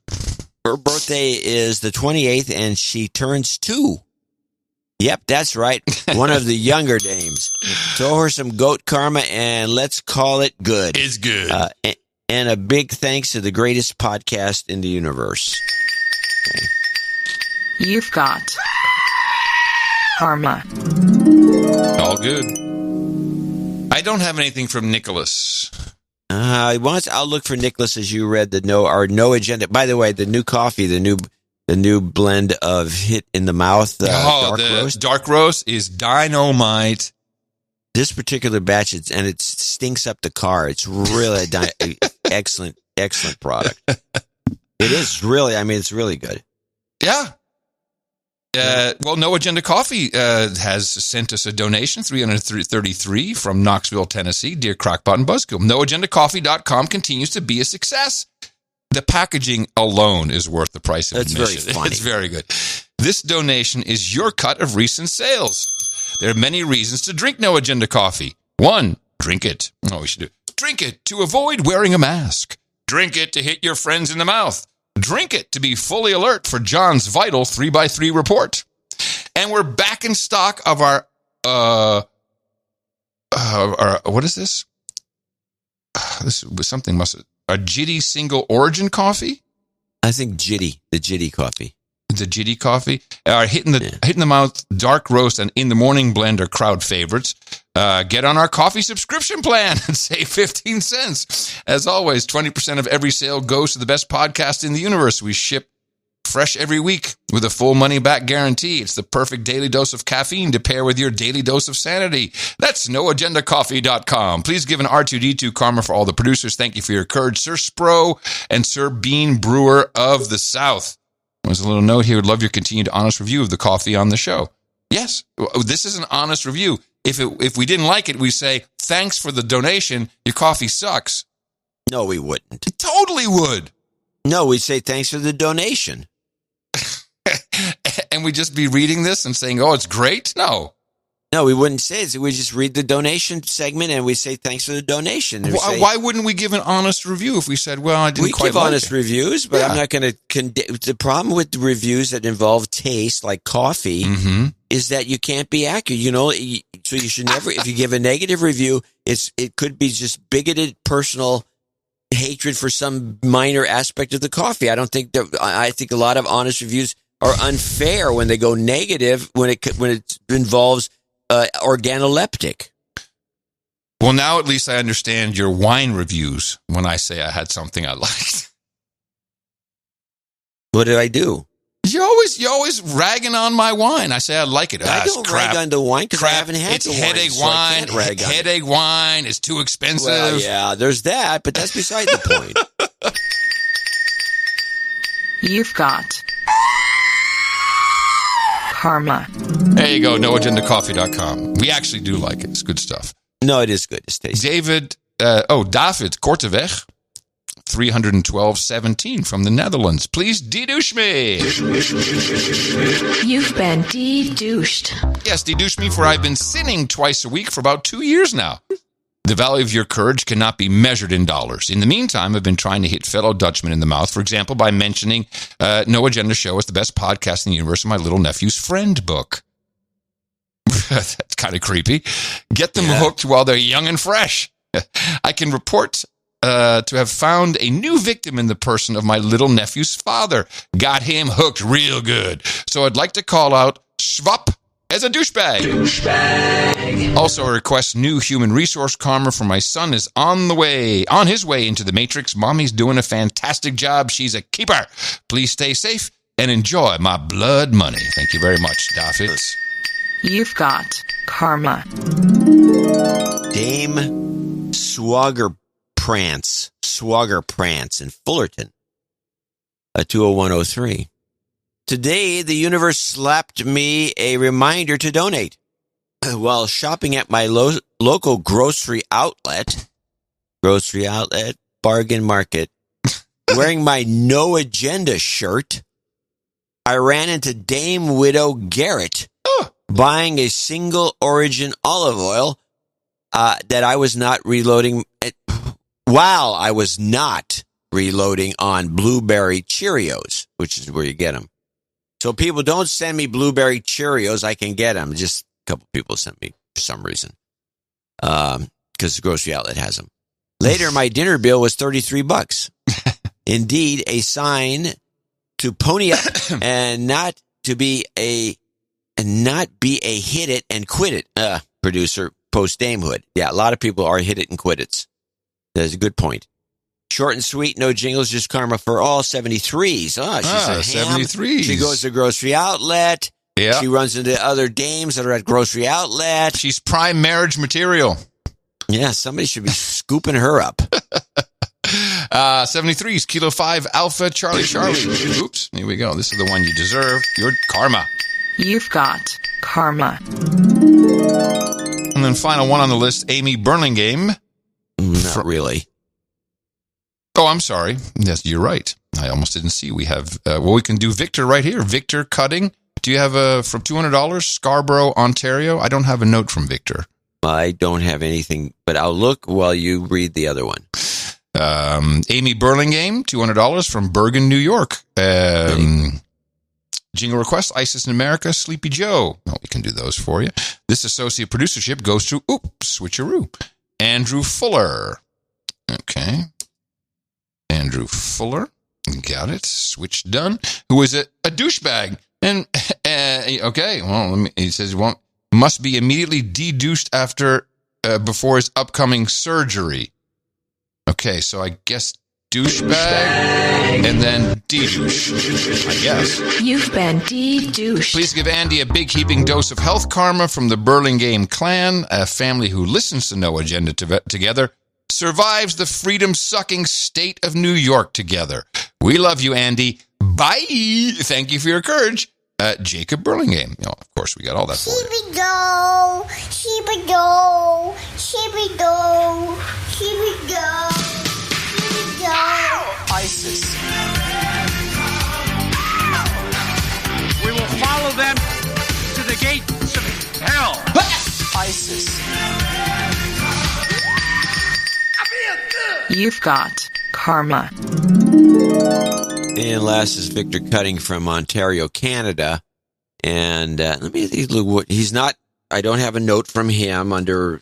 Her birthday is the 28th, and she turns 2. Yep, that's right. One of the younger dames. Throw her some goat karma, and let's call it good. It's good. And a big thanks to the greatest podcast in the universe. Okay. You've got karma. All good. I don't have anything from Nicholas. I'll look for Nicholas as you read our No Agenda. By the way, the new coffee, the new blend of Hit in the Mouth dark roast. Dark roast is dynamite. This particular batch, it stinks up the car. It's really excellent product. It is really. I mean, it's really good. Yeah. Well, No Agenda Coffee has sent us a donation, $333 from Knoxville, Tennessee. Dear Crackpot and Buzzkill, NoAgendaCoffee.com continues to be a success. The packaging alone is worth the price of admission. It's very funny. It's very good. This donation is your cut of recent sales. There are many reasons to drink No Agenda Coffee. 1, drink it. Oh, we should do. Drink it to avoid wearing a mask. Drink it to hit your friends in the mouth. Drink it to be fully alert for John's vital 3x3 report. And we're back in stock of our what is this? This was something a Jitty single origin coffee? I think the Jitty coffee. the Jitty coffee, are hitting the mouth dark roast and in the morning blend are crowd favorites. Get on our coffee subscription plan and save 15 cents. As always, 20% of every sale goes to the best podcast in the universe. We ship fresh every week with a full money-back guarantee. It's the perfect daily dose of caffeine to pair with your daily dose of sanity. That's noagendacoffee.com. Please give an R2D2 karma for all the producers. Thank you for your courage, Sir Spro and Sir Bean Brewer of the South. There's a little note here. Would love your continued honest review of the coffee on the show. Yes, this is an honest review. If we didn't like it, we say, thanks for the donation. Your coffee sucks. No, we wouldn't. It totally would. No, we'd say thanks for the donation. And we'd just be reading this and saying, oh, it's great? No, we wouldn't say it. We'd just read the donation segment and we say thanks for the donation. Why wouldn't we give an honest review if we said, well, I didn't quite like it? We give honest reviews, but I'm not going to the problem with the reviews that involve taste, like coffee, is that you can't be accurate. So you should never, if you give a negative review, it could be just bigoted personal hatred for some minor aspect of the coffee. I think a lot of honest reviews are unfair when they go negative when it involves organoleptic. Well, now at least I understand your wine reviews when I say I had something I liked. What did I do? You're always ragging on my wine. I say I like it. I don't rag on the wine because I haven't had the wine. Headache wine. Headache wine is too expensive. Well, yeah, there's that, but that's beside the point. You've got karma. There you go, noagendacoffee.com. We actually do like it. It's good stuff. No, it is good. It's tasty. David Korteweg, 312.17 from the Netherlands. Please de-douche me. You've been de-douched. Yes, de-douche me, for I've been sinning twice a week for about 2 years now. The value of your courage cannot be measured in dollars. In the meantime, I've been trying to hit fellow Dutchmen in the mouth, for example, by mentioning No Agenda Show as the best podcast in the universe in my little nephew's friend book. That's kind of creepy. Get them hooked while they're young and fresh. I can report to have found a new victim in the person of my little nephew's father. Got him hooked real good. So I'd like to call out Schwab as a douchebag. Also, a request new human resource karma for my son is on his way into the Matrix. Mommy's doing a fantastic job. She's a keeper. Please stay safe and enjoy my blood money. Thank you very much, David. You've got karma. Dame Swagger Prance in Fullerton, 20103. Today, the universe slapped me a reminder to donate. While shopping at my local grocery outlet, bargain market, wearing my No Agenda shirt, I ran into Dame Widow Garrett buying a single origin olive oil that I was not reloading while I was not reloading on Blueberry Cheerios, which is where you get them. So people, don't send me Blueberry Cheerios. I can get them. Just a couple people sent me for some reason. Because the grocery outlet has them. Later, my dinner bill was $33. Indeed, a sign to pony up and not be a hit it and quit it producer post damehood. Yeah, a lot of people are hit it and quit it. That's a good point. Short and sweet, no jingles, just karma for all. 73s. She's a ham. 73s. She goes to grocery outlet. Yeah. She runs into other dames that are at grocery outlet. She's prime marriage material. Yeah, somebody should be scooping her up. 73s, Kilo 5, Alpha, Charlie. Oops, here we go. This is the one you deserve. Your karma. You've got karma. And then final one on the list, Amy Burlingame. Not really. Oh, I'm sorry. Yes, you're right. I almost didn't see. We have, we can do Victor right here. Victor Cutting. Do you have from $200, Scarborough, Ontario? I don't have a note from Victor. I don't have anything, but I'll look while you read the other one. Amy Burlingame, $200 from Bergen, New York. Jingle request, ISIS in America, Sleepy Joe. Oh, we can do those for you. This associate producership goes to, switcheroo, Andrew Fuller. Okay. Andrew Fuller. Got it. Switch done. Who was a douchebag. And, okay, well, he says, must be immediately de-douched before his upcoming surgery. Okay, so I guess douchebag and then de-douche, I guess. You've been de-douched. Please give Andy a big heaping dose of health karma from the Burlingame clan, a family who listens to No Agenda together, survives the freedom-sucking state of New York together. We love you, Andy. Bye. Thank you for your courage. Jacob Burlingame. Of course, we got all that for you. Sheepido, sheepido, sheepido, sheepido, sheepido. ISIS. We will follow them to the gates of hell. ISIS. You've got karma. And last is Victor Cutting from Ontario, Canada. And let me look. He's not. I don't have a note from him under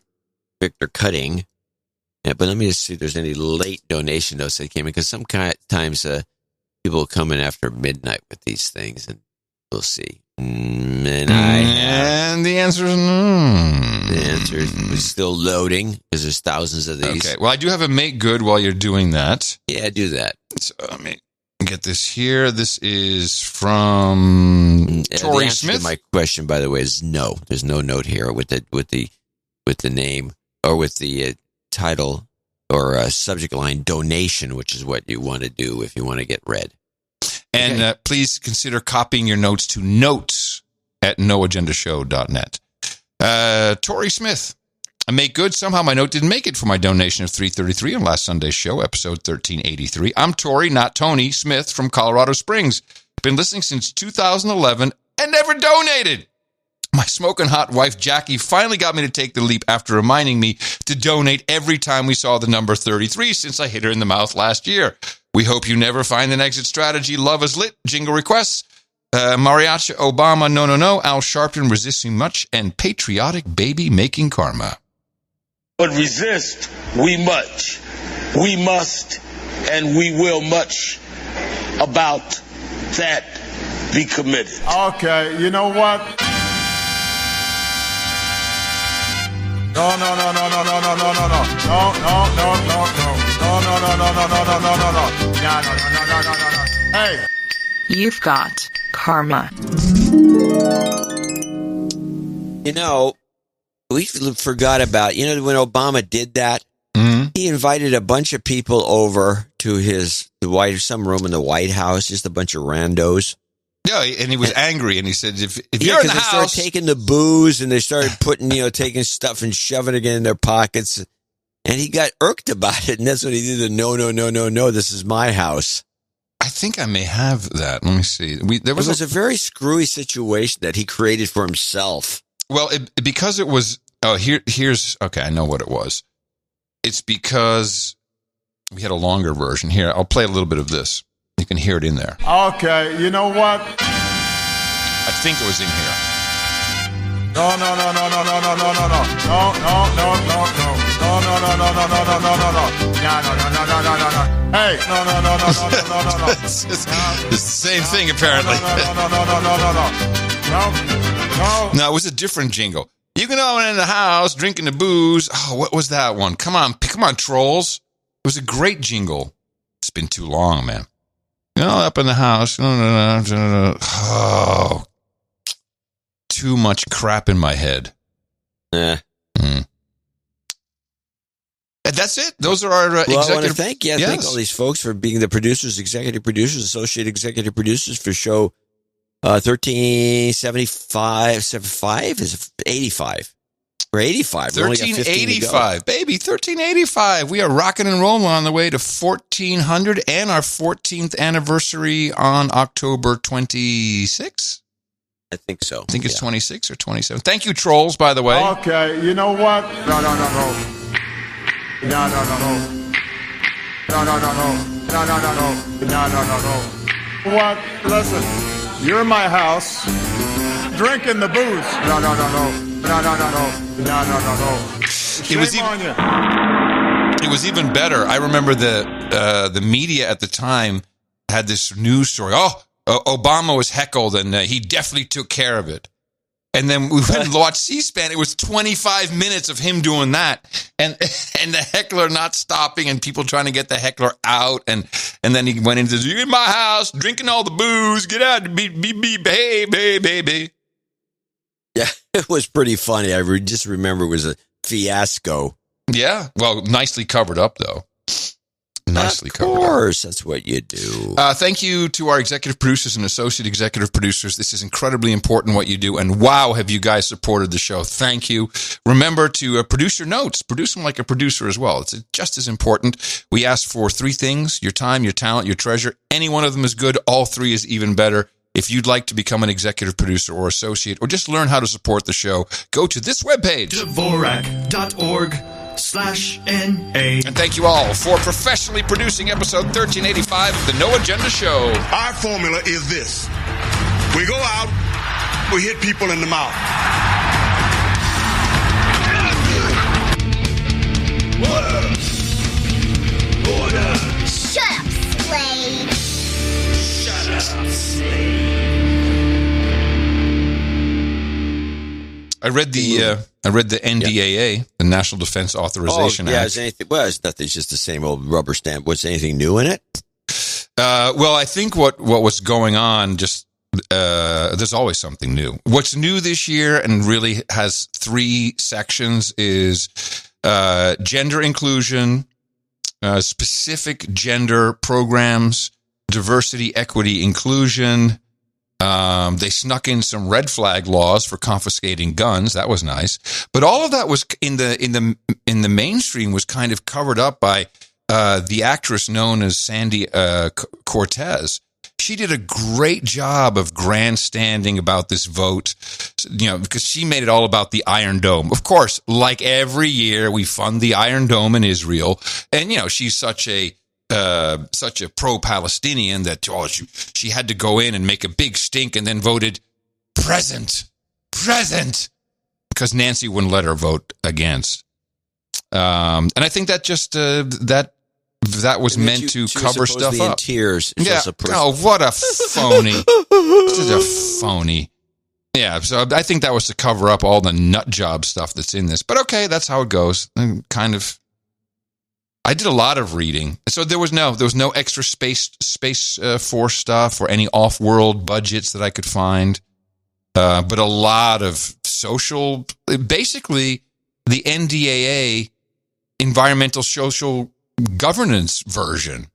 Victor Cutting. But let me just see if there's any late donation notes that came in, because sometimes people come in after midnight with these things, and we'll see. And the answer is no. The answer is still loading because there's thousands of these. Okay. Well, I do have a make good while you're doing that. Yeah, do that. So let me get this here. This is from Tori the answer Smith. To my question, by the way, is no. There's no note here with the name or with the title or subject line donation, which is what you want to do if you want to get read. And please consider copying your notes to notes@noagendashow.net. Tori Smith. I make good. Somehow my note didn't make it for my donation of $3.33 on last Sunday's show, episode 1383. I'm Tori, not Tony Smith from Colorado Springs. Been listening since 2011 and never donated. My smoking hot wife, Jackie, finally got me to take the leap after reminding me to donate every time we saw the number 33 since I hit her in the mouth last year. We hope you never find an exit strategy. Love is lit. Jingle requests. Mariachi Obama, no. Al Sharpton, resisting much. And patriotic baby making karma. But resist we much. We must and we will much about that be committed. Okay, you know what? No. Hey. You've got karma. You know, we forgot about, when Obama did that, he invited a bunch of people over to some room in the White House, just a bunch of randos. Yeah, and he was angry, and he said, if you're in the house... They started taking the booze, and they started putting, taking stuff and shoving it in their pockets, and he got irked about it, and that's what he did. No, this is my house. I think I may have that. Let me see. There was a very screwy situation that he created for himself. Well, because it was... Oh, here's... Okay, I know what it was. It's because we had a longer version. Here, I'll play a little bit of this. You can hear it in there. Okay, you know what? I think it was in here. No. Hey, no. It's the same thing, apparently. No, it was a different jingle. You can go in the house, drinking the booze. Oh, what was that one? Come on, trolls. It was a great jingle. It's been too long, man. Up in the house. Oh, too much crap in my head. And that's it. Those are our executive... I want to thank all these folks for being the producers, executive producers, associate executive producers for show 1375 is 85. We're 85. 1385, baby, 1385. We are rocking and rolling on the way to 1400 and our 14th anniversary on October 26th. I think so. I think it's 26 or 27. Thank you, trolls, by the way. Okay, you know what? No. What? Listen, you're in my house, drinking the booze. No. It was even better. I remember the media at the time had this news story. Obama was heckled, and he definitely took care of it. And then we went and watched C-SPAN. It was 25 minutes of him doing that, and the heckler not stopping, and people trying to get the heckler out. And then he went into, "You're in my house, drinking all the booze. Get out, behave, baby." Yeah, it was pretty funny. I just remember it was a fiasco. Yeah, well, nicely covered up, though. Nicely covered. Of course, that's what you do. Thank you to our executive producers and associate executive producers. This is incredibly important what you do. And wow, have you guys supported the show. Thank you. Remember to produce your notes. Produce them like a producer as well. It's just as important. We ask for 3 things: your time, your talent, your treasure. Any one of them is good. All 3 is even better. If you'd like to become an executive producer or associate, or just learn how to support the show, go to this webpage. Dvorak.org/NA. And thank you all for professionally producing episode 1385 of the No Agenda Show. Our formula is this. We go out, we hit people in the mouth. Order! Order! Shut up, slave! Shut up, slave. I read the NDAA, the National Defense Authorization Act. It's nothing. It's just the same old rubber stamp. Was anything new in it? Well, I think what was going on, there's always something new. What's new this year and really has 3 sections is gender inclusion, specific gender programs, diversity, equity, inclusion. They snuck in some red flag laws for confiscating guns. That was nice. But all of that was in the mainstream was kind of covered up by the actress known as Sandy Cortez. She did a great job of grandstanding about this vote, because she made it all about the Iron Dome. Of course, like every year, we fund the Iron Dome in Israel, and she's such a pro-Palestinian that she had to go in and make a big stink and then voted present, because Nancy wouldn't let her vote against. And I think that just that was meant to cover stuff up. In tears. Yeah. Oh, what a phony! This is a phony. Yeah. So I think that was to cover up all the nut job stuff that's in this. But okay, that's how it goes. Kind of. I did a lot of reading, so there was no extra space force stuff or any off-world budgets that I could find, but a lot of social, basically the NDAA environmental social governance version,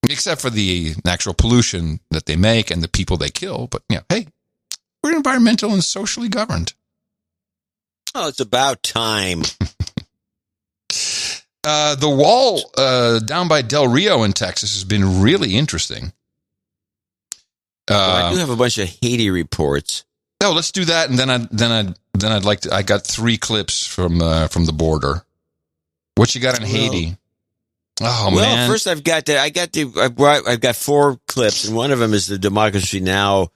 except for the actual pollution that they make and the people they kill. But hey, we're environmental and socially governed. Oh, it's about time. The wall down by Del Rio in Texas has been really interesting. I do have a bunch of Haiti reports. No, let's do that, and then I'd like to. I got 3 clips from the border. What you got in Haiti? Oh man! First I've got 4 clips, and one of them is the Democracy Now!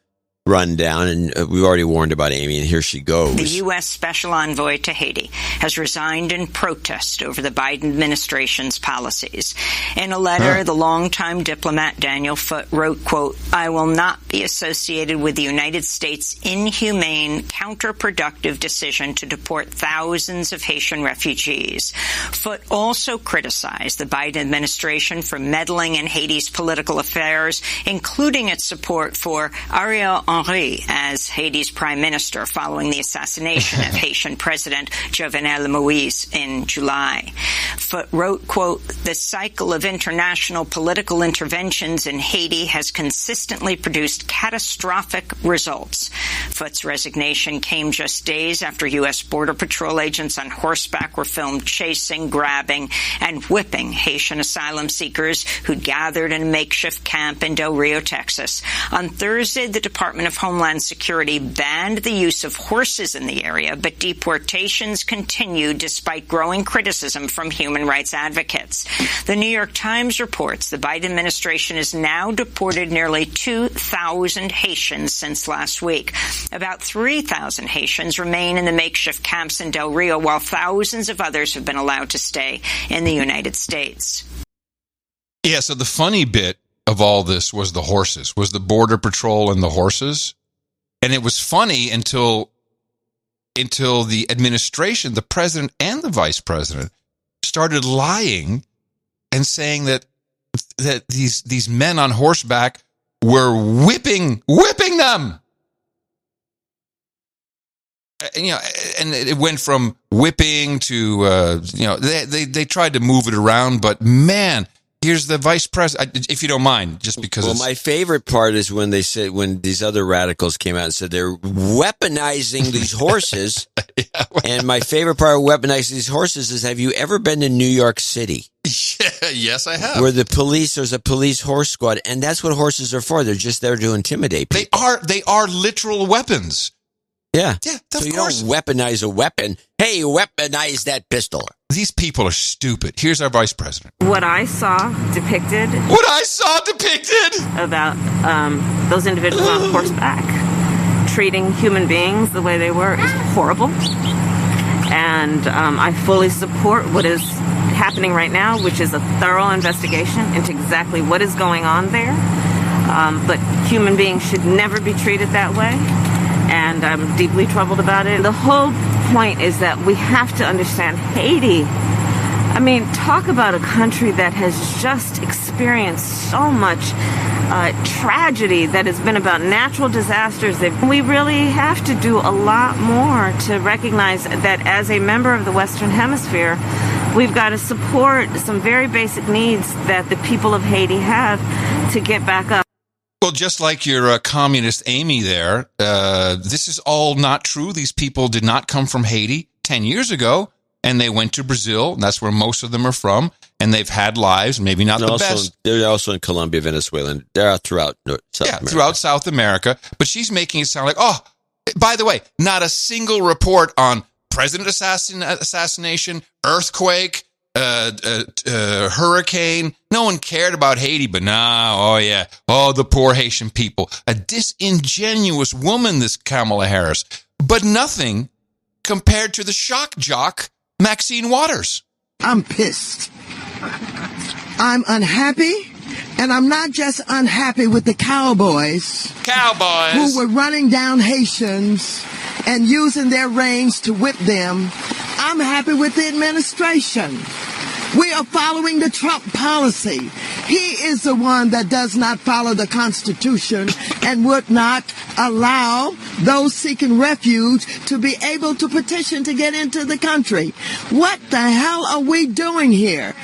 Rundown, and we've already warned about Amy, and here she goes. The U.S. Special Envoy to Haiti has resigned in protest over the Biden administration's policies. In a letter, the longtime diplomat Daniel Foote wrote, quote, "I will not be associated with the United States' inhumane, counterproductive decision to deport thousands of Haitian refugees." Foote also criticized the Biden administration for meddling in Haiti's political affairs, including its support for Ariel Henry as Haiti's prime minister following the assassination of Haitian President Jovenel Moïse in July. Foote wrote, quote, "The cycle of international political interventions in Haiti has consistently produced catastrophic results." Foote's resignation came just days after U.S. Border Patrol agents on horseback were filmed chasing, grabbing, and whipping Haitian asylum seekers who'd gathered in a makeshift camp in Del Rio, Texas. On Thursday, the Department of Homeland Security banned the use of horses in the area, but deportations continued despite growing criticism from human rights advocates. The New York Times reports the Biden administration has now deported nearly 2,000 Haitians since last week. About 3,000 Haitians remain in the makeshift camps in Del Rio, while thousands of others have been allowed to stay in the United States. Yeah, so the funny bit of all this was the horses, was the Border Patrol and the horses. And it was funny until the administration, the president and the vice president, started lying and saying that these men on horseback were whipping them. And it went from whipping to they tried to move it around, but man, here's the vice president, if you don't mind, just because. Well, my favorite part is when these other radicals came out and said they're weaponizing these horses. And my favorite part of weaponizing these horses is, have you ever been to New York City? Yes, I have. Where there's a police horse squad, and that's what horses are for. They're just there to intimidate people. They are literal weapons. Yeah. Yeah, so you don't weaponize a weapon. Hey, weaponize that pistol. These people are stupid. Here's our vice president. What I saw depicted about those individuals on horseback treating human beings the way they were is horrible. And I fully support what is happening right now, which is a thorough investigation into exactly what is going on there. But human beings should never be treated that way. And I'm deeply troubled about it. The whole point is that we have to understand Haiti. I mean, talk about a country that has just experienced so much tragedy that has been about natural disasters. We really have to do a lot more to recognize that as a member of the Western Hemisphere, we've got to support some very basic needs that the people of Haiti have to get back up. Well, just like your communist Amy there, this is all not true. These people did not come from Haiti 10 years ago, and they went to Brazil, and that's where most of them are from, and they've had lives, maybe not the best. They're also in Colombia, Venezuela, and they're throughout South America. Throughout South America. But she's making it sound like, oh, by the way, not a single report on president assassination, earthquake, hurricane. No one cared about Haiti, but now, the poor Haitian people. A disingenuous woman, this Kamala Harris, but nothing compared to the shock jock Maxine Waters. I'm pissed. I'm unhappy, and I'm not just unhappy with the cowboys who were running down Haitians and using their reins to whip them. I'm happy with the administration. We are following the Trump policy. He is the one that does not follow the Constitution and would not allow those seeking refuge to be able to petition to get into the country. What the hell are we doing here?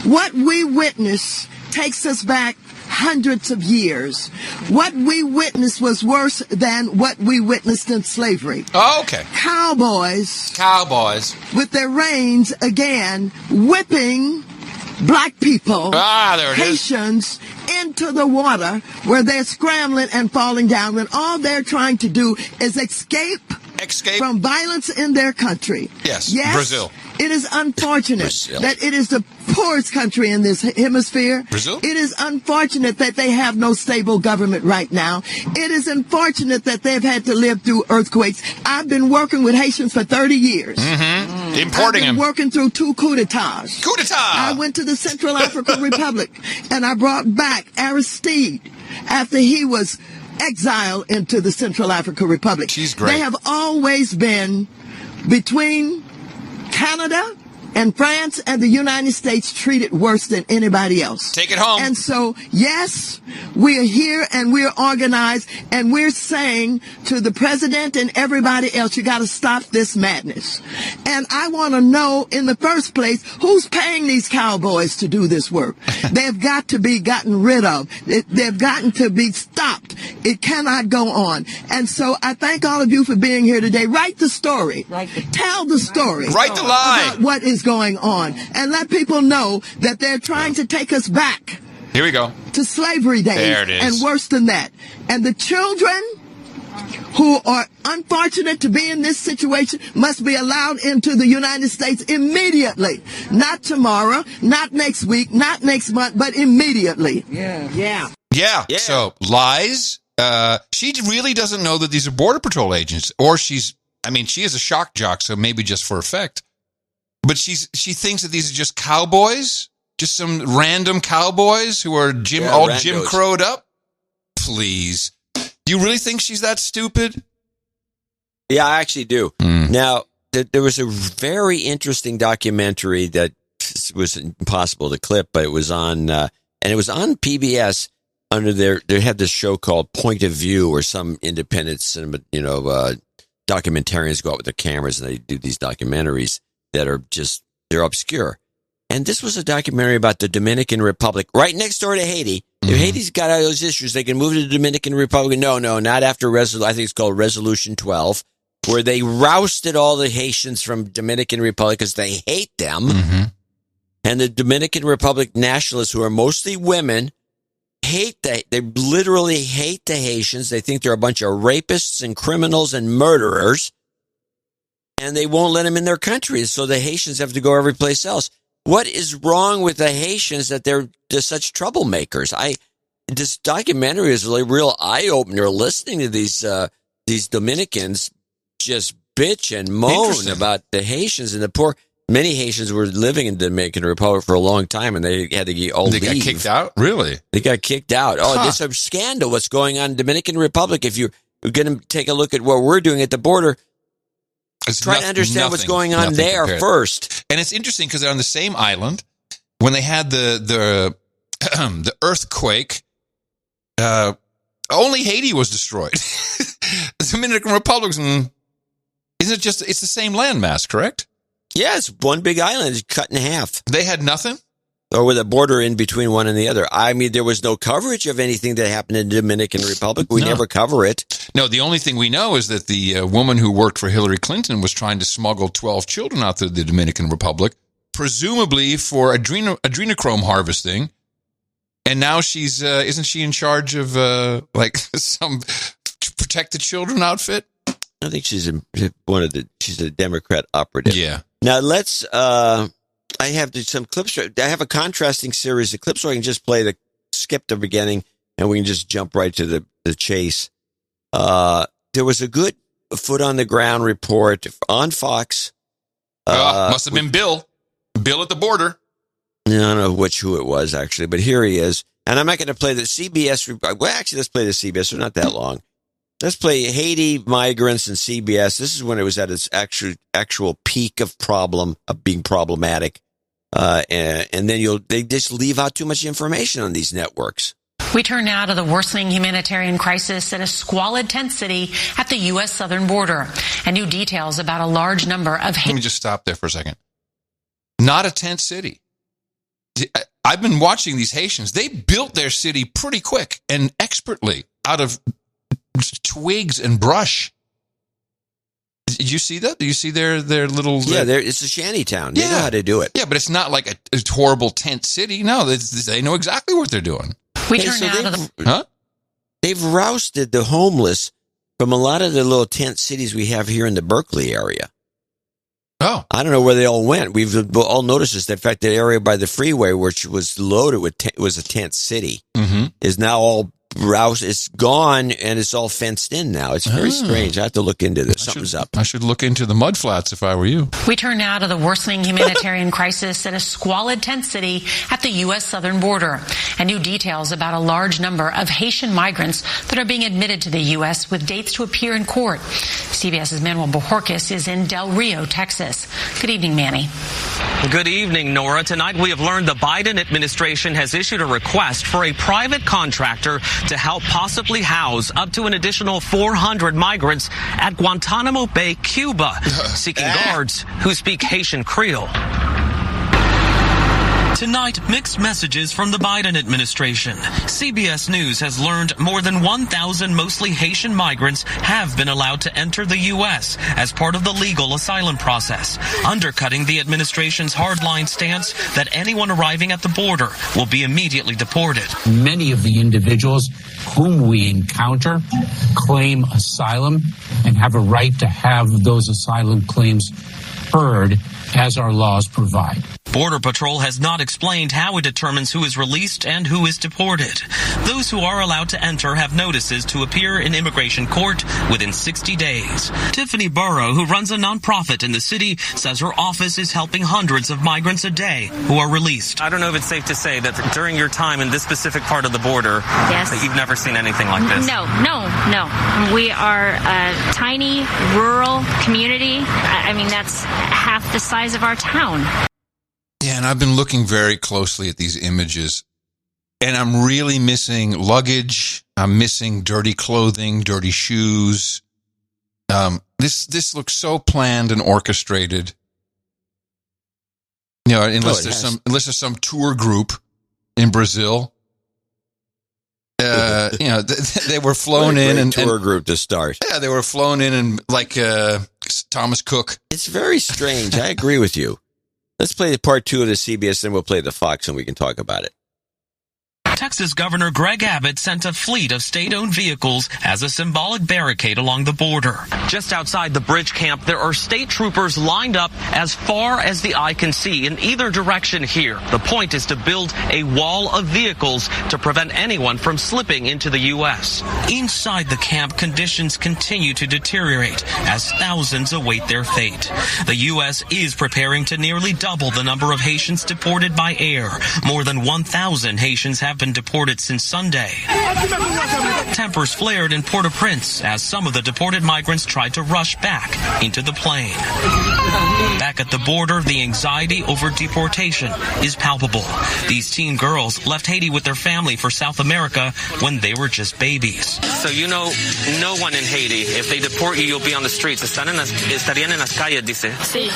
What we witnessed takes us back hundreds of years. What we witnessed was worse than what we witnessed in slavery. Oh, okay. Cowboys with their reins again whipping black people, Haitians, into the water where they're scrambling and falling down when all they're trying to do is escape from violence in their country. Yes, Brazil. It is unfortunate that it is the poorest country in this hemisphere. Brazil? It is unfortunate that they have no stable government right now. It is unfortunate that they've had to live through earthquakes. I've been working with Haitians for 30 years. Mm-hmm. Importing them. I've been working through 2 coups d'etats. Coup d'etat! I went to the Central African Republic, and I brought back Aristide after he was exiled into the Central African Republic. She's great. They have always been between Canada and France and the United States treated worse than anybody else. Take it home. And so, yes, we are here and we're organized and we're saying to the president and everybody else, you got to stop this madness. And I want to know in the first place, who's paying these cowboys to do this work? They've got to be gotten rid of. They've gotten to be stopped. It cannot go on. And so I thank all of you for being here today. Write the story. Tell the story. Write the lie. About what is going on. And let people know that they're trying to take us back. Here we go. To slavery days. There it is. And worse than that. And the children who are unfortunate to be in this situation must be allowed into the United States immediately. Not tomorrow, not next week, not next month, but immediately. Yeah. So, lies. She really doesn't know that these are Border Patrol agents. Or she is a shock jock, so maybe just for effect. But she thinks that these are just cowboys. Just some random cowboys who are Jim Crowed up? Please. Do you really think she's that stupid? Yeah, I actually do. Now, there was a very interesting documentary that was impossible to clip, but it was on, and it was on PBS under they had this show called Point of View, where some independent cinema, documentarians go out with their cameras and they do these documentaries that are they're obscure. And this was a documentary about the Dominican Republic, right next door to Haiti. If Haiti's got all those issues, they can move to the Dominican Republic. No, not after I think it's called Resolution 12, where they rousted all the Haitians from Dominican Republic because they hate them. And the Dominican Republic nationalists, who are mostly women, they literally hate the Haitians. They think they're a bunch of rapists and criminals and murderers, and they won't let them in their country. So the Haitians have to go every place else. What is wrong with the Haitians that they're just such troublemakers? This documentary is a real eye-opener, listening to these Dominicans just bitch and moan about the Haitians and the poor. Many Haitians were living in the Dominican Republic for a long time, and they had to leave. They got kicked out? Really? They got kicked out. It's a scandal what's going on in the Dominican Republic. If you're going to take a look at what we're doing at the border, try to understand what's going on there first. And it's interesting because they're on the same island. When they had the earthquake, only Haiti was destroyed. The Dominican Republic, isn't it just, it's the same landmass, correct? Yeah, it's one big island. It's cut in half. They had nothing? Or with a border in between one and the other. I mean, there was no coverage of anything that happened in the Dominican Republic. We never cover it. No, the only thing we know is that the woman who worked for Hillary Clinton was trying to smuggle 12 children out to the Dominican Republic, presumably for adrenochrome harvesting. And now she's, isn't she in charge of, some protect the children outfit? I think she's she's a Democrat operative. Yeah. Now let's, I have some clips. I have a contrasting series of clips, so I can just skip the beginning, and we can just jump right to the chase. There was a good foot on the ground report on Fox. Must have been Bill at the border. I don't know who it was actually, but here he is. And I'm not going to play the CBS. Well, actually, let's play the CBS. They're not that long. Let's play Haiti migrants and CBS. This is when it was at its actual peak of being problematic. And then they just leave out too much information on these networks. We turn now to the worsening humanitarian crisis in a squalid tent city at the U.S. southern border, and new details about a large number of... Let me just stop there for a second. Not a tent city. I've been watching these Haitians. They built their city pretty quick and expertly out of twigs and brush. Did you see that? Do you see their little... Yeah, it's a shanty town. They know how to do it. Yeah, but it's not like a horrible tent city. No, they know exactly what they're doing. They've rousted the homeless from a lot of the little tent cities we have here in the Berkeley area. Oh. I don't know where they all went. We've all noticed this. In fact, that area by the freeway, which was loaded with was a tent city, is now all roused. It's gone, and it's all fenced in now. It's very strange. I have to look into this. Something's up. I should look into the mud flats if I were you. We turn now to the worsening humanitarian crisis in a squalid tent city at the U.S. southern border, and new details about a large number of Haitian migrants that are being admitted to the U.S. with dates to appear in court. CBS's Manuel Bojorquez is in Del Rio, Texas. Good evening, Manny. Good evening, Nora. Tonight we have learned the Biden administration has issued a request for a private contractor to help possibly house up to an additional 400 migrants at Guantanamo Bay, Cuba, seeking guards who speak Haitian Creole. Tonight, mixed messages from the Biden administration. CBS News has learned more than 1,000 mostly Haitian migrants have been allowed to enter the U.S. as part of the legal asylum process, undercutting the administration's hardline stance that anyone arriving at the border will be immediately deported. Many of the individuals whom we encounter claim asylum and have a right to have those asylum claims heard as our laws provide. Border Patrol has not explained how it determines who is released and who is deported. Those who are allowed to enter have notices to appear in immigration court within 60 days. Tiffany Burrow, who runs a nonprofit in the city, says her office is helping hundreds of migrants a day who are released. I don't know if it's safe to say that during your time in this specific part of the border, that you've never seen anything like this. No. We are a tiny, rural community. I mean, that's half the size of our town. Yeah, and I've been looking very closely at these images, and I'm really missing luggage. I'm missing dirty clothing, dirty shoes. This looks so planned and orchestrated. You know, unless there's some tour group in Brazil. You know, they were flown in and tour group to start. Yeah, they were flown in and like Thomas Cook. It's very strange. I agree with you. Let's play the part 2 of the CBS, then we'll play the Fox, and we can talk about it. Texas Governor Greg Abbott sent a fleet of state-owned vehicles as a symbolic barricade along the border. Just outside the bridge camp, there are state troopers lined up as far as the eye can see in either direction here. The point is to build a wall of vehicles to prevent anyone from slipping into the U.S. Inside the camp, conditions continue to deteriorate as thousands await their fate. The U.S. is preparing to nearly double the number of Haitians deported by air. More than 1,000 Haitians have been deported since Sunday. Tempers flared in Port-au-Prince as some of the deported migrants tried to rush back into the plane. Back at the border, the anxiety over deportation is palpable. These teen girls left Haiti with their family for South America when they were just babies. So you know no one in Haiti. If they deport you, you'll be on the streets. Estarían en las calles, dice. Sí.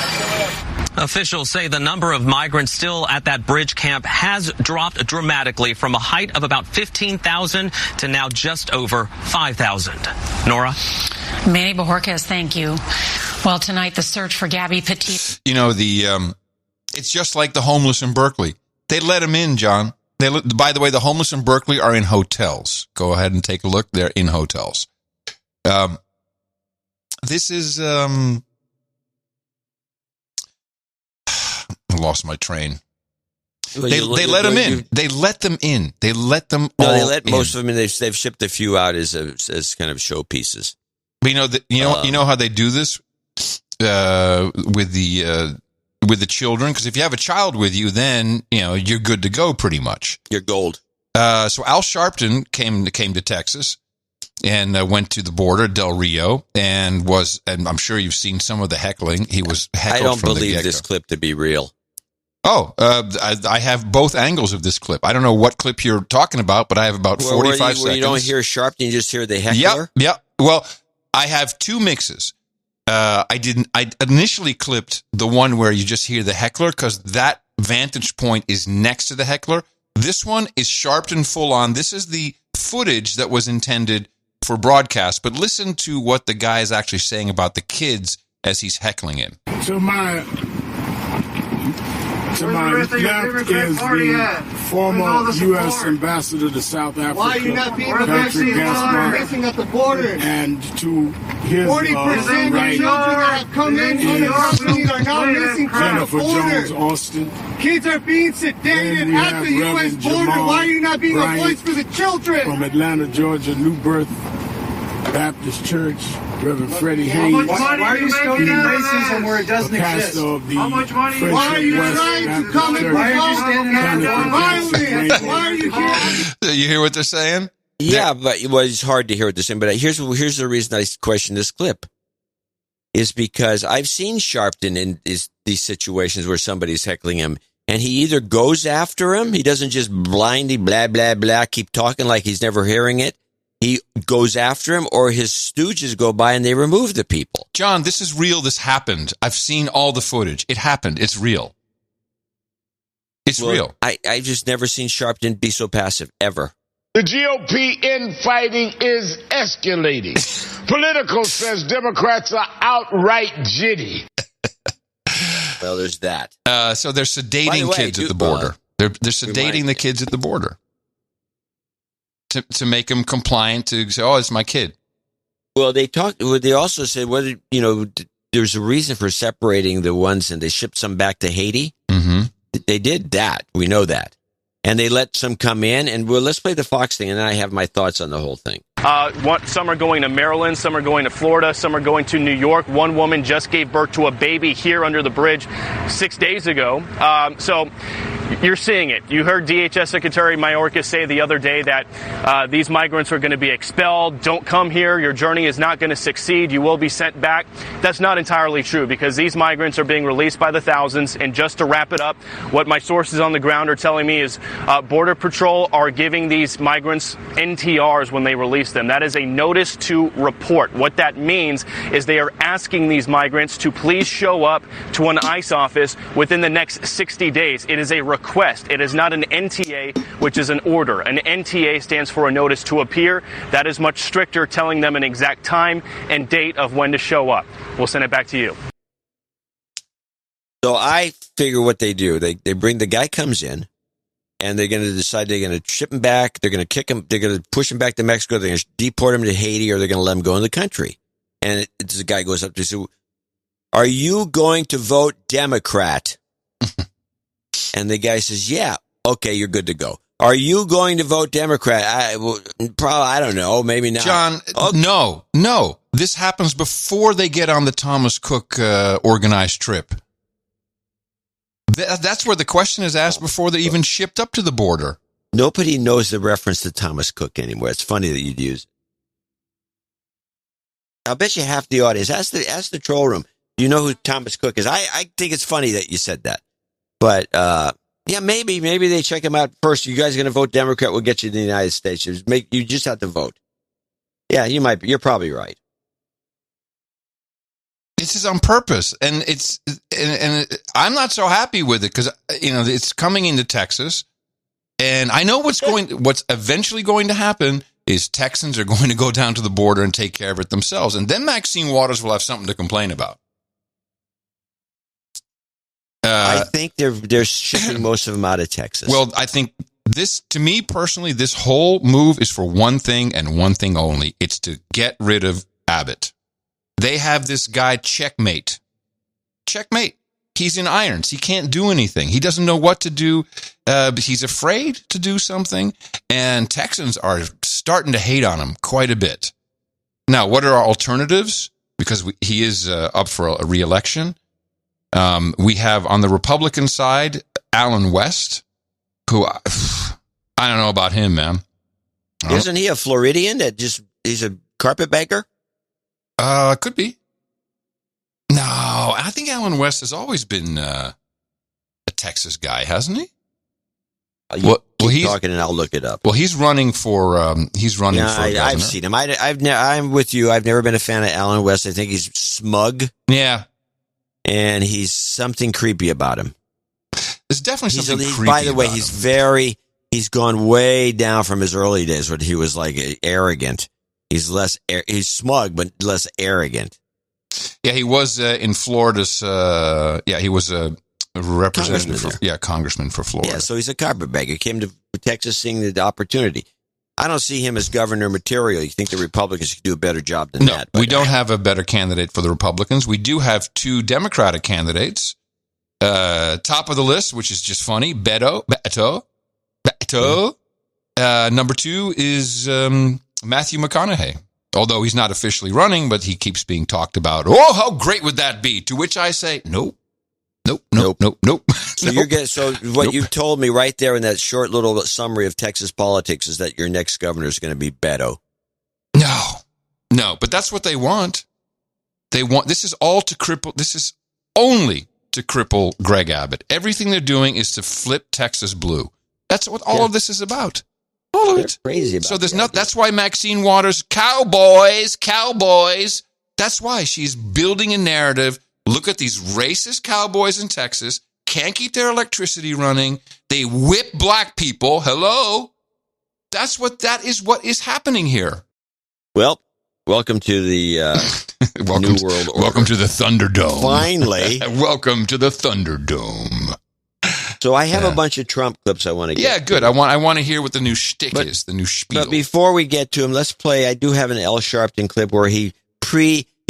Officials say the number of migrants still at that bridge camp has dropped dramatically from a height of about 15,000 to now just over 5,000. Nora? Manny Bajorquez, thank you. Well, tonight the search for Gabby Petito. You know, it's just like the homeless in Berkeley. They let them in, John. By the way, the homeless in Berkeley are in hotels. Go ahead and take a look. They're in hotels. This is... I lost my train. Well, they let them in. They let them in. They let them all No, they let in. most of them in. They've shipped a few out as kind of showpieces. But you know how they do this with the children, because if you have a child with you, then you're good to go pretty much. You're gold. So Al Sharpton came to Texas and went to the border, Del Rio, and I'm sure you've seen some of the heckling. He was heckled. I don't from the believe get-go. this clip to be real. Oh, I have both angles of this clip. I don't know what clip you're talking about, but I have about 45 seconds. Where you don't hear Sharpton, you just hear the heckler? Yep. Well, I have two mixes. I initially clipped the one where you just hear the heckler because that vantage point is next to the heckler. This one is Sharpton full on. This is the footage that was intended for broadcast, but listen to what the guy is actually saying about the kids as he's heckling him. To my left is the former U.S. ambassador to South Africa. Why are you not being the vaccine racing at the border? And to his 40% of right, children that have come in from the companies are now missing from the Jennifer border. Jones Austin. Kids are being sedated at the U.S. border. Why are you not being a voice for the children? From Atlanta, Georgia, New Birth Baptist Church, Reverend Freddie Hayes. Why are you stoking racism where it doesn't exist? How much money? Why are you trying to come and why are you standing up for violence? Why are you here? You hear what they're saying? Yeah, but it's hard to hear what they're saying. But here's the reason I question this clip is because I've seen Sharpton in these situations where somebody's heckling him, and he either goes after him, he doesn't just blindly blah blah blah keep talking like he's never hearing it. He goes after him, or his stooges go by and they remove the people. John, this is real. This happened. I've seen all the footage. It happened. It's real. It's real. I've just never seen Sharpton be so passive, ever. The GOP infighting is escalating. Politico says Democrats are outright jitty. Well, there's that. So they're sedating kids at the border. They're sedating the kids at the border. To make them compliant to say, oh, it's my kid. Well, they also said, there's a reason for separating the ones, and they shipped some back to Haiti. Mm-hmm. They did that. We know that. And they let some come in. And let's play the Fox thing, and then I have my thoughts on the whole thing. Some are going to Maryland, some are going to Florida, some are going to New York. One woman just gave birth to a baby here under the bridge 6 days ago. So you're seeing it. You heard DHS Secretary Mayorkas say the other day that these migrants are going to be expelled. Don't come here. Your journey is not going to succeed. You will be sent back. That's not entirely true, because these migrants are being released by the thousands. And just to wrap it up, what my sources on the ground are telling me is Border Patrol are giving these migrants NTRs when they release them. That is a notice to report. What that means is they are asking these migrants to please show up to an ICE office within the next 60 days. It is a request. It is not an NTA, which is an order. An NTA stands for a notice to appear. That is much stricter, telling them an exact time and date of when to show up. We'll send it back to you. So I figure what they do, they bring, the guy comes in, and they're going to decide they're going to ship him back, they're going to kick him, they're going to push him back to Mexico, they're going to deport him to Haiti, or they're going to let him go in the country. And the guy goes up to say, "Are you going to vote Democrat?" And the guy says, "Yeah." "Okay, you're good to go." "Are you going to vote Democrat?" I don't know, maybe not. John, no. This happens before they get on the Thomas Cook organized trip. That's where the question is asked before they're even shipped up to the border. Nobody knows the reference to Thomas Cook anymore. It's funny that you'd use it. I'll bet you half the audience. Ask the troll room. Do you know who Thomas Cook is? I think it's funny that you said that. But, yeah, maybe they check him out first. You guys are going to vote Democrat, we'll get you to the United States. You just have to vote. Yeah, you're probably right. This is on purpose, and I'm not so happy with it, because it's coming into Texas, and I know what's eventually going to happen is Texans are going to go down to the border and take care of it themselves, and then Maxine Waters will have something to complain about. I think they're shipping most of them out of Texas. Well, I think to me personally, this whole move is for one thing and one thing only. It's to get rid of Abbott. They have this guy checkmate. He's in irons. He can't do anything. He doesn't know what to do. He's afraid to do something. And Texans are starting to hate on him quite a bit. Now, what are our alternatives? Because he is up for a re-election. We have on the Republican side, Alan West, who I don't know about him, man. Isn't he a Floridian he's a carpetbagger? Could be. No, I think Alan West has always been a Texas guy, hasn't he? He's talking, and I'll look it up. Well, he's running for. I've seen him. I'm with you. I've never been a fan of Alan West. I think he's smug. Yeah, and he's something creepy about him. There's definitely something creepy. By the way, about he's gone way down from his early days when he was like arrogant. He's he's smug, but less arrogant. Yeah, he was in Florida's. He was a representative. Congressman for Florida. Yeah, so he's a carpetbagger. Came to Texas seeing the opportunity. I don't see him as governor material. You think the Republicans could do a better job than that? We don't have a better candidate for the Republicans. We do have two Democratic candidates. Top of the list, which is just funny, Beto. Number two is Matthew McConaughey. Although he's not officially running, but he keeps being talked about. Oh, how great would that be? To which I say, nope. So what you've told me right there in that short little summary of Texas politics is that your next governor is going to be Beto. No, but that's what they want. This is only to cripple Greg Abbott. Everything they're doing is to flip Texas blue. That's what all of this is about. All of it. Crazy about. So there's that's why Maxine Waters, cowboys. That's why she's building a narrative. Look at these racist cowboys in Texas. Can't keep their electricity running. They whip black people. Hello. That is what is happening here. Well, welcome to the New World Order. Welcome to the Thunderdome. Finally. Welcome to the Thunderdome. So I have a bunch of Trump clips I want to get. Yeah, good. I want to hear what the new shtick is, the new spiel. But before we get to him, let's play. I do have an Al Sharpton clip where he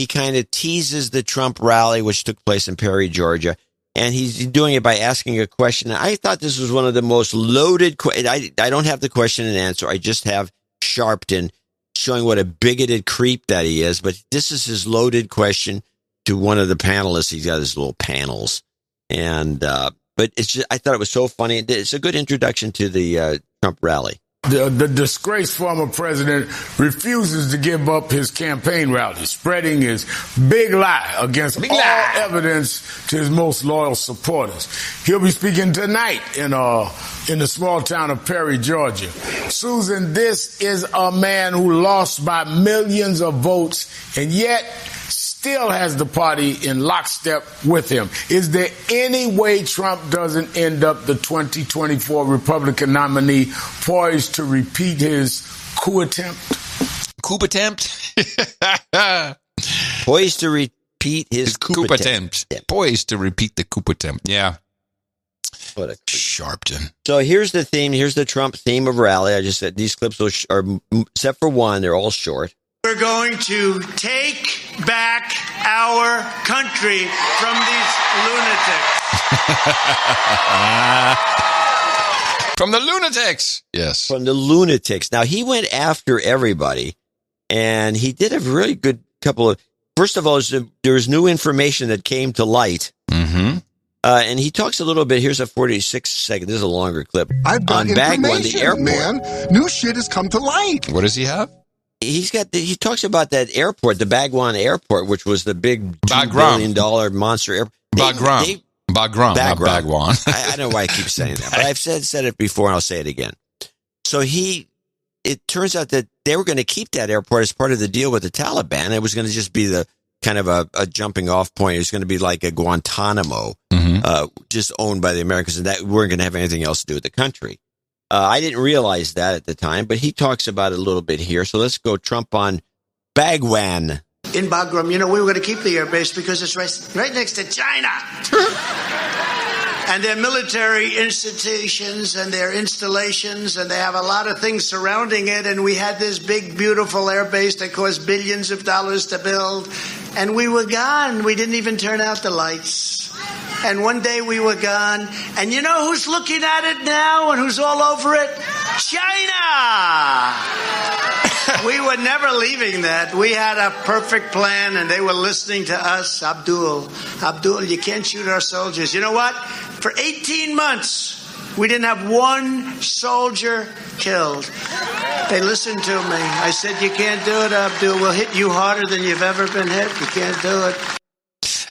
kind of teases the Trump rally, which took place in Perry, Georgia. And he's doing it by asking a question. I thought this was one of the most loaded questions. I don't have the question and answer. I just have Sharpton showing what a bigoted creep that he is. But this is his loaded question to one of the panelists. He's got his little panels. And, but it's just, I thought it was so funny. It's a good introduction to the Trump rally. The disgraced former president refuses to give up his campaign rally, spreading his big lie against all evidence to his most loyal supporters. He'll be speaking tonight in the small town of Perry, Georgia. Susan, this is a man who lost by millions of votes and yet still has the party in lockstep with him. Is there any way Trump doesn't end up the 2024 Republican nominee poised to repeat his coup attempt? Coup attempt? Poised to repeat his coup attempt. Poised to repeat the coup attempt. Yeah. What a Sharpton. So here's the theme. Here's the Trump theme of rally. I just said these clips are, except for one, they're all short. We're going to take back our country from these lunatics. From the lunatics. Yes. From the lunatics. Now, he went after everybody, and he did a really good couple of... First of all, there was new information that came to light. Mm-hmm. And he talks a little bit. Here's a 46-second. This is a longer clip. I've got on Bagwan, the airport. Man. New shit has come to light. What does he have? He talks about that airport, the Bagwan airport, which was the big $2 billion monster airport. Bagram, not Bagwan. I don't know why I keep saying that, but I've said it before and I'll say it again. So it turns out that they were going to keep that airport as part of the deal with the Taliban. It was going to just be the kind of a jumping off point. It was going to be like a Guantanamo, just owned by the Americans, and that weren't going to have anything else to do with the country. I didn't realize that at the time, but he talks about it a little bit here. So let's go Trump on Bagwan. In Bagram, we were going to keep the airbase because it's right next to China. And their military institutions and their installations, and they have a lot of things surrounding it. And we had this big, beautiful airbase that cost billions of dollars to build. And we were gone. We didn't even turn out the lights. And one day we were gone. And you know who's looking at it now and who's all over it? China! We were never leaving that. We had a perfect plan, and they were listening to us. Abdul, you can't shoot our soldiers. You know what? For 18 months, we didn't have one soldier killed. They listened to me. I said, you can't do it, Abdul. We'll hit you harder than you've ever been hit. You can't do it.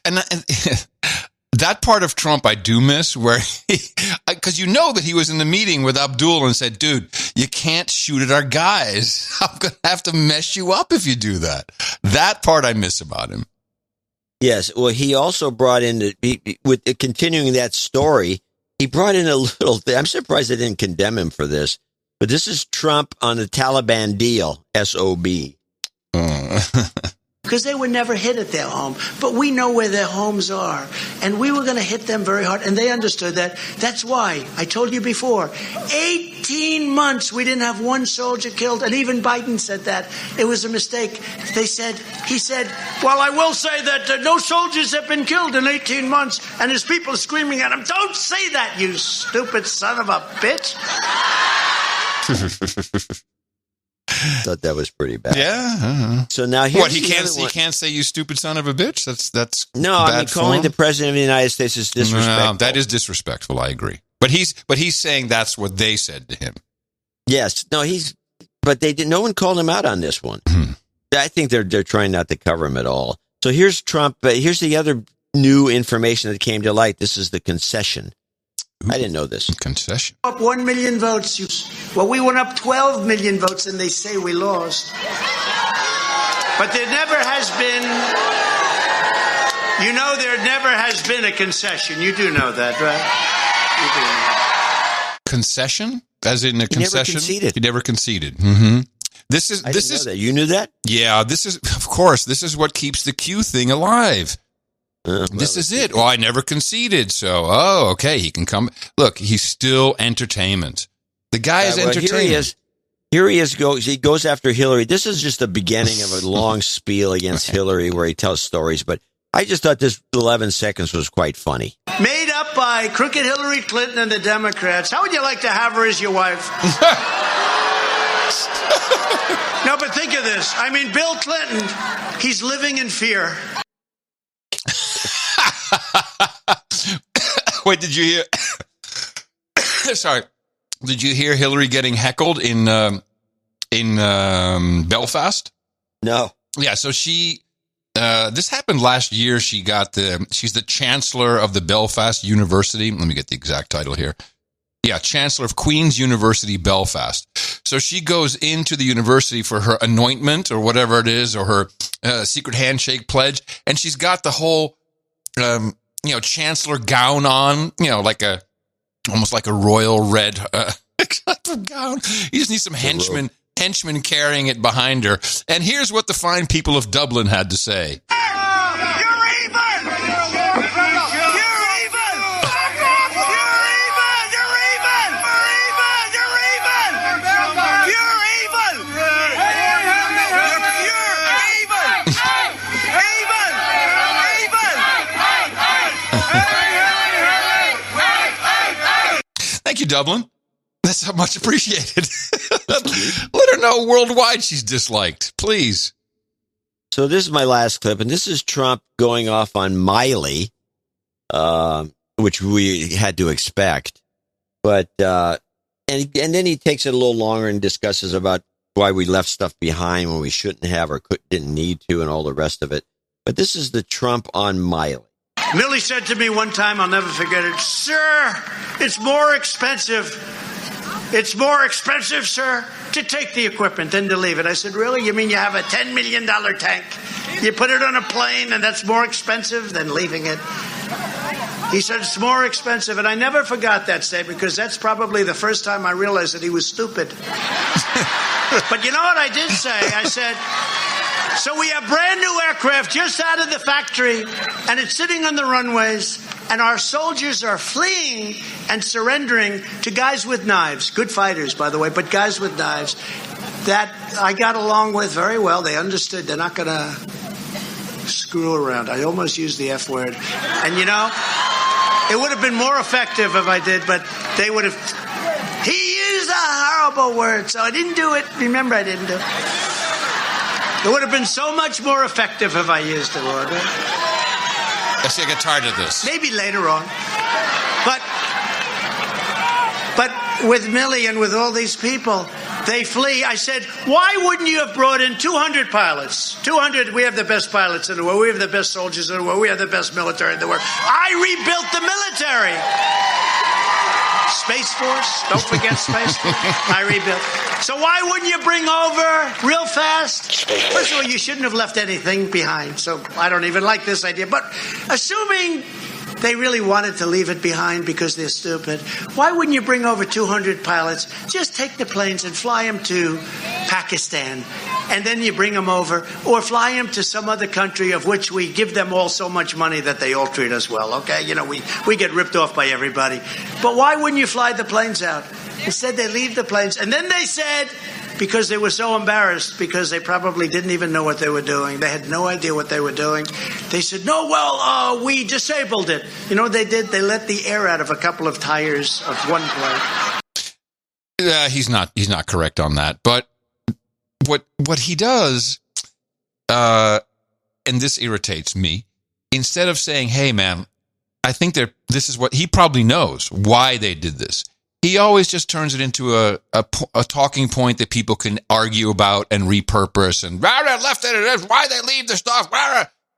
And that part of Trump I do miss, where because that he was in the meeting with Abdul and said, dude, you can't shoot at our guys. I'm going to have to mess you up if you do that. That part I miss about him. Yes. Well, he also brought in, with continuing that story, he brought in a little thing. I'm surprised they didn't condemn him for this, but this is Trump on the Taliban deal, SOB. Because they were never hit at their home. But we know where their homes are. And we were going to hit them very hard. And they understood that. That's why, I told you before, 18 months we didn't have one soldier killed. And even Biden said that. It was a mistake. He said, well, I will say that no soldiers have been killed in 18 months. And his people are screaming at him, don't say that, you stupid son of a bitch. Thought that was pretty bad. Yeah. So now here's he can't say you stupid son of a bitch. That's no. I mean, calling the president of the United States is disrespectful. No, that is disrespectful. I agree. But he's saying that's what they said to him. Yes. No. But they did. No one called him out on this one. I think they're trying not to cover him at all. So here's Trump. Here's the other new information that came to light. This is the concession. I didn't know this. Concession. Up 1 million votes. Well, we went up 12 million votes, and they say we lost. But there never has been a concession. You do know that, right? Concession? As in a concession? He never conceded. Mm-hmm. This is know that. You knew that? Yeah, this is what keeps the Q thing alive. This is it. Well, I never conceded, so okay, he can come. Look, he's still entertainment. The guy is entertainment. Here he is. He goes after Hillary. This is just the beginning of a long spiel against Hillary, where he tells stories. But I just thought this 11 seconds was quite funny. made up by crooked Hillary Clinton and the Democrats. How would you like to have her as your wife? No, but think of this. I mean, Bill Clinton, he's living in fear. Wait, did you hear? Sorry. Did you hear Hillary getting heckled in Belfast? No. Yeah, so she this happened last year. She's the chancellor of the Belfast University. Let me get the exact title here. Yeah, chancellor of Queen's University Belfast. So she goes into the university for her anointment or whatever it is, or her secret handshake pledge, and she's got the whole chancellor gown on, almost like a royal red gown. You just need some henchmen carrying it behind her. And here's what the fine people of Dublin had to say. Thank you, Dublin. That's how much appreciated. Let her know worldwide she's disliked, please. So this is my last clip, and this is Trump going off on Miley, which we had to expect. But and then he takes it a little longer and discusses about why we left stuff behind when we shouldn't have or didn't need to, and all the rest of it. But this is the Trump on Miley. Millie said to me one time, I'll never forget it, "Sir, it's more expensive. It's more expensive, sir, to take the equipment than to leave it." I said, "Really? You mean you have a $10 million tank? You put it on a plane and that's more expensive than leaving it?" He said, "It's more expensive." And I never forgot that statement because that's probably the first time I realized that he was stupid. But you know what I did say? I said, "So we have brand new aircraft just out of the factory, and it's sitting on the runways, and our soldiers are fleeing and surrendering to guys with knives." Good fighters, by the way, but guys with knives that I got along with very well. They understood they're not going to screw around. I almost used the F word. And it would have been more effective if I did, but they would have... He used a horrible word, so I didn't do it. Remember, I didn't do it. It would have been so much more effective if I used the word. I see, I get tired of this. Maybe later on. But with Millie and with all these people, they flee. I said, why wouldn't you have brought in 200 pilots? 200, we have the best pilots in the world. We have the best soldiers in the world. We have the best military in the world. I rebuilt the military. Space Force, don't forget Space Force. I rebuilt. So why wouldn't you bring over real fast? First of all, you shouldn't have left anything behind. So I don't even like this idea. But assuming they really wanted to leave it behind because they're stupid, why wouldn't you bring over 200 pilots? Just take the planes and fly them to Pakistan. And then you bring them over, or fly them to some other country of which we give them all so much money that they all treat us well, okay? We get ripped off by everybody. But why wouldn't you fly the planes out? Instead, they leave the planes. And then they said, because they were so embarrassed, because they probably didn't even know what they were doing. They had no idea what they were doing. They said, we disabled it. You know what they did? They let the air out of a couple of tires of one plane. He's not correct on that. But what he does, and this irritates me, instead of saying, hey, man, I think this is what he probably knows why they did this. He always just turns it into a talking point that people can argue about and repurpose and left it, why they leave the stuff,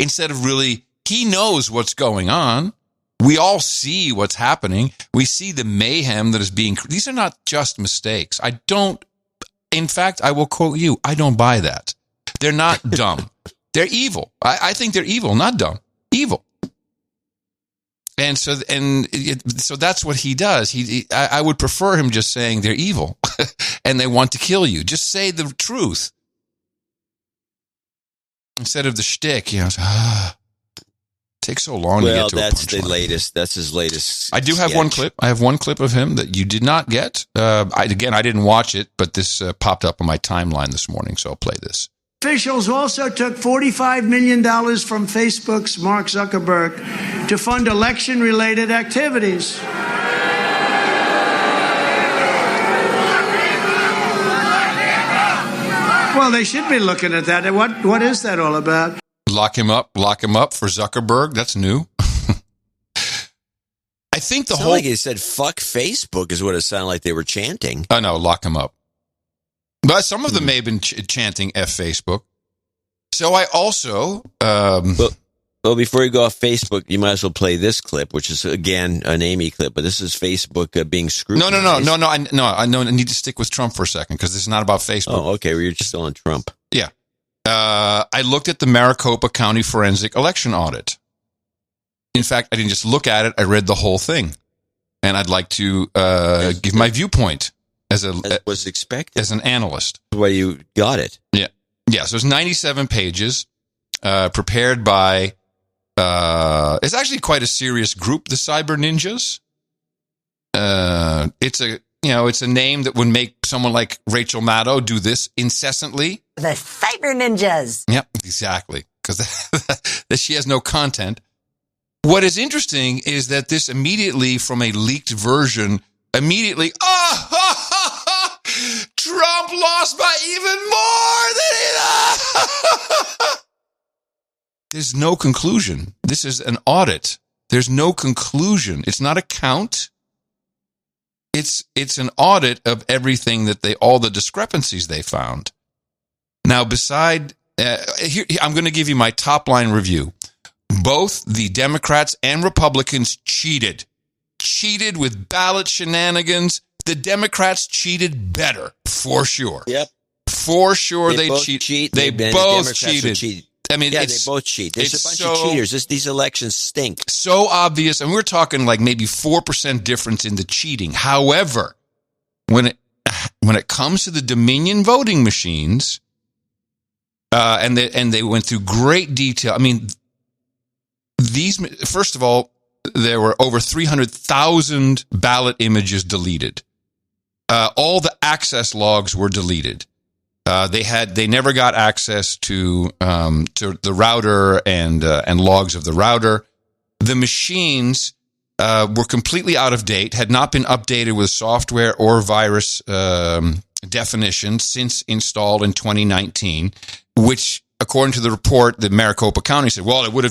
instead of really, he knows what's going on. We all see what's happening. We see the mayhem that is these are not just mistakes. In fact, I will quote you, I don't buy that. They're not dumb. They're evil. I think they're evil, not dumb. Evil. And so that's what he does. I would prefer him just saying they're evil and they want to kill you. Just say the truth instead of the shtick. Takes so long to get to a punchline. That's his latest. I do have one clip. I have one clip of him that you did not get. I didn't watch it, but this popped up on my timeline this morning, so I'll play this. Officials also took $45 million from Facebook's Mark Zuckerberg to fund election-related activities. Well, they should be looking at that. What is that all about? Lock him up for Zuckerberg. That's new. I think the whole... like it said, fuck Facebook is what it sounded like they were chanting. Oh, no, lock him up. But some of them may have been chanting F Facebook. So I also... Well, before you go off Facebook, you might as well play this clip, which is, again, an Amy clip, but this is Facebook being scrutinized. No. I need to stick with Trump for a second, because this is not about Facebook. Oh, okay. Well, you're just still on Trump. Yeah. I looked at the Maricopa County forensic election audit. In fact, I didn't just look at it, I read the whole thing. And I'd like to give my viewpoint as was expected. As an analyst. The way you got it. Yeah. Yeah, so it's 97 pages, prepared by... it's actually quite a serious group, the Cyber Ninjas. It's a name that would make someone like Rachel Maddow do this incessantly. The Cyber Ninjas. Yep, exactly. Because she has no content. What is interesting is that this immediately, from a leaked version, Trump lost by even more than he... There's no conclusion. This is an audit. There's no conclusion. It's not a count. It's an audit of everything that all the discrepancies they found. Now, here, I'm going to give you my top line review. Both the Democrats and Republicans cheated with ballot shenanigans. The Democrats cheated better, for sure. Yep. For sure they cheat. They both cheated. I mean, they both cheat. There's a bunch of cheaters. These elections stink. So obvious. And we're talking like maybe 4% difference in the cheating. However, when it comes to the Dominion voting machines, and they went through great detail. I mean, first of all, there were over 300,000 ballot images deleted. All the access logs were deleted. They never got access to the router and logs of the router. The machines were completely out of date, had not been updated with software or virus definition since installed in 2019, which, according to the report, the Maricopa County said, well, it would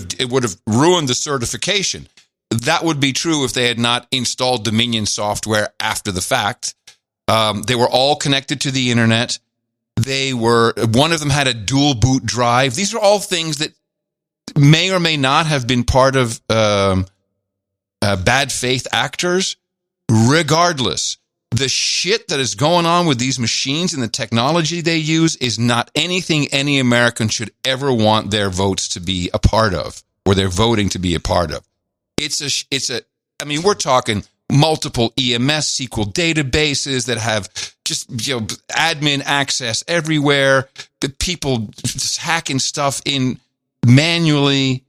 have ruined the certification. That would be true if they had not installed Dominion software after the fact. They were all connected to the internet. One of them had a dual boot drive. These are all things that may or may not have been part of bad faith actors. Regardless, the shit that is going on with these machines and the technology they use is not anything any American should ever want their votes to be a part of, or their voting to be a part of. I mean, we're talking multiple EMS SQL databases that have just, admin access everywhere, the people just hacking stuff in manually.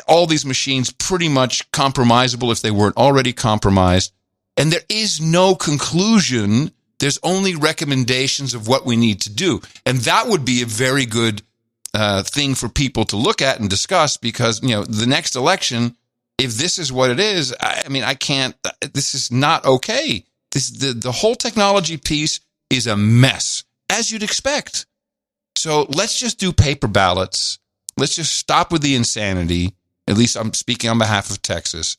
All these machines pretty much compromisable if they weren't already compromised. And there is no conclusion. There's only recommendations of what we need to do. And that would be a very good thing for people to look at and discuss, because, the next election, if this is what it is, this is not okay. The whole technology piece is a mess, as you'd expect. So let's just do paper ballots. Let's just stop with the insanity. At least I'm speaking on behalf of Texas.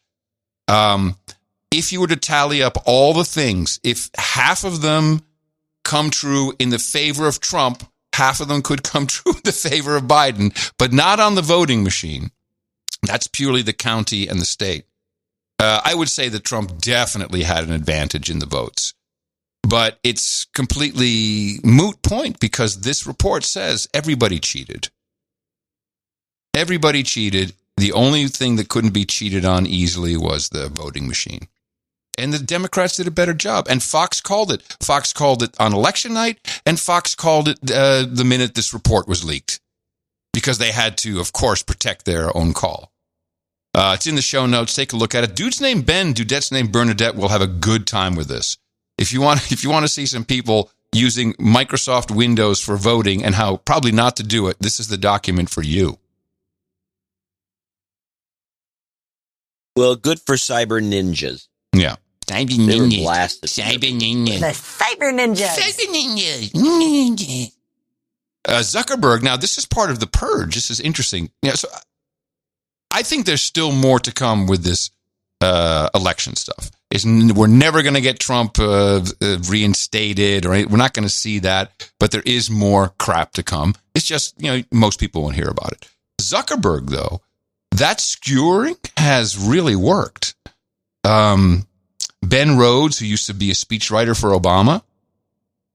If you were to tally up all the things, if half of them come true in the favor of Trump, half of them could come true in the favor of Biden, but not on the voting machine. That's purely the county and the state. I would say that Trump definitely had an advantage in the votes. But it's completely moot point, because this report says everybody cheated. Everybody cheated. The only thing that couldn't be cheated on easily was the voting machine. And the Democrats did a better job. And Fox called it. Fox called it on election night, and Fox called it the minute this report was leaked, because they had to, of course, protect their own call. It's in the show notes. Take a look at it. Dude's named Ben. Dudette's named Bernadette. We'll have a good time with this. If you want to see some people using Microsoft Windows for voting and how probably not to do it. This is the document for you. Well, good for cyber ninjas. Yeah. Cyber ninjas. Cyber ninjas. The cyber ninjas. Cyber ninjas. Zuckerberg, now this is part of the purge. This is interesting. Yeah, so I think there's still more to come with this election stuff. We're never going to get Trump reinstated, or we're not going to see that, but there is more crap to come. It's just, most people won't hear about it. Zuckerberg, though, that skewering has really worked. Ben Rhodes, who used to be a speechwriter for Obama,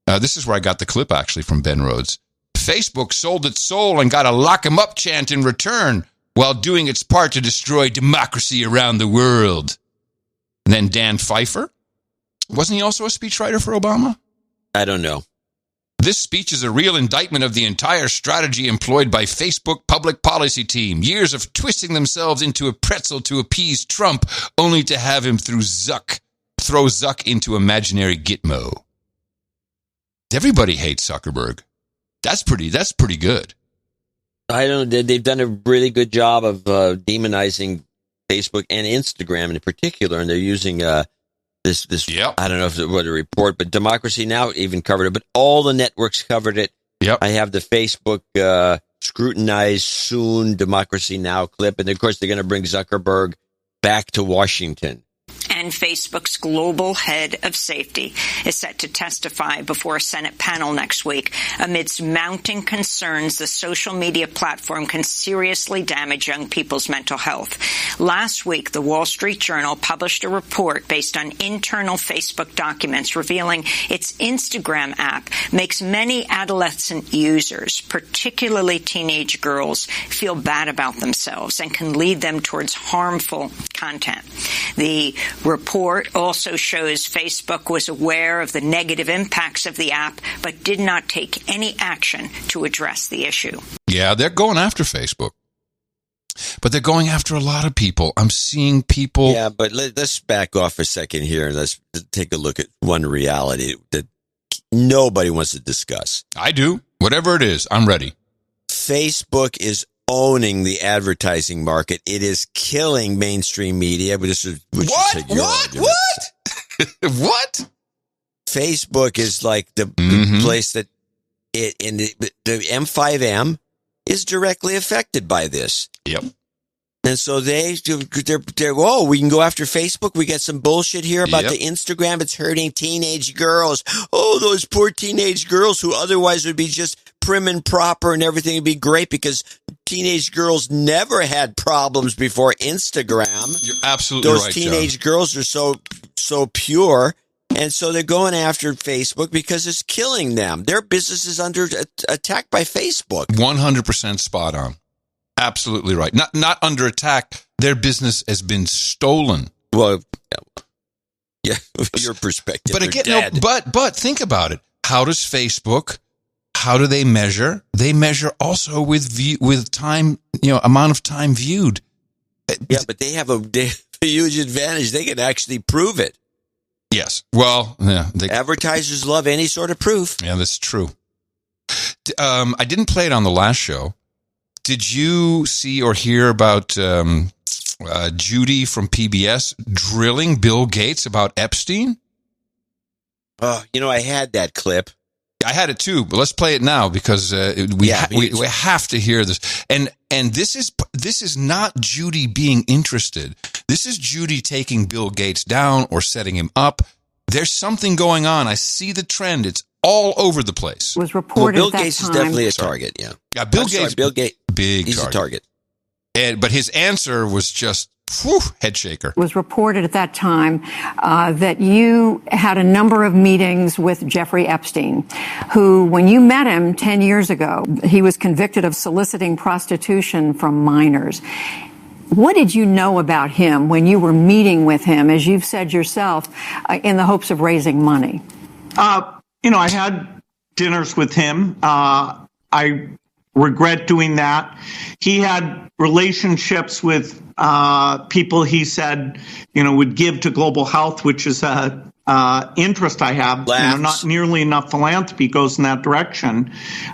this is where I got the clip, actually, from Ben Rhodes. Facebook sold its soul and got a lock 'em up chant in return while doing its part to destroy democracy around the world. And then Dan Pfeiffer, wasn't he also a speechwriter for Obama? I don't know. This speech is a real indictment of the entire strategy employed by Facebook public policy team. Years of twisting themselves into a pretzel to appease Trump, only to have him throw Zuck into imaginary Gitmo. Everybody hates Zuckerberg. That's pretty good. I don't know. They've done a really good job of demonizing Facebook and Instagram in particular, and they're using this. Yep. I don't know if it was a report, but Democracy Now! Even covered it. But all the networks covered it. Yep. I have the Facebook scrutinized soon Democracy Now! Clip, and of course they're going to bring Zuckerberg back to Washington. And Facebook's global head of safety is set to testify before a Senate panel next week amidst mounting concerns the social media platform can seriously damage young people's mental health. Last week, the Wall Street Journal published a report based on internal Facebook documents revealing its Instagram app makes many adolescent users, particularly teenage girls, feel bad about themselves and can lead them towards harmful content. The report also shows Facebook was aware of the negative impacts of the app, but did not take any action to address the issue. Yeah, they're going after Facebook. But they're going after a lot of people. I'm seeing people... Yeah, but let's back off a second here and let's take a look at one reality that nobody wants to discuss. I do. Whatever it is, I'm ready. Facebook is owning the advertising market. It is killing mainstream media. But this is What? Facebook is like the place that the M5M is directly affected by this. Yep. And so they're we can go after Facebook. We got some bullshit here about the Instagram. It's hurting teenage girls. Oh, those poor teenage girls who otherwise would be just prim and proper and everything would be great because teenage girls never had problems before Instagram. You're absolutely right, Those teenage John. girls are so pure. And so they're going after Facebook because it's killing them. Their business is under attack by Facebook. 100% spot on. Absolutely right. Not under attack. Their business has been stolen. Well, yeah, your perspective. But again, but think about it. How does Facebook? How do they measure? They measure also with time. Amount of time viewed. Yeah, but they have a huge advantage. They can actually prove it. Yes. Well, yeah. Advertisers love any sort of proof. Yeah, that's true. I didn't play it on the last show. Did you see or hear about Judy from PBS drilling Bill Gates about Epstein? I had that clip. I had it too, but let's play it now because we have to hear this. And this is not Judy being interested. This is Judy taking Bill Gates down or setting him up. There's something going on. I see the trend. It's all over the place. Was reported Bill Gates is definitely a target. Yeah. Yeah. Bill Gates, big he's target. A target. But his answer was just head shaker. Was reported at that time that you had a number of meetings with Jeffrey Epstein, who, when you met him 10 years ago, he was convicted of soliciting prostitution from minors. What did you know about him when you were meeting with him, as you've said yourself, in the hopes of raising money? I had dinners with him. I regret doing that. He had relationships with people he said, would give to Global Health, which is a interest I have. Not nearly enough philanthropy goes in that direction.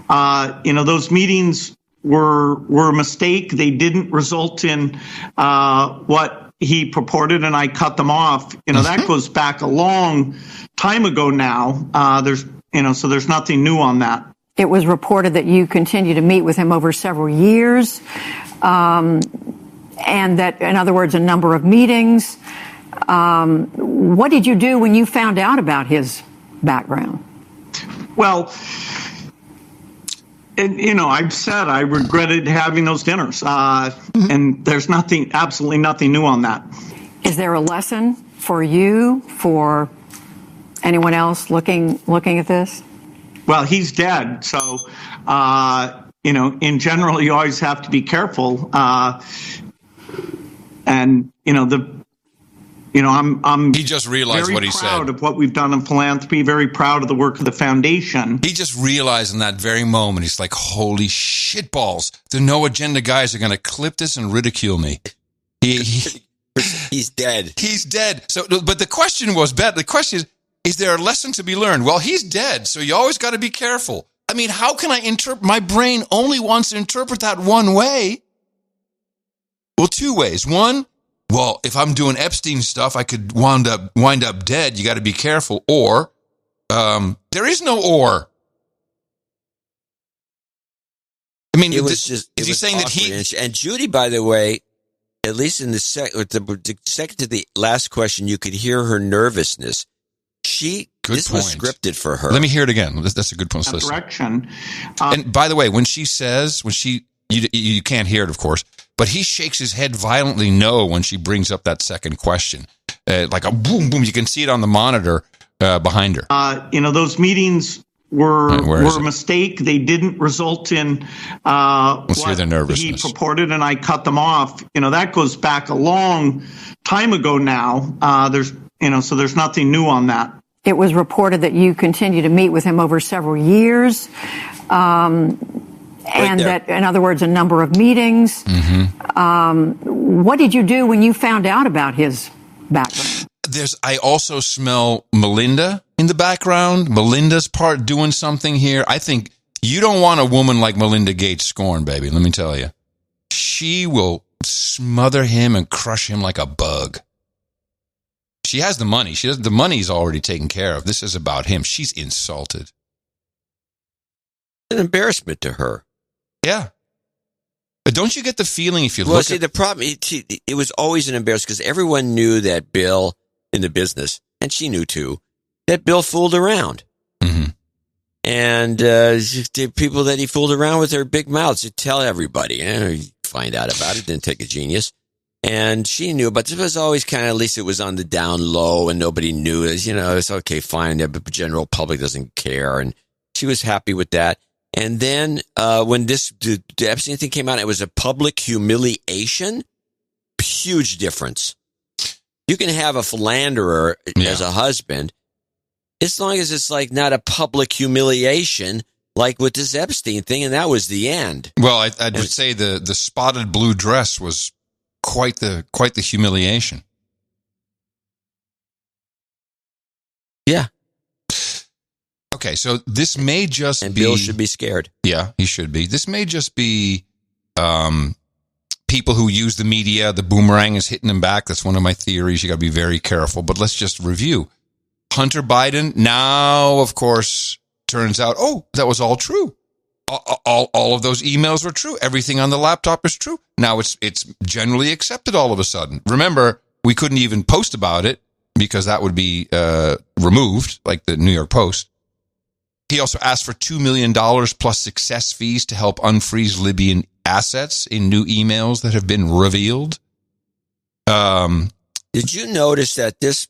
Those meetings were a mistake. They didn't result in what he purported, and I cut them off. That goes back a long time ago now. So there's nothing new on that. It was reported that you continue to meet with him over several years, and that, in other words, a number of meetings. What did you do when you found out about his background? Well, I've said I regretted having those dinners, and there's absolutely nothing new on that. Is there a lesson for you, for anyone else looking at this? Well, he's dead, so in general, you always have to be careful. He just realized what he said. Very proud of what we've done in philanthropy, very proud of the work of the foundation. He just realized in that very moment, he's like, holy shitballs. The no agenda guys are going to clip this and ridicule me. He's dead. He's dead. So, but the question was, the question is there a lesson to be learned? Well, he's dead, so you always got to be careful. I mean, how can I interpret? My brain only wants to interpret that one way. Well, two ways. One, well, if I'm doing Epstein stuff, I could wind up dead. You got to be careful. Or there is no or. I mean, is he saying that he and Judy, by the way, at least in the second to the last question, you could hear her nervousness. This was scripted for her. Let me hear it again. That's a good point. Direction. And by the way, when she you can't hear it, of course, but he shakes his head violently no when she brings up that second question, like a boom, boom. You can see it on the monitor behind her. Those meetings were a mistake. They didn't result in Let's hear the nervousness. He purported, and I cut them off. That goes back a long time ago now. So there's nothing new on that. It was reported that you continue to meet with him over several years, and that, in other words, a number of meetings. Mm-hmm. What did you do when you found out about his background? I also smell Melinda in the background. Melinda's part doing something here. I think you don't want a woman like Melinda Gates scorned, baby. Let me tell you. She will smother him and crush him like a bug. She has the money. The money's already taken care of. This is about him. She's insulted. An embarrassment to her. Yeah. But don't you get the feeling if you look Well, see, the problem, it was always an embarrassment because everyone knew that Bill in the business, and she knew too, that Bill fooled around. Mm-hmm. And the people that he fooled around with their big mouths to tell everybody. You find out about it, didn't take a genius. And she knew, but it was always kind of, at least it was on the down low and nobody knew. It's okay, fine. The general public doesn't care. And she was happy with that. And then when the Epstein thing came out, it was a public humiliation. Huge difference. You can have a philanderer as a husband, as long as it's like not a public humiliation, like with this Epstein thing, and that was the end. Well, I would say the spotted blue dress was quite the humiliation. Yeah. Okay, so this may just and be... Bill should be scared. Yeah, he should be. This may just be people who use the media. The boomerang is hitting them back. That's one of my theories. You got to be very careful. But let's just review. Hunter Biden, now, of course, turns out, that was all true. All of those emails were true. Everything on the laptop is true. Now it's generally accepted all of a sudden. Remember, we couldn't even post about it because that would be removed, like the New York Post. He also asked for $2 million plus success fees to help unfreeze Libyan assets in new emails that have been revealed. Did you notice that this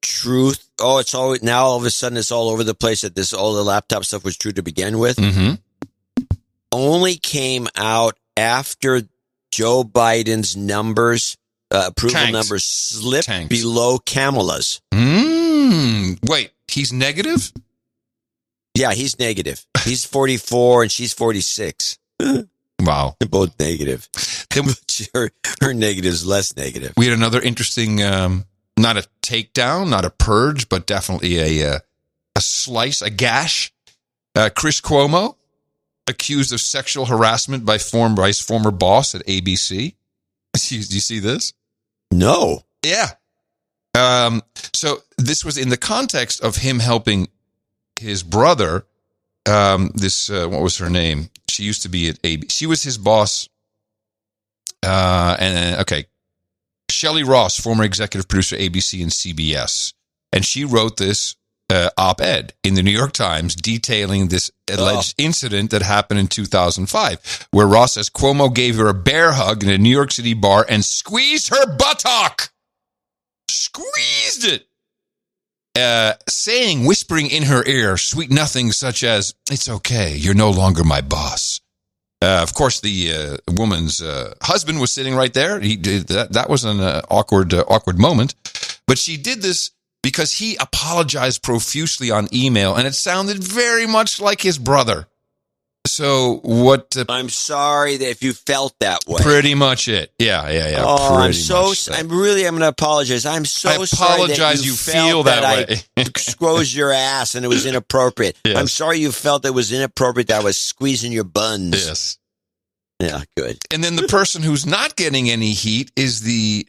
truth, it's all now all of a sudden it's all over the place, that all the laptop stuff was true to begin with? Mm-hmm. Only came out after Joe Biden's numbers, approval numbers slipped below Kamala's. Wait, he's negative? Yeah, he's negative. He's 44 and she's 46. Wow. They're both negative. her negative's less negative. We had another interesting not a takedown, not a purge, but definitely a slice, a gash. Chris Cuomo, accused of sexual harassment by his former boss at ABC. Do you see this? No. Yeah. So this was in the context of him helping his brother. What was her name? She used to be at ABC. She was his boss. Shelley Ross, former executive producer, ABC and CBS. And she wrote this op-ed in the New York Times detailing this alleged incident that happened in 2005, where Ross says Cuomo gave her a bear hug in a New York City bar and squeezed her buttock. Squeezed it. Whispering in her ear, sweet nothings such as, "It's okay, you're no longer my boss." Of course, the woman's husband was sitting right there. He did that was an awkward moment. But she did this because he apologized profusely on email, and it sounded very much like his brother. So what? I'm sorry that if you felt that way. Pretty much it. Yeah. Oh, I'm going to apologize. I'm so I sorry apologize that you feel felt that way. I squoze your ass and it was inappropriate. Yes. I'm sorry you felt it was inappropriate that I was squeezing your buns. Yes. Yeah, good. And then the person who's not getting any heat is the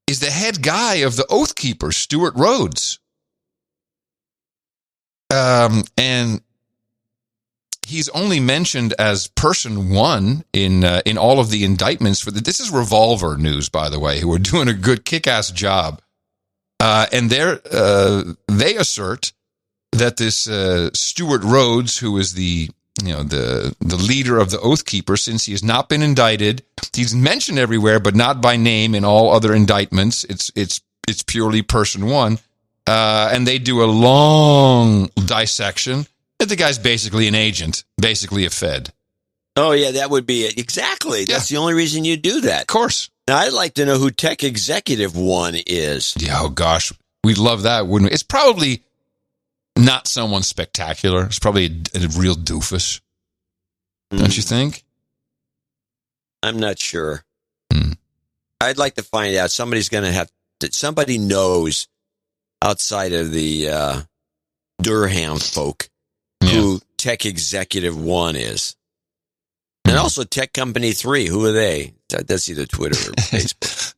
head guy of the Oath Keepers, Stuart Rhodes. And he's only mentioned as person one in all of the indictments for this is Revolver News, by the way, who are doing a good kick-ass job. And they assert that this Stuart Rhodes, who is the leader of the Oath Keepers, since he has not been indicted, he's mentioned everywhere, but not by name in all other indictments. It's purely person one. And they do a long dissection. The guy's basically an agent, basically a Fed. Oh, yeah, that would be it. Exactly. That's the only reason you do that. Of course. Now, I'd like to know who Tech Executive One is. Yeah, oh, gosh. We'd love that, wouldn't we? It's probably not someone spectacular. It's probably a real doofus. Don't you think? I'm not sure. I'd like to find out. Somebody's going to have to, somebody knows outside of the Durham folk who Tech Executive One is. And also Tech Company 3. Who are they? That's either Twitter or Facebook.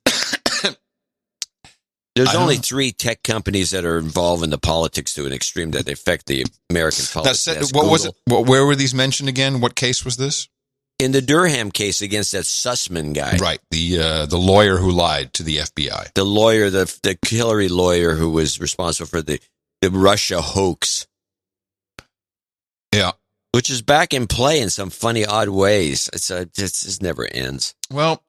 There's only 3 tech companies that are involved in the politics to an extreme that affect the American politics. What was it? Where were these mentioned again? What case was this? In the Durham case against that Sussman guy. Right, the lawyer who lied to the FBI. The lawyer, the Hillary lawyer who was responsible for the Russia hoax. Yeah. Which is back in play in some funny, odd ways. It just never ends. Well,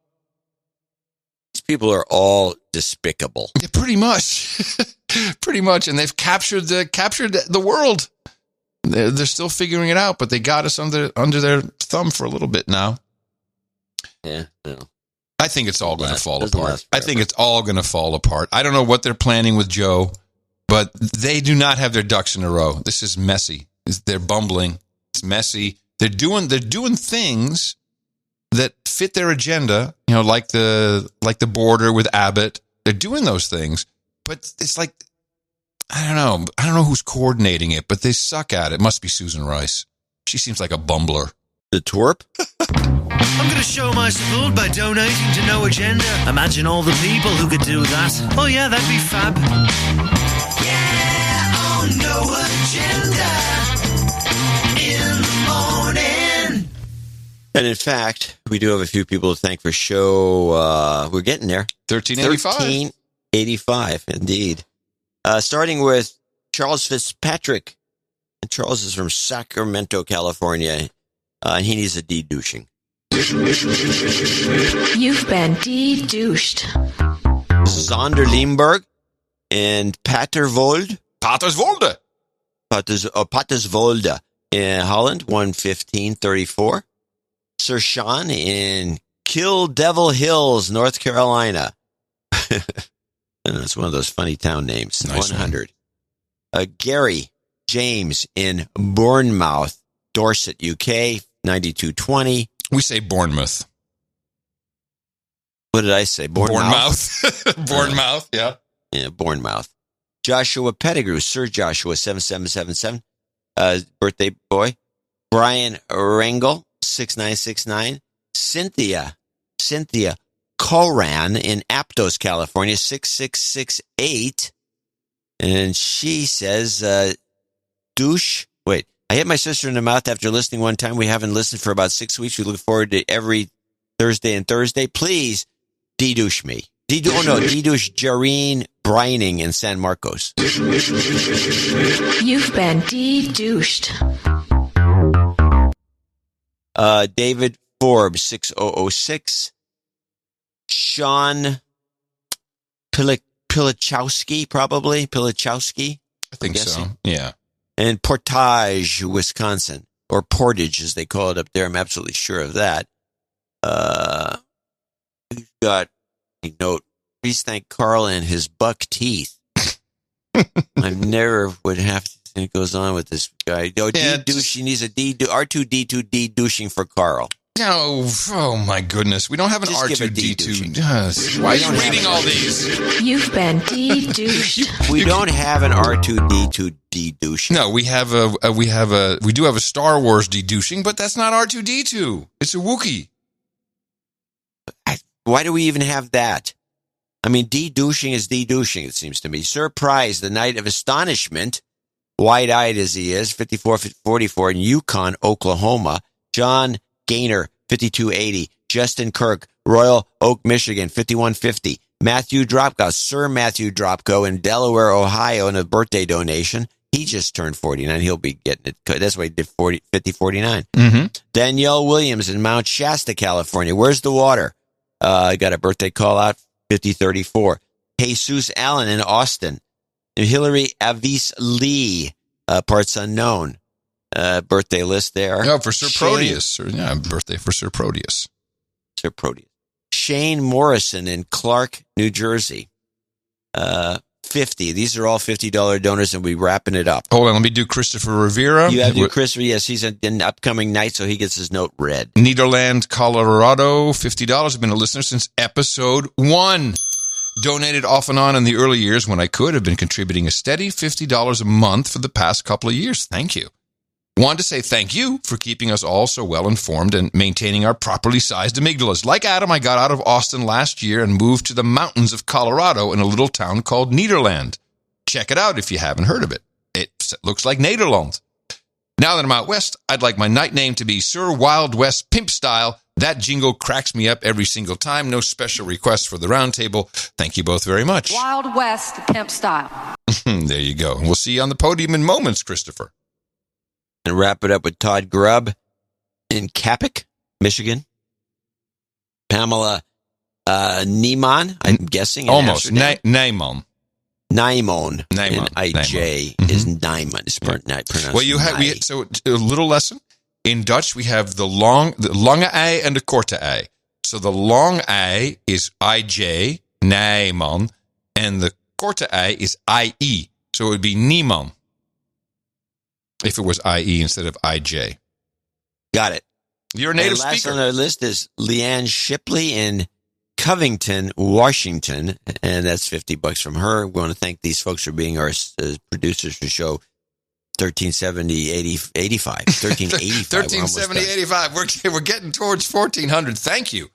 these people are all despicable. Yeah, pretty much. Pretty much. And they've captured the world. They're still figuring it out, but they got us under their thumb for a little bit now. Yeah, no. I think it's all going to fall apart. I think it's all going to fall apart. I don't know what they're planning with Joe, but they do not have their ducks in a row. This is messy. They're bumbling. It's messy. They're doing things that fit their agenda, like the border with Abbott. They're doing those things, but it's like, I don't know who's coordinating it, but they suck at it. Must be Susan Rice. She seems like a bumbler. The twerp? I'm going to show my support by donating to No Agenda. Imagine all the people who could do that. Oh yeah, that'd be fab. Yeah, on No Agenda in the morning. And in fact, we do have a few people to thank for show. We're getting there. 1385. 1385, indeed. Starting with Charles Fitzpatrick. And Charles is from Sacramento, California. And he needs a de-douching. You've been de-douched. Zonderleinberg and Paterswolde in Holland, 115.34. Sir Sean in Kill Devil Hills, North Carolina. That's one of those funny town names. Nice 100. Gary James in Bournemouth, Dorset, UK, 92.20. We say Bournemouth. What did I say? Bournemouth. Bournemouth, yeah. Yeah, Bournemouth. Joshua Pettigrew, Sir Joshua, 7777, birthday boy. Brian Rangel, 6969. Cynthia Coran in Aptos, California, 6668. And she says, douche. Wait, I hit my sister in the mouth after listening one time. We haven't listened for about 6 weeks. We look forward to every Thursday and Thursday. Please de-douche me. De-douche Jareen Brining in San Marcos. You've been de-douched. David Forbes, 6006. Sean Pilichowski, probably. Pilichowski. I think so, yeah. And Portage, Wisconsin. Or Portage, as they call it up there. I'm absolutely sure of that. We've got a note. Please thank Carl and his buck teeth. I never would have to think it goes on with this guy. No, de-douche. He needs a R2D2 de-douching for Carl. Oh my goodness. We don't have an R2D2. Why are you reading all these? You've been de-douched. We don't have an R2D2 de-douching. No, we do have a Star Wars de-douching, but that's not R2D2. It's a Wookiee. Why do we even have that? I mean, de-douching is de-douching, it seems to me. Surprise, the night of astonishment, wide-eyed as he is, 5444 in Yukon, Oklahoma. John Gaynor, 5280. Justin Kirk, Royal Oak, Michigan, 5150. Matthew Dropko, Sir Matthew Dropko in Delaware, Ohio, in a birthday donation. He just turned 49. He'll be getting it. That's why he did 5049. Mm-hmm. Danielle Williams in Mount Shasta, California. Where's the water? I got a birthday call out, 5034. Jesus Allen in Austin. Hillary Avis Lee, parts unknown. Birthday list there. No, for Sir Proteus. Birthday for Sir Proteus. Sir Proteus. Shane Morrison in Clark, New Jersey. 50. These are all $50 donors, and we're wrapping it up. Hold on, let me do Christopher Rivera. You have to do Christopher. Yes, he's an upcoming night, so he gets his note read. Nederland, Colorado, $50. I've been a listener since episode 1. Donated off and on in the early years when I could. Have been contributing a steady $50 a month for the past couple of years. Thank you. Wanted to say thank you for keeping us all so well informed and maintaining our properly sized amygdalas. Like Adam, I got out of Austin last year and moved to the mountains of Colorado in a little town called Nederland. Check it out if you haven't heard of it. It looks like Nederland. Now that I'm out west, I'd like my night name to be Sir Wild West Pimp Style. That jingle cracks me up every single time. No special requests for the roundtable. Thank you both very much. Wild West Pimp Style. There you go. We'll see you on the podium in moments, Christopher. And wrap it up with Todd Grubb in Capic, Michigan. Pamela Niemann, I'm guessing. Almost. Nymon. Nymon. IJ is Nymon. It's pronounced. Well, so a little lesson. In Dutch, we have the lange I and the korte I. So the long I is IJ, Nymon, and the korte I is IE. So it would be Niemon. If it was IE instead of IJ. Got it. You're a native last speaker. On our list is Leanne Shipley in Covington, Washington, and that's $50 from her. We want to thank these folks for being our producers for show 1370-85. 1370-85. We're getting towards 1400. Thank you,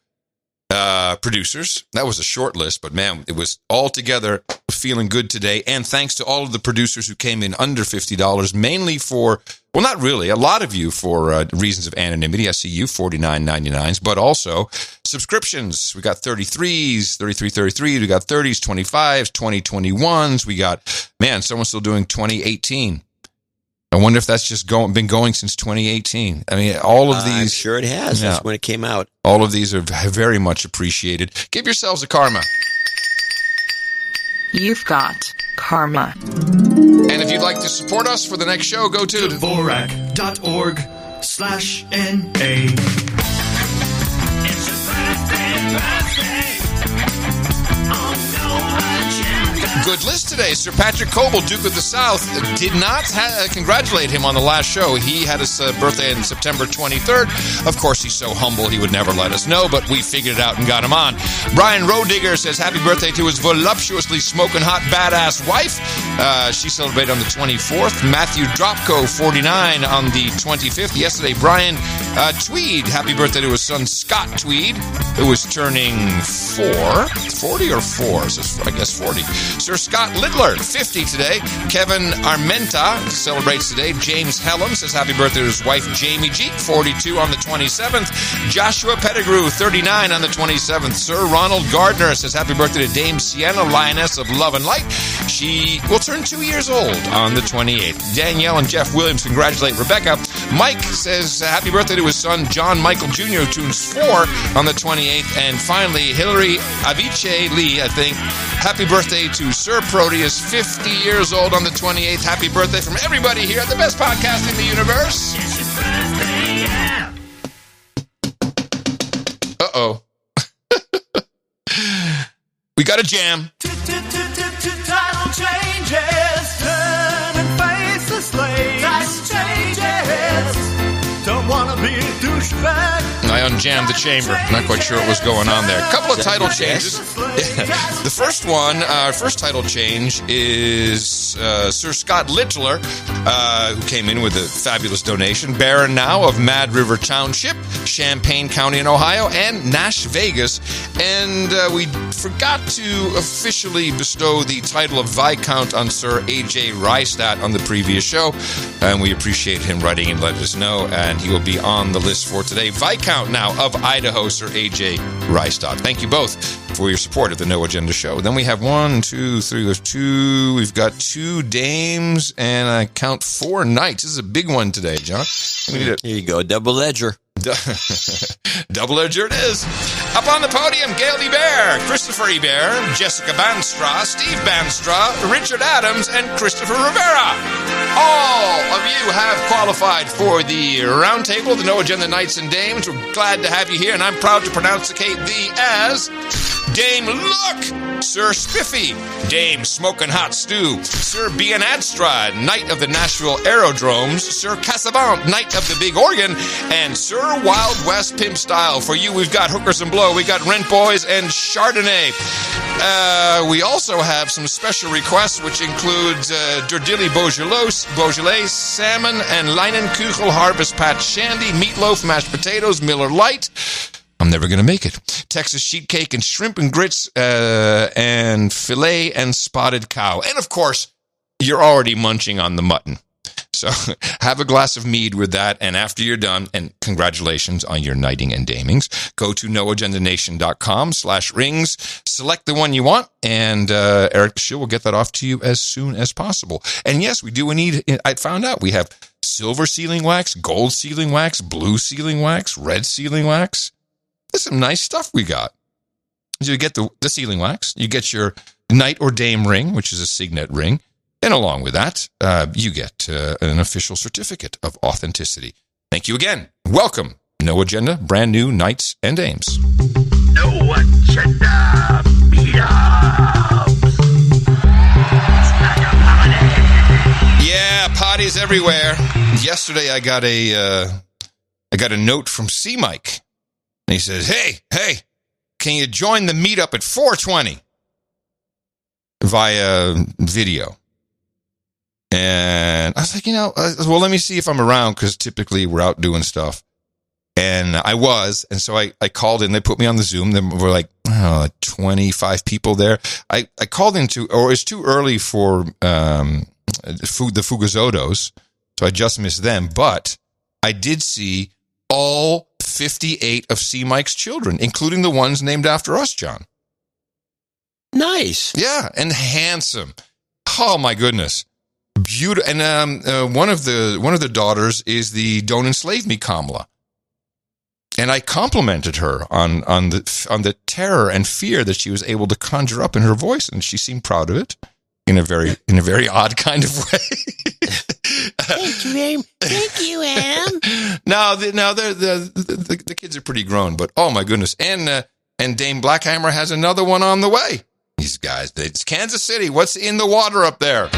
producers. That was a short list, but man, it was all together feeling good today. And thanks to all of the producers who came in under $50, mainly for, well, not really, a lot of you for reasons of anonymity. I see you, $49.99s, but also subscriptions. We got 33s, 33. We got 30s, 25s, 2021s. We got, man, someone's still doing 2018. I wonder if that's just been going since 2018. I mean, all of these. I'm sure it has. Yeah. That's when it came out. All of these are very much appreciated. Give yourselves a karma. You've got karma. And if you'd like to support us for the next show, go to Dvorak.org/NA. It's your birthday. On No Agenda. good list today. Sir Patrick Coble, Duke of the South, did not congratulate him on the last show. He had his birthday on September 23rd. Of course, he's so humble he would never let us know, but we figured it out and got him on. Brian Rodigger says happy birthday to his voluptuously smoking hot badass wife. She celebrated on the 24th. Matthew Dropko, 49, on the 25th. Yesterday, Brian Tweed, happy birthday to his son Scott Tweed, who was turning 40 or 4, so I guess 40. Sir Scott Littler, 50 today. Kevin Armenta celebrates today. James Hellam says happy birthday to his wife Jamie Jeek, 42 on the 27th. Joshua Pettigrew, 39 on the 27th. Sir Ronald Gardner says happy birthday to Dame Sienna, Lioness of Love and Light. She will turn 2 years old on the 28th. Danielle and Jeff Williams congratulate Rebecca. Mike says happy birthday to his son John Michael Jr., who tunes 4 on the 28th. And finally, Hillary Avice Lee, I think, happy birthday to Sir Proteus, 50 years old on the 28th. Happy birthday from everybody here at the best podcast in the universe. Uh-oh. We got a jam. Title changes, turn and face the slave. Title changes, don't want to be a douchebag. I unjammed the chamber. Not quite sure what was going on there. A couple of title changes. The first one, first title change is Sir Scott Littler, who came in with a fabulous donation. Baron now of Mad River Township, Champaign County in Ohio, and Nash Vegas. And we forgot to officially bestow the title of Viscount on Sir A.J. Rystad on the previous show. And we appreciate him writing and letting us know. And he will be on the list for today. Viscount now of Idaho, Sir A.J. Rystad. Thank you both for your support of the No Agenda Show. Then we have 1, 2, 3, there's 2. We've got 2 dames, and I count 4 knights. This is a big one today, John. Here you go, double ledger. Double ledger it is. Up on the podium, Gail Bear, Christopher Ebert, Jessica Banstra, Steve Banstra, Richard Adams, and Christopher Rivera. All of you have qualified for the round table, the No Agenda Knights and Dames. We're glad to have you here, and I'm proud to pronounceate thee as Dame Look, Sir Spiffy, Dame Smokin' Hot Stew, Sir Bian Adstrad, Knight of the Nashville Aerodromes, Sir Cassavant, Knight of the Big Organ, and Sir Wild West Pimp Style. For you, we've got Hookers and Blow, we got Rent Boys, and Chardonnay. We also have some special requests, which includes Durdilly Beaujolais, Salmon and Leinenkugel Harvest Patch Shandy, Meatloaf, Mashed Potatoes, Miller Lite. I'm never going to make it. Texas sheet cake and shrimp and grits, and filet and spotted cow. And, of course, you're already munching on the mutton. So have a glass of mead with that, and after you're done, and congratulations on your knighting and damings, go to noagendanation.com/rings, select the one you want, and Eric Schill will get that off to you as soon as possible. And yes, we do need, I found out, we have silver sealing wax, gold sealing wax, blue sealing wax, red sealing wax. There's some nice stuff we got. So you get the sealing wax, you get your knight or dame ring, which is a signet ring, and along with that, you get an official certificate of authenticity. Thank you again. Welcome. No Agenda, brand new Knights and Dames. No Agenda meetups. Yeah, potties everywhere. Yesterday, I got a note from C Mike. And he says, hey, can you join the meetup at 4:20 via video? And I was like, well, let me see if I'm around, because typically we're out doing stuff. And I was, and so I called in. They put me on the Zoom. There were like 25 people there. I called into, or it's too early for the Fugazotos, so I just missed them. But I did see all 58 of C. Mike's children, including the ones named after us, John. Nice. Yeah, and handsome. Oh, my goodness. Beautiful. And one of the daughters is the Don't Enslave Me Kamala. And I complimented her on the terror and fear that she was able to conjure up in her voice, and she seemed proud of it in a very odd kind of way. Thank you, Em. Now the kids are pretty grown, but oh my goodness. And Dame Blackhammer has another one on the way. these guys. It's Kansas City. What's in the water up there?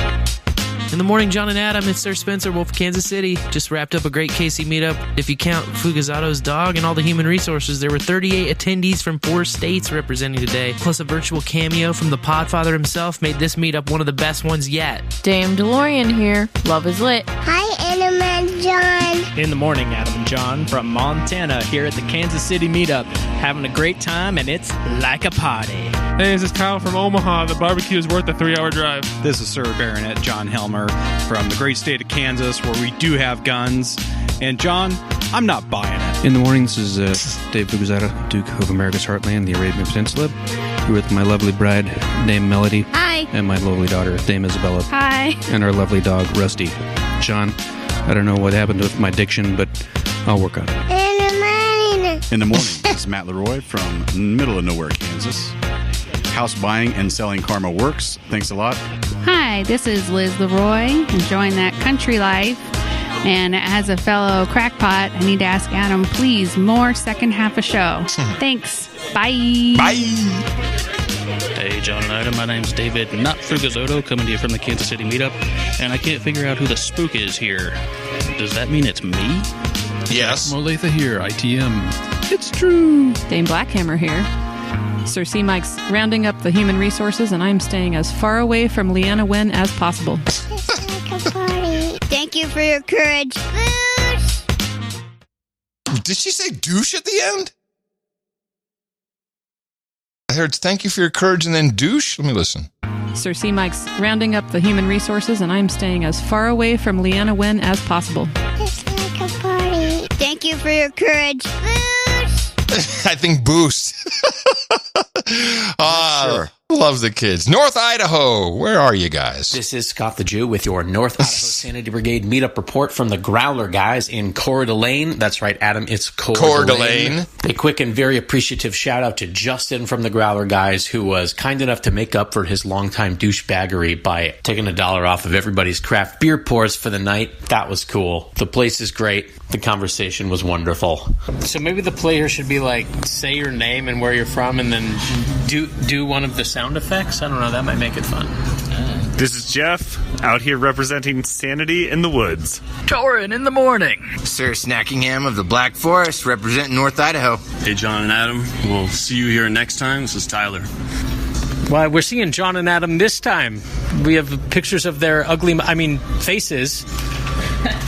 In the morning, John and Adam, it's Sir Spencer Wolf, Kansas City. Just wrapped up a great KC meetup. If you count Fugazato's dog and all the human resources, there were 38 attendees from 4 states representing today, plus a virtual cameo from the Podfather himself made this meetup one of the best ones yet. Dame DeLorean here. Love is lit. Hi, Adam and John. In the morning, Adam and John from Montana here at the Kansas City meetup. Having a great time, and it's like a party. Hey, this is Kyle from Omaha. The barbecue is worth a 3-hour drive. This is Sir Baronet John Helmer from the great state of Kansas, where we do have guns. And John, I'm not buying it. In the morning, this is Dave Fugazzotto, Duke of America's Heartland, the Arabian Peninsula, here with my lovely bride, Dame Melody. Hi. And my lovely daughter, Dame Isabella. Hi. And our lovely dog, Rusty. John, I don't know what happened with my diction, but I'll work on it. In the morning, this is Matt Leroy from middle of nowhere, Kansas. House buying and selling karma works. Thanks a lot. Hi, this is Liz Leroy, enjoying that country life. And as a fellow crackpot, I need to ask Adam, please, more second half of show. Thanks. Bye. Bye. Hey, John and Adam, my name's David, not Fugazzotto, coming to you from the Kansas City meetup. And I can't figure out who the spook is here. Does that mean it's me? Yes. Moletha here, ITM. It's true. Dame Blackhammer here. Sir C. Mike's rounding up the human resources, and I'm staying as far away from Leanna Wen as possible. Thank you for your courage. Douche. Did she say douche at the end? I heard thank you for your courage and then douche. Let me listen. Sir C. Mike's rounding up the human resources, and I'm staying as far away from Leanna Wen as possible. Thank you for your courage. I think boost. Sure. Love the kids. North Idaho, where are you guys? This is Scott the Jew with your North Idaho Sanity Brigade meetup report from the Growler guys in Coeur d'Alene. That's right, Adam, it's Coeur d'Alene. A quick and very appreciative shout out to Justin from the Growler guys, who was kind enough to make up for his longtime douchebaggery by taking $1 off of everybody's craft beer pours for the night. That was cool. The place is great. The conversation was wonderful. So maybe the player should be like, say your name and where you're from, and then do one of the sound effects. I don't know. That might make it fun. This is Jeff, out here representing Sanity in the Woods. Torin in the morning. Sir Snackingham of the Black Forest, representing North Idaho. Hey, John and Adam. We'll see you here next time. This is Tyler. Well, we're seeing John and Adam this time. We have pictures of their faces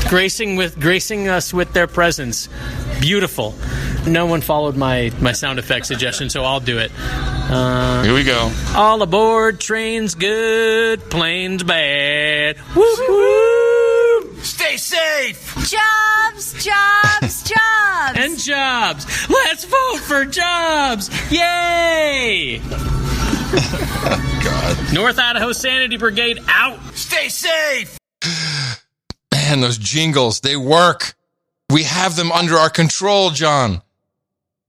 gracing us with their presence. Beautiful. No one followed my sound effect suggestion, so I'll do it. Here we go. All aboard, trains good, planes bad. Woo woo! Stay safe! Jobs, jobs, jobs! And jobs! Let's vote for jobs! Yay! God. North Idaho Sanity Brigade out! Stay safe! Man, those jingles, they work. We have them under our control, John.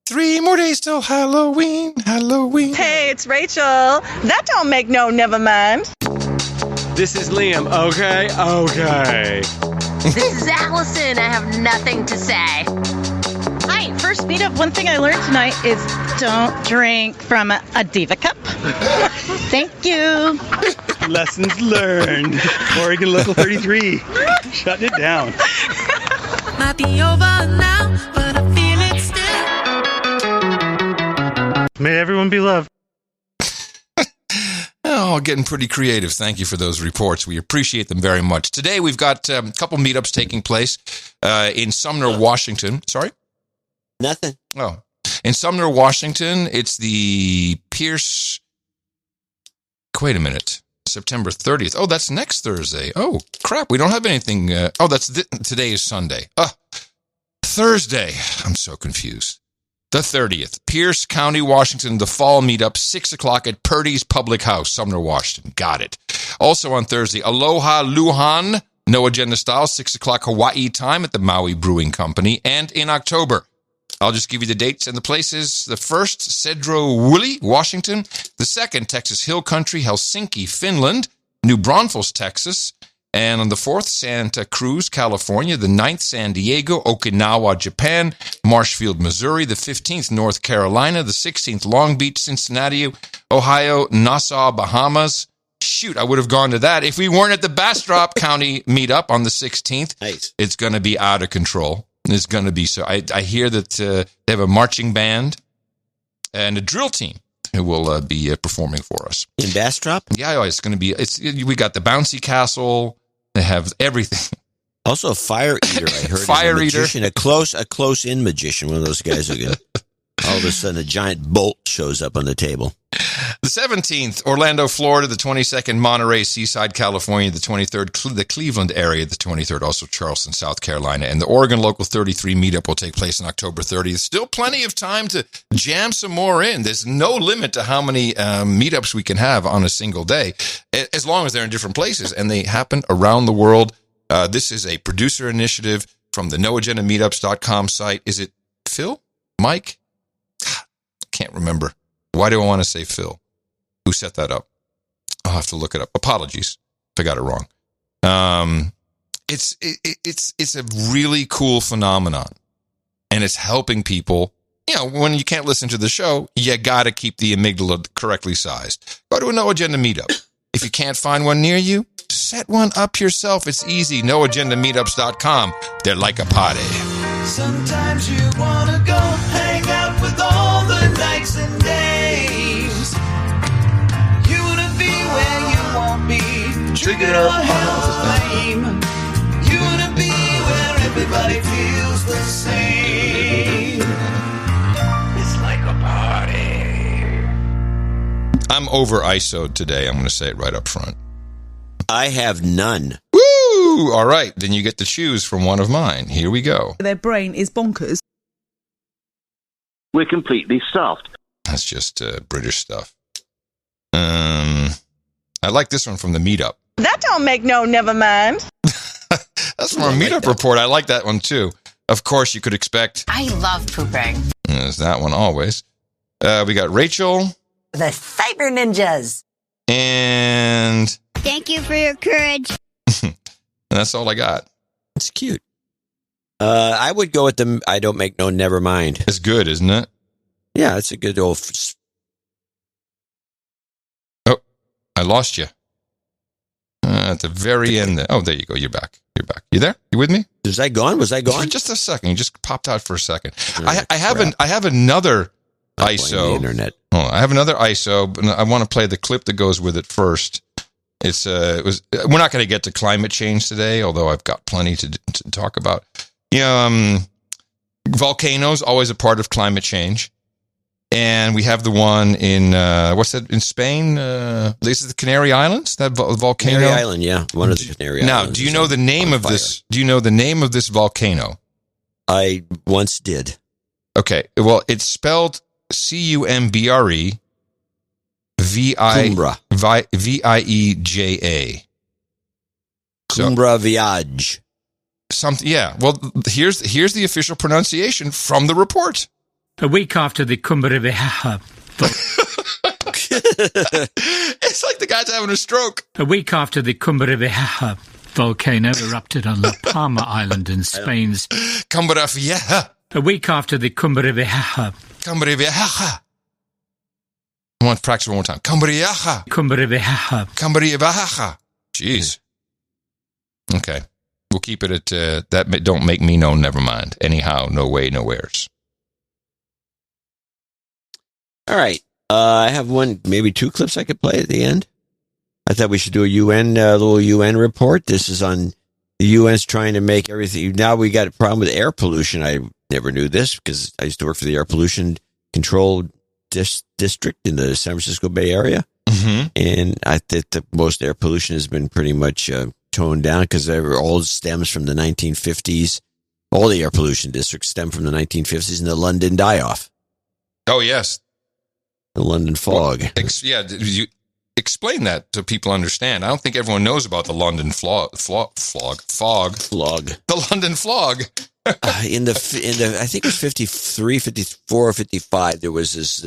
3 more days till Halloween, Halloween. Hey, it's Rachel. That don't make no never mind. This is Liam. Okay. This is Allison. I have nothing to say. Hi, first meetup. One thing I learned tonight is don't drink from a Diva cup. Thank you. Lessons learned. Oregon Local 33. Shutting it down. Might be over now, but I feel it still. May everyone be loved. Oh, getting pretty creative. Thank you for those reports. We appreciate them very much. Today, we've got a couple meetups taking place in Sumner, Washington. Sorry? Nothing. Oh. In Sumner, Washington, it's the Pierce... Wait a minute. September 30th. Oh, that's next Thursday. Oh, crap. We don't have anything. Today is Sunday. Thursday. I'm so confused. The 30th. Pierce County, Washington, the fall meetup, 6 o'clock at Purdy's Public House, Sumner, Washington. Got it. Also on Thursday, Aloha Luhan, no agenda style, 6 o'clock Hawaii time at the Maui Brewing Company. And in October, I'll just give you the dates and the places. The first, Cedro Woolley, Washington. The second, Texas Hill Country, Helsinki, Finland. New Braunfels, Texas. And on the 4th, Santa Cruz, California. The 9th, San Diego, Okinawa, Japan. Marshfield, Missouri. The 15th, North Carolina. The 16th, Long Beach, Cincinnati. Ohio, Nassau, Bahamas. Shoot, I would have gone to that if we weren't at the Bastrop County meetup on the 16th. Nice. It's going to be out of control. It's going to be so. I hear that they have a marching band and a drill team who will be performing for us in Bastrop. Yeah, it's going to be. We got the bouncy castle. They have everything. Also, a fire eater. I heard fire eater, a close in magician. One of those guys who can. All of a sudden, a giant bolt shows up on the table. The 17th, Orlando, Florida. The 22nd, Monterey, Seaside, California. The 23rd, the Cleveland area. The 23rd, also Charleston, South Carolina. And the Oregon Local 33 meetup will take place on October 30th. Still plenty of time to jam some more in. There's no limit to how many meetups we can have on a single day, as long as they're in different places. And they happen around the world. This is a producer initiative from the NoAgendaMeetups.com site. Is it Phil? Mike? Can't remember. Why do I want to say Phil? Who set that up? I'll have to look it up. Apologies if I got it wrong. It's a really cool phenomenon, and it's helping people. You know, when you can't listen to the show, you got to keep the amygdala correctly sized. Go to a No Agenda meetup. If you can't find one near you, set one up yourself. It's easy. NoAgendaMeetups.com. They're like a party. Sometimes you want to go hang out with all the nights and days. You want to be where you won't be, triggered or held lame. You want to be where everybody feels the same. It's like a party. I'm over ISO'd today. I'm going to say it right up front. I have none. Woo! All right, then you get to choose from one of mine. Here we go. Their brain is bonkers. We're completely stuffed. That's just British stuff. I like this one from the meetup. That don't make no never mind. That's from our meetup report. I like that one too. Of course, you could expect. I love pooping. There's that one always. We got Rachel. The Cyber Ninjas. And thank you for your courage. And that's all I got. It's cute. I would go with the I don't make no never mind. It's good, isn't it? Yeah, it's a good old. Oh, I lost you. At the very end. Oh, there you go. You're back. You're back. You there? You with me? Was I gone? Was I gone? For just a second. You just popped out for a second. I have another ISO. Internet. Oh, I have another ISO, but I want to play the clip that goes with it first. We're not going to get to climate change today, although I've got plenty to talk about. Volcanoes always a part of climate change, and we have the one in what's that in Spain? This is the Canary Islands. That volcano. Canary Island, yeah, one of the Canary Islands. Now, do you know the name of this? Do you know the name of this volcano? I once did. Okay, well, it's spelled Cumbre. Vieja. Cumbra Viage. Something, yeah. Well, here's the official pronunciation from the report. A week after the Cumbra Vieja. It's like the guy's having a stroke. A week after the Cumbra Vieja volcano erupted on La Palma Island in Spain's Cumbra Vieja. A week after the Cumbra Vieja. Cumbra Vieja. I want to practice one more time. Cumbra Vieja. Cumbra Vieja. Cumbra Vieja. Jeez. Okay. We'll keep it at that. Don't make me know. Never mind. Anyhow, no way, nowheres. All right. I have maybe two clips I could play at the end. I thought we should do a little UN report. This is on the UN's trying to make everything. Now we got a problem with air pollution. I never knew this because I used to work for the Air Pollution Control District in the San Francisco Bay Area. Mm-hmm. And I think that most air pollution has been pretty much toned down because it all stems from the 1950s. All the air pollution districts stem from the 1950s and the London die-off. Oh, yes. The London fog. Well, you explain that so people understand. I don't think everyone knows about the London fog. The London fog. in the I think it was 53, 54, 55, there was this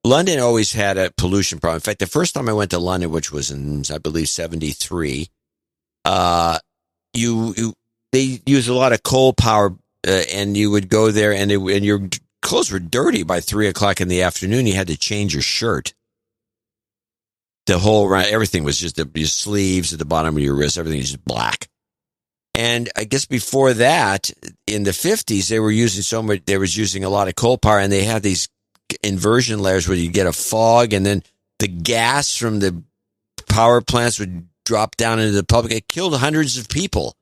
London always had a pollution problem. In fact, the first time I went to London, which was in, I believe, 73, they used a lot of coal power, and you would go there, and your clothes were dirty by 3:00 in the afternoon. You had to change your shirt. everything was just your sleeves at the bottom of your wrist. Everything is just black. And I guess before that, in the 50s, they were using a lot of coal power, and they had these inversion layers where you get a fog, and then the gas from the power plants would drop down into the public. It killed hundreds of people.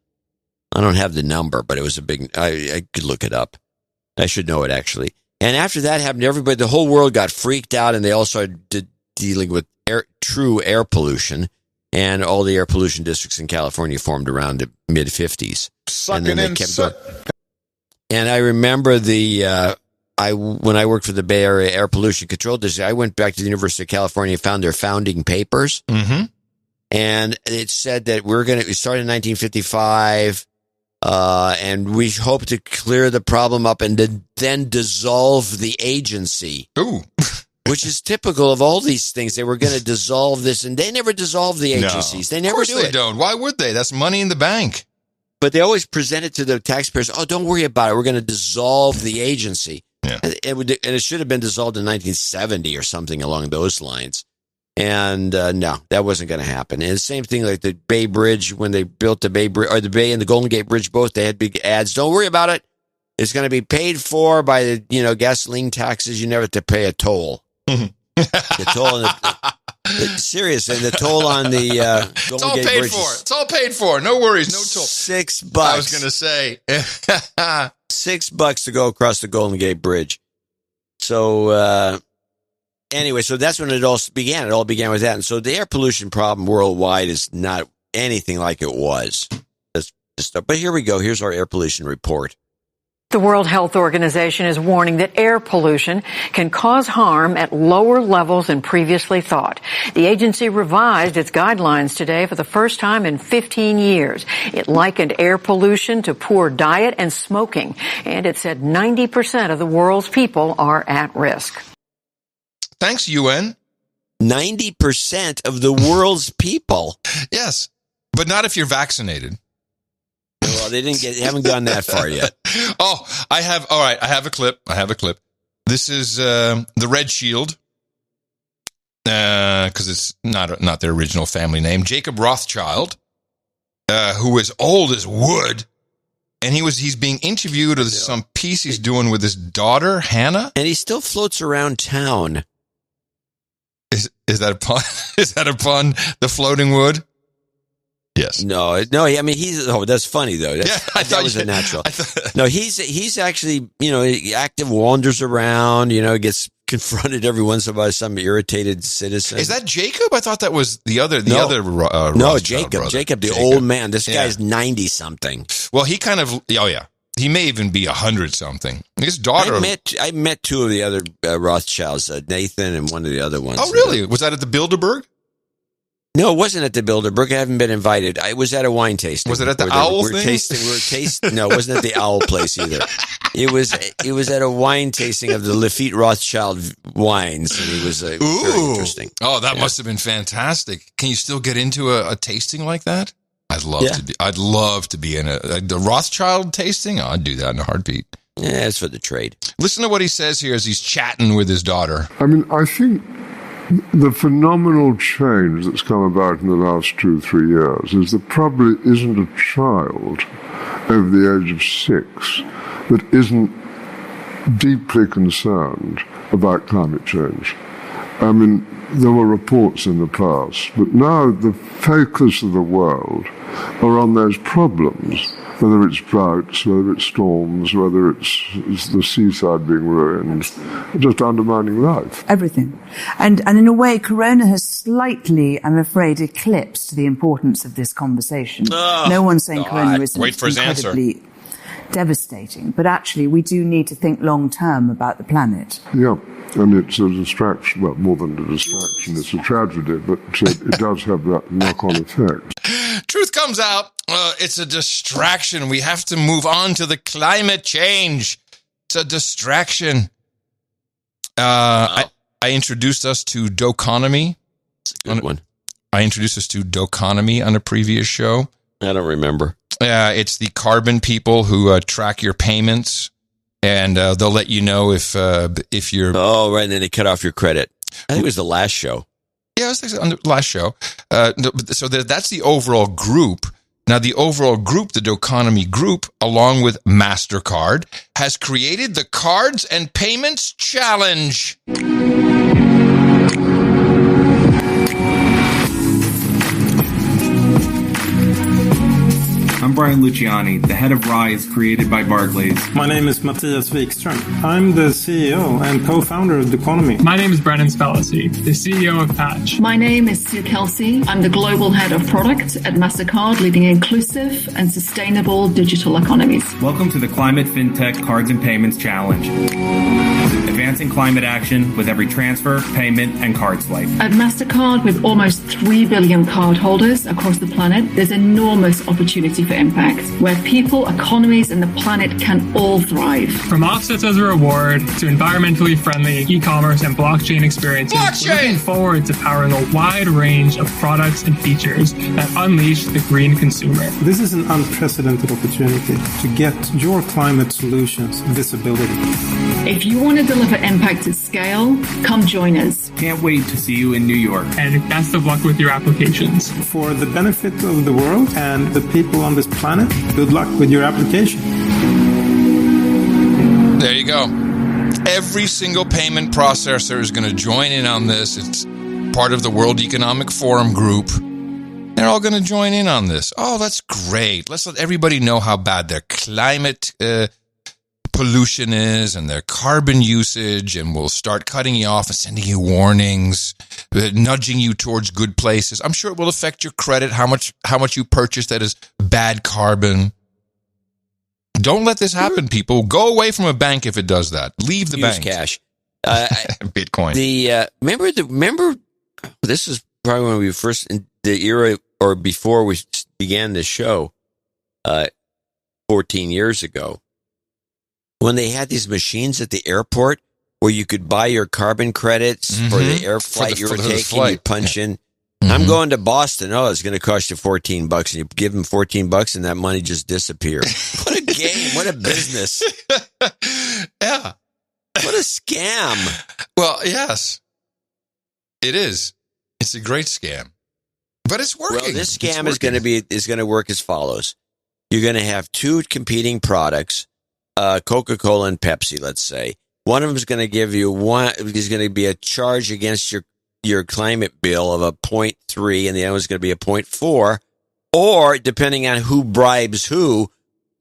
I don't have the number, but it was a big, I could look it up. I should know it, actually. And after that happened, the whole world got freaked out, and they all started dealing with true air pollution. And all the air pollution districts in California formed around the mid-50s. Sucking in soot. And I remember when I worked for the Bay Area Air Pollution Control District, I went back to the University of California and found their founding papers. Mm-hmm. And it said that we started in 1955, and we hope to clear the problem up and then dissolve the agency. Ooh. Which is typical of all these things. They were going to dissolve this, and they never dissolve the agencies. No. They never do it. Of course they don't. Why would they? That's money in the bank. But they always present it to the taxpayers. Oh, don't worry about it. We're going to dissolve the agency. Yeah. And it should have been dissolved in 1970 or something along those lines. And no, that wasn't going to happen. And the same thing like the Bay Bridge, when they built the Bay Bridge, or the Bay and the Golden Gate Bridge, both, they had big ads. Don't worry about it. It's going to be paid for by the gasoline taxes. You never have to pay a toll. The toll, seriously, the toll on the Golden Gate Bridge. It's all paid for. No worries, no toll. $6. I was going to say $6 to go across the Golden Gate Bridge. So anyway, so that's when it all began. It all began with that, and so the air pollution problem worldwide is not anything like it was. But here we go. Here's our air pollution report. The World Health Organization is warning that air pollution can cause harm at lower levels than previously thought. The agency revised its guidelines today for the first time in 15 years. It likened air pollution to poor diet and smoking, and it said 90% of the world's people are at risk. Thanks, UN. 90% of the world's people? Yes, but not if you're vaccinated. Well, they haven't gone that far yet. I have a clip. This is the Red Shield, because it's not their original family name. Jacob Rothschild, who is old as wood, and he's being interviewed with some piece he's doing with his daughter Hannah, and he still floats around town. Is that a pun? Is that a pun? The floating wood. Yes. No. I mean, that's funny though. That was a natural. No, he's actually, active, wanders around, gets confronted every once in a while by some irritated citizen. Is that Jacob? I thought that was the other. No, Jacob, the old man. This guy's 90 something. Well, he kind of. Oh yeah. He may even be 100 something. His daughter. I met two of the other Rothschilds, Nathan and one of the other ones. Oh really? Was that at the Bilderberg? No, it wasn't at the Bilderberg. I haven't been invited. I was at a wine tasting. Was it at the Owl thing? We were tasting. No, it wasn't at the Owl place either. It was at a wine tasting of the Lafitte Rothschild wines, and it was very interesting. Oh, that must have been fantastic. Can you still get into a tasting like that? I'd love to be in the Rothschild tasting. I'd do that in a heartbeat. Yeah, it's for the trade. Listen to what he says here as he's chatting with his daughter. I mean, I think the phenomenal change that's come about in the last 2-3 years is there probably isn't a child over the age of 6 that isn't deeply concerned about climate change. I mean, there were reports in the past, but now the focus of the world are on those problems, whether it's droughts, whether it's storms, whether it's the seaside being ruined, just undermining life. Everything. And in a way, Corona has slightly, I'm afraid, eclipsed the importance of this conversation. No one's saying Corona is incredibly devastating, but actually we do need to think long-term about the planet. Yeah. And it's a distraction, well, more than a distraction, it's a tragedy, but it does have that knock-on effect. Truth comes out, it's a distraction. We have to move on to the climate change. It's a distraction. I introduced us to Doconomy. It's a good one. I introduced us to Doconomy on a previous show. I don't remember. It's the carbon people who track your payments. And they'll let you know if you're... Oh, right, and then they cut off your credit. I think it was the last show. Yeah, I was thinking on the last show. So that's the overall group. Now, the overall group, the Doconomy Group, along with MasterCard, has created the Cards and Payments Challenge. I'm Brian Luciani, the head of Rise, created by Barclays. My name is Matthias Wikström. I'm the CEO and co-founder of Doconomy. My name is Brennan Spellasy, the CEO of Patch. My name is Sue Kelsey. I'm the global head of product at MasterCard, leading inclusive and sustainable digital economies. Welcome to the Climate FinTech Cards and Payments Challenge. Advancing climate action with every transfer, payment, and card swipe. At MasterCard, with almost 3 billion cardholders across the planet, there's enormous opportunity for impact, where people, economies, and the planet can all thrive. From offsets as a reward to environmentally friendly e-commerce and blockchain experiences, we're looking forward to powering a wide range of products and features that unleash the green consumer. This is an unprecedented opportunity to get your climate solutions visibility. If you want to deliver impact at scale, come join us. Can't wait to see you in New York. And best of luck with your applications. For the benefit of the world and the people on this planet, good luck with your application. There you go. Every single payment processor is going to join in on this. It's part of the World Economic Forum group. They're all going to join in on this. Oh, that's great. Let's let everybody know how bad their climate pollution is and their carbon usage, and we'll start cutting you off and sending you warnings, nudging you towards good places. I'm sure it will affect your credit, how much you purchase that is bad carbon. Don't let this happen, people. Go away from a bank if it does that. Leave the bank. Cash. Bitcoin. Remember, this is probably when we first, in the era or before we began this show, 14 years ago, when they had these machines at the airport where you could buy your carbon credits for the air flight you were taking. You punch in, I'm going to Boston. Oh, it's going to cost you $14, and you give them $14, and that money just disappeared. What a game! What a business! Yeah, what a scam! Well, yes, it is. It's a great scam, but it's working. Well, this scam is going to work as follows: you're going to have two competing products. Coca-Cola and Pepsi, let's say. One of them is going to give you is going to be a charge against your climate bill of a 0.3, and the other one's going to be a 0.4, or depending on who bribes who,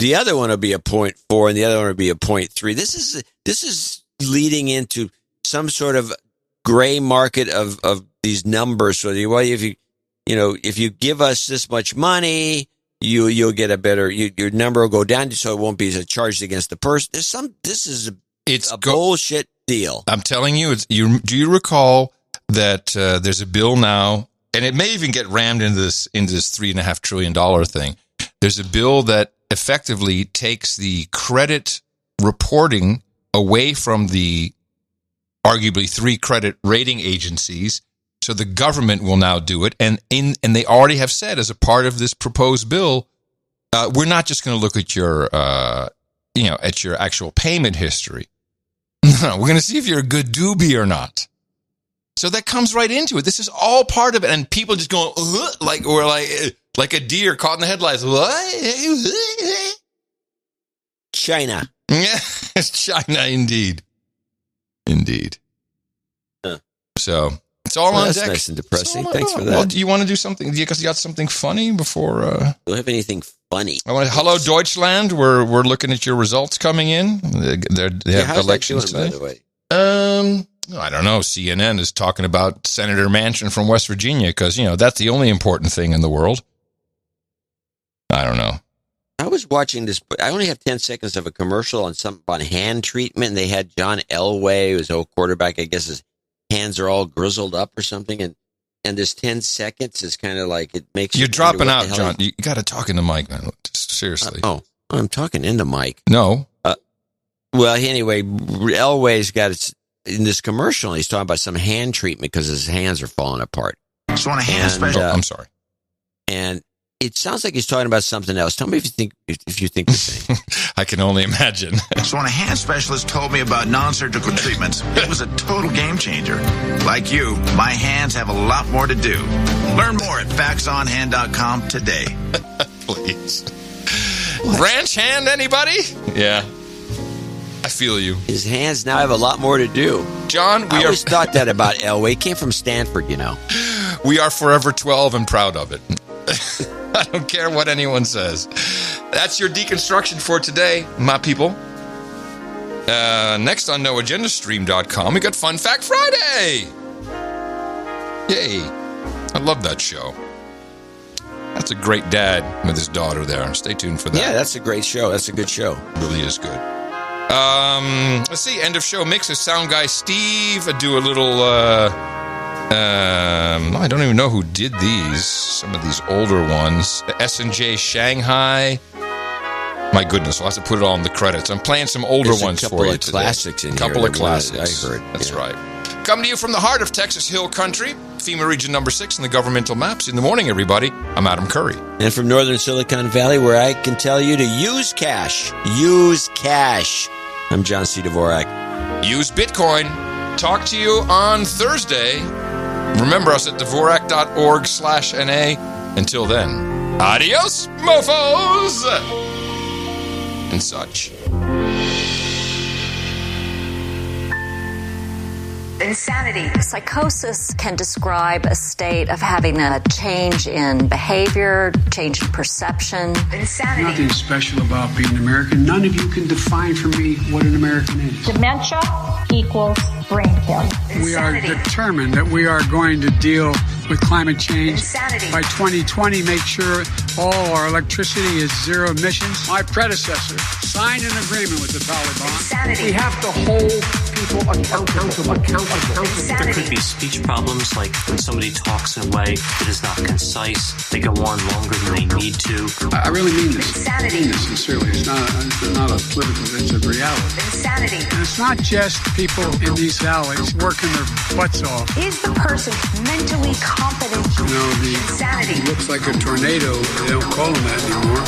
the other one will be a 0.4 and the other one will be a 0.3. This is leading into some sort of gray market of these numbers. So if you give us this much money, you'll get a better, your number will go down, so it won't be charged against the person. This is a bullshit deal. I'm telling you, do you recall that there's a bill now, and it may even get rammed into this $3.5 trillion thing. There's a bill that effectively takes the credit reporting away from the arguably 3 credit rating agencies. So the government will now do it, and they already have said as a part of this proposed bill, we're not just going to look at your at your actual payment history. No, we're going to see if you're a good doobie or not. So that comes right into it. This is all part of it, and people just going like a deer caught in the headlights. What? China. Yeah, it's China indeed. So. It's all on that's deck. Nice and depressing. Thanks for that. Well, do you want to do something? Do you got something funny before? Do I have anything funny? Hello, Deutschland. We're looking at your results coming in. They have elections today. By the way? I don't know. CNN is talking about Senator Manchin from West Virginia because that's the only important thing in the world. I don't know. I was watching this. I only have 10 seconds of a commercial on something about hand treatment, and they had John Elway, who's old quarterback. I guess his hands are all grizzled up or something, and this 10 seconds is kind of like it makes you're dropping out, John. You got to talk in the mic, man. Seriously. I'm talking in the mic. No. Well, anyway, Elway's got in this commercial. He's talking about some hand treatment because his hands are falling apart. Just want a hand special. I'm sorry. And it sounds like he's talking about something else. Tell me if you think the same. I can only imagine. So when a hand specialist told me about non-surgical treatments, it was a total game changer. Like you, my hands have a lot more to do. Learn more at faxonhand.com today. Please. What? Branch hand, anybody? Yeah. I feel you. His hands now have a lot more to do. John, I always thought that about Elway. He came from Stanford, you know. We are forever 12 and proud of it. I don't care what anyone says. That's your deconstruction for today, my people. Next on NoAgendaStream.com, we got Fun Fact Friday. Yay. I love that show. That's a great dad with his daughter there. Stay tuned for that. Yeah, that's a great show. That's a good show. It really is good. Let's see. End of show mixes. Sound guy Steve. I do a little... I don't even know who did these. Some of these older ones. The S&J Shanghai. My goodness, I'll have to put it all in the credits. I'm playing some older ones for you today. Classics in a couple here of classics. I heard. That's right. Coming to you from the heart of Texas Hill Country, FEMA Region number 6 in the governmental maps. In the morning, everybody, I'm Adam Curry. And from northern Silicon Valley, where I can tell you to use cash. Use cash. I'm John C. Dvorak. Use Bitcoin. Talk to you on Thursday. Remember us at Dvorak.org/NA. Until then, adios, mofos! And such. Insanity. Psychosis can describe a state of having a change in behavior, change in perception. Insanity. Nothing special about being American. None of you can define for me what an American is. Dementia equals brain kill. We are determined that we are going to deal with climate change. Insanity. By 2020, make sure all our electricity is zero emissions. My predecessor signed an agreement with the Taliban. Insanity. We have to hold people accountable. There could be speech problems, like when somebody talks in a way that is not concise, they go on longer than they need to. I really mean this. Insanity. I mean this sincerely. It's not a political, it's a reality. Insanity. And it's not just people in these alleys working their butts off. Is the person mentally competent? You know, Insanity. It looks like a tornado. They don't call them that anymore.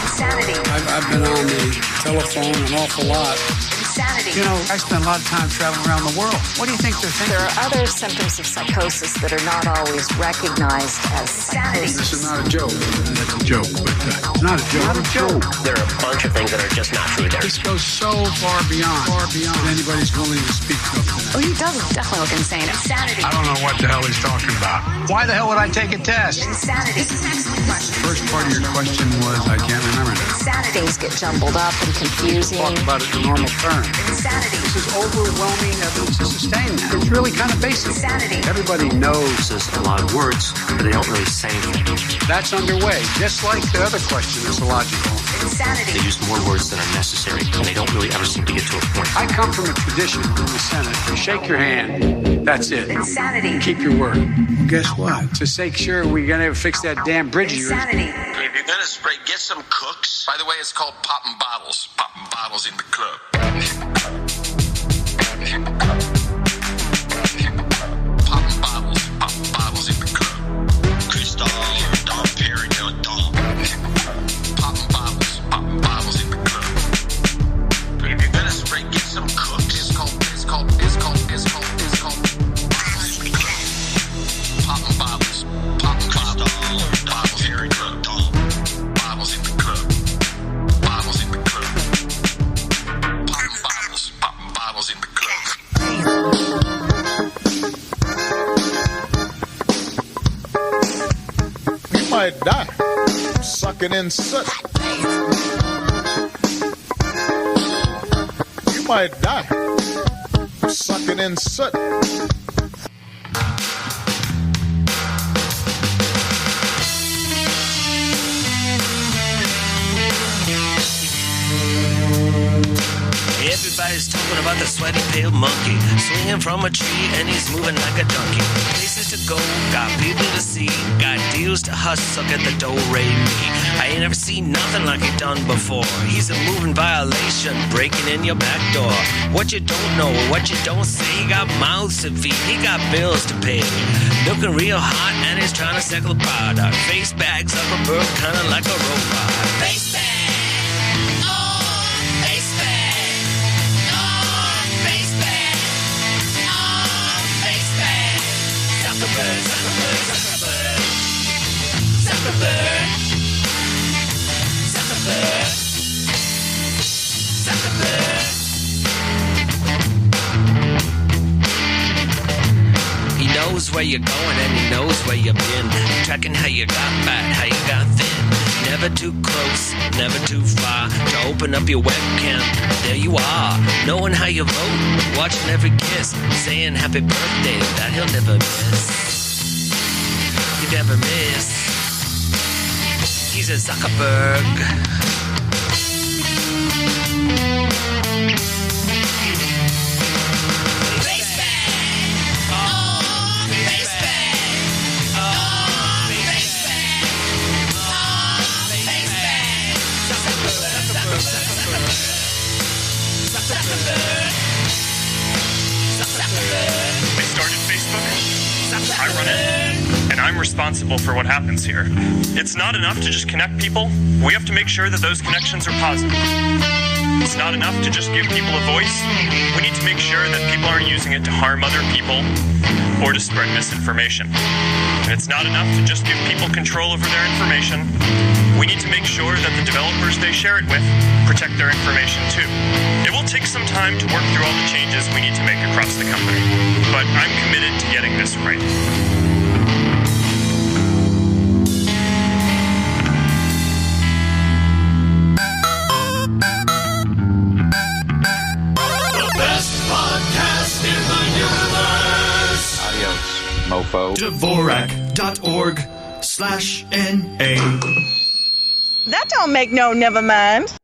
Insanity. I've been on the telephone an awful lot. Insanity. You know, I spend a lot of time traveling around the world. What do you think they're thinking? There are other symptoms of psychosis that are not always recognized as psychosis. This is not a joke. That's a joke, but it's not a joke. Not a joke. There are a bunch of things that are just not true there. This goes so far beyond anybody's willing to speak to. Oh, he does definitely look insane. Insanity. I don't know what the hell he's talking about. Why the hell would I take a test? Insanity. This is an excellent question. The first part of your question was, I can't remember now. Insanity. Things get jumbled up and confusing. Talk about it in normal terms. Insanity. This is overwhelming evidence to sustain that. It's really kind of basic. Insanity. Everybody knows There's a lot of words, but they don't really say anything. that's underway. Just like the other question is illogical. Insanity. They use more words than are necessary, and they don't really ever seem to get to a point. I come from a tradition in the Senate. You shake your hand. That's it. Insanity. Keep your word. Well, guess what? To make sure we're going to fix that damn bridge of yours. Insanity. If you're going to spray, get some cooks. By the way, it's called popping bottles. Popping bottles in the club. Popping bottles in the club. Crystal, Dom Perignon, Dom. Popping bottles in the club. If you're gonna spray, get some cooks. It's called bottles in the club. Popping bottles, popping Crystal, Dom Perignon, Dom. Bottles in the club. Bottles in the club. Popping bottles in the club. You might die sucking in soot. You might die sucking in soot. Everybody's talking about the sweaty pale monkey, swinging from a tree and he's moving like a donkey. Places to go, got people to see, got deals to hustle, get the dough ray me. I ain't ever seen nothing like he done before. He's a moving violation, breaking in your back door. What you don't know, what you don't say, he got mouths to feed, he got bills to pay. Looking real hot and he's trying to settle the product. Face bags up a bird, kinda like a robot. Face bag! He knows where you're going and he knows where you've been. Tracking how you got fat, how you got thin. Never too close, never too far to open up your webcam. There you are, knowing how you vote, watching every kiss, saying happy birthday that he'll never miss. You never miss. He's a Zuckerberg. They started Facebook, I run it, and I'm responsible for what happens here. It's not enough to just connect people. We have to make sure that those connections are positive. It's not enough to just give people a voice. We need to make sure that people aren't using it to harm other people or to spread misinformation. And it's not enough to just give people control over their information. We need to make sure that the developers they share it with protect their information too. It will take some time to work through all the changes we need to make across the company, but I'm committed to getting this right. The best podcast in the universe. Adios, mofo. Dvorak.org/NA. That don't make no never mind.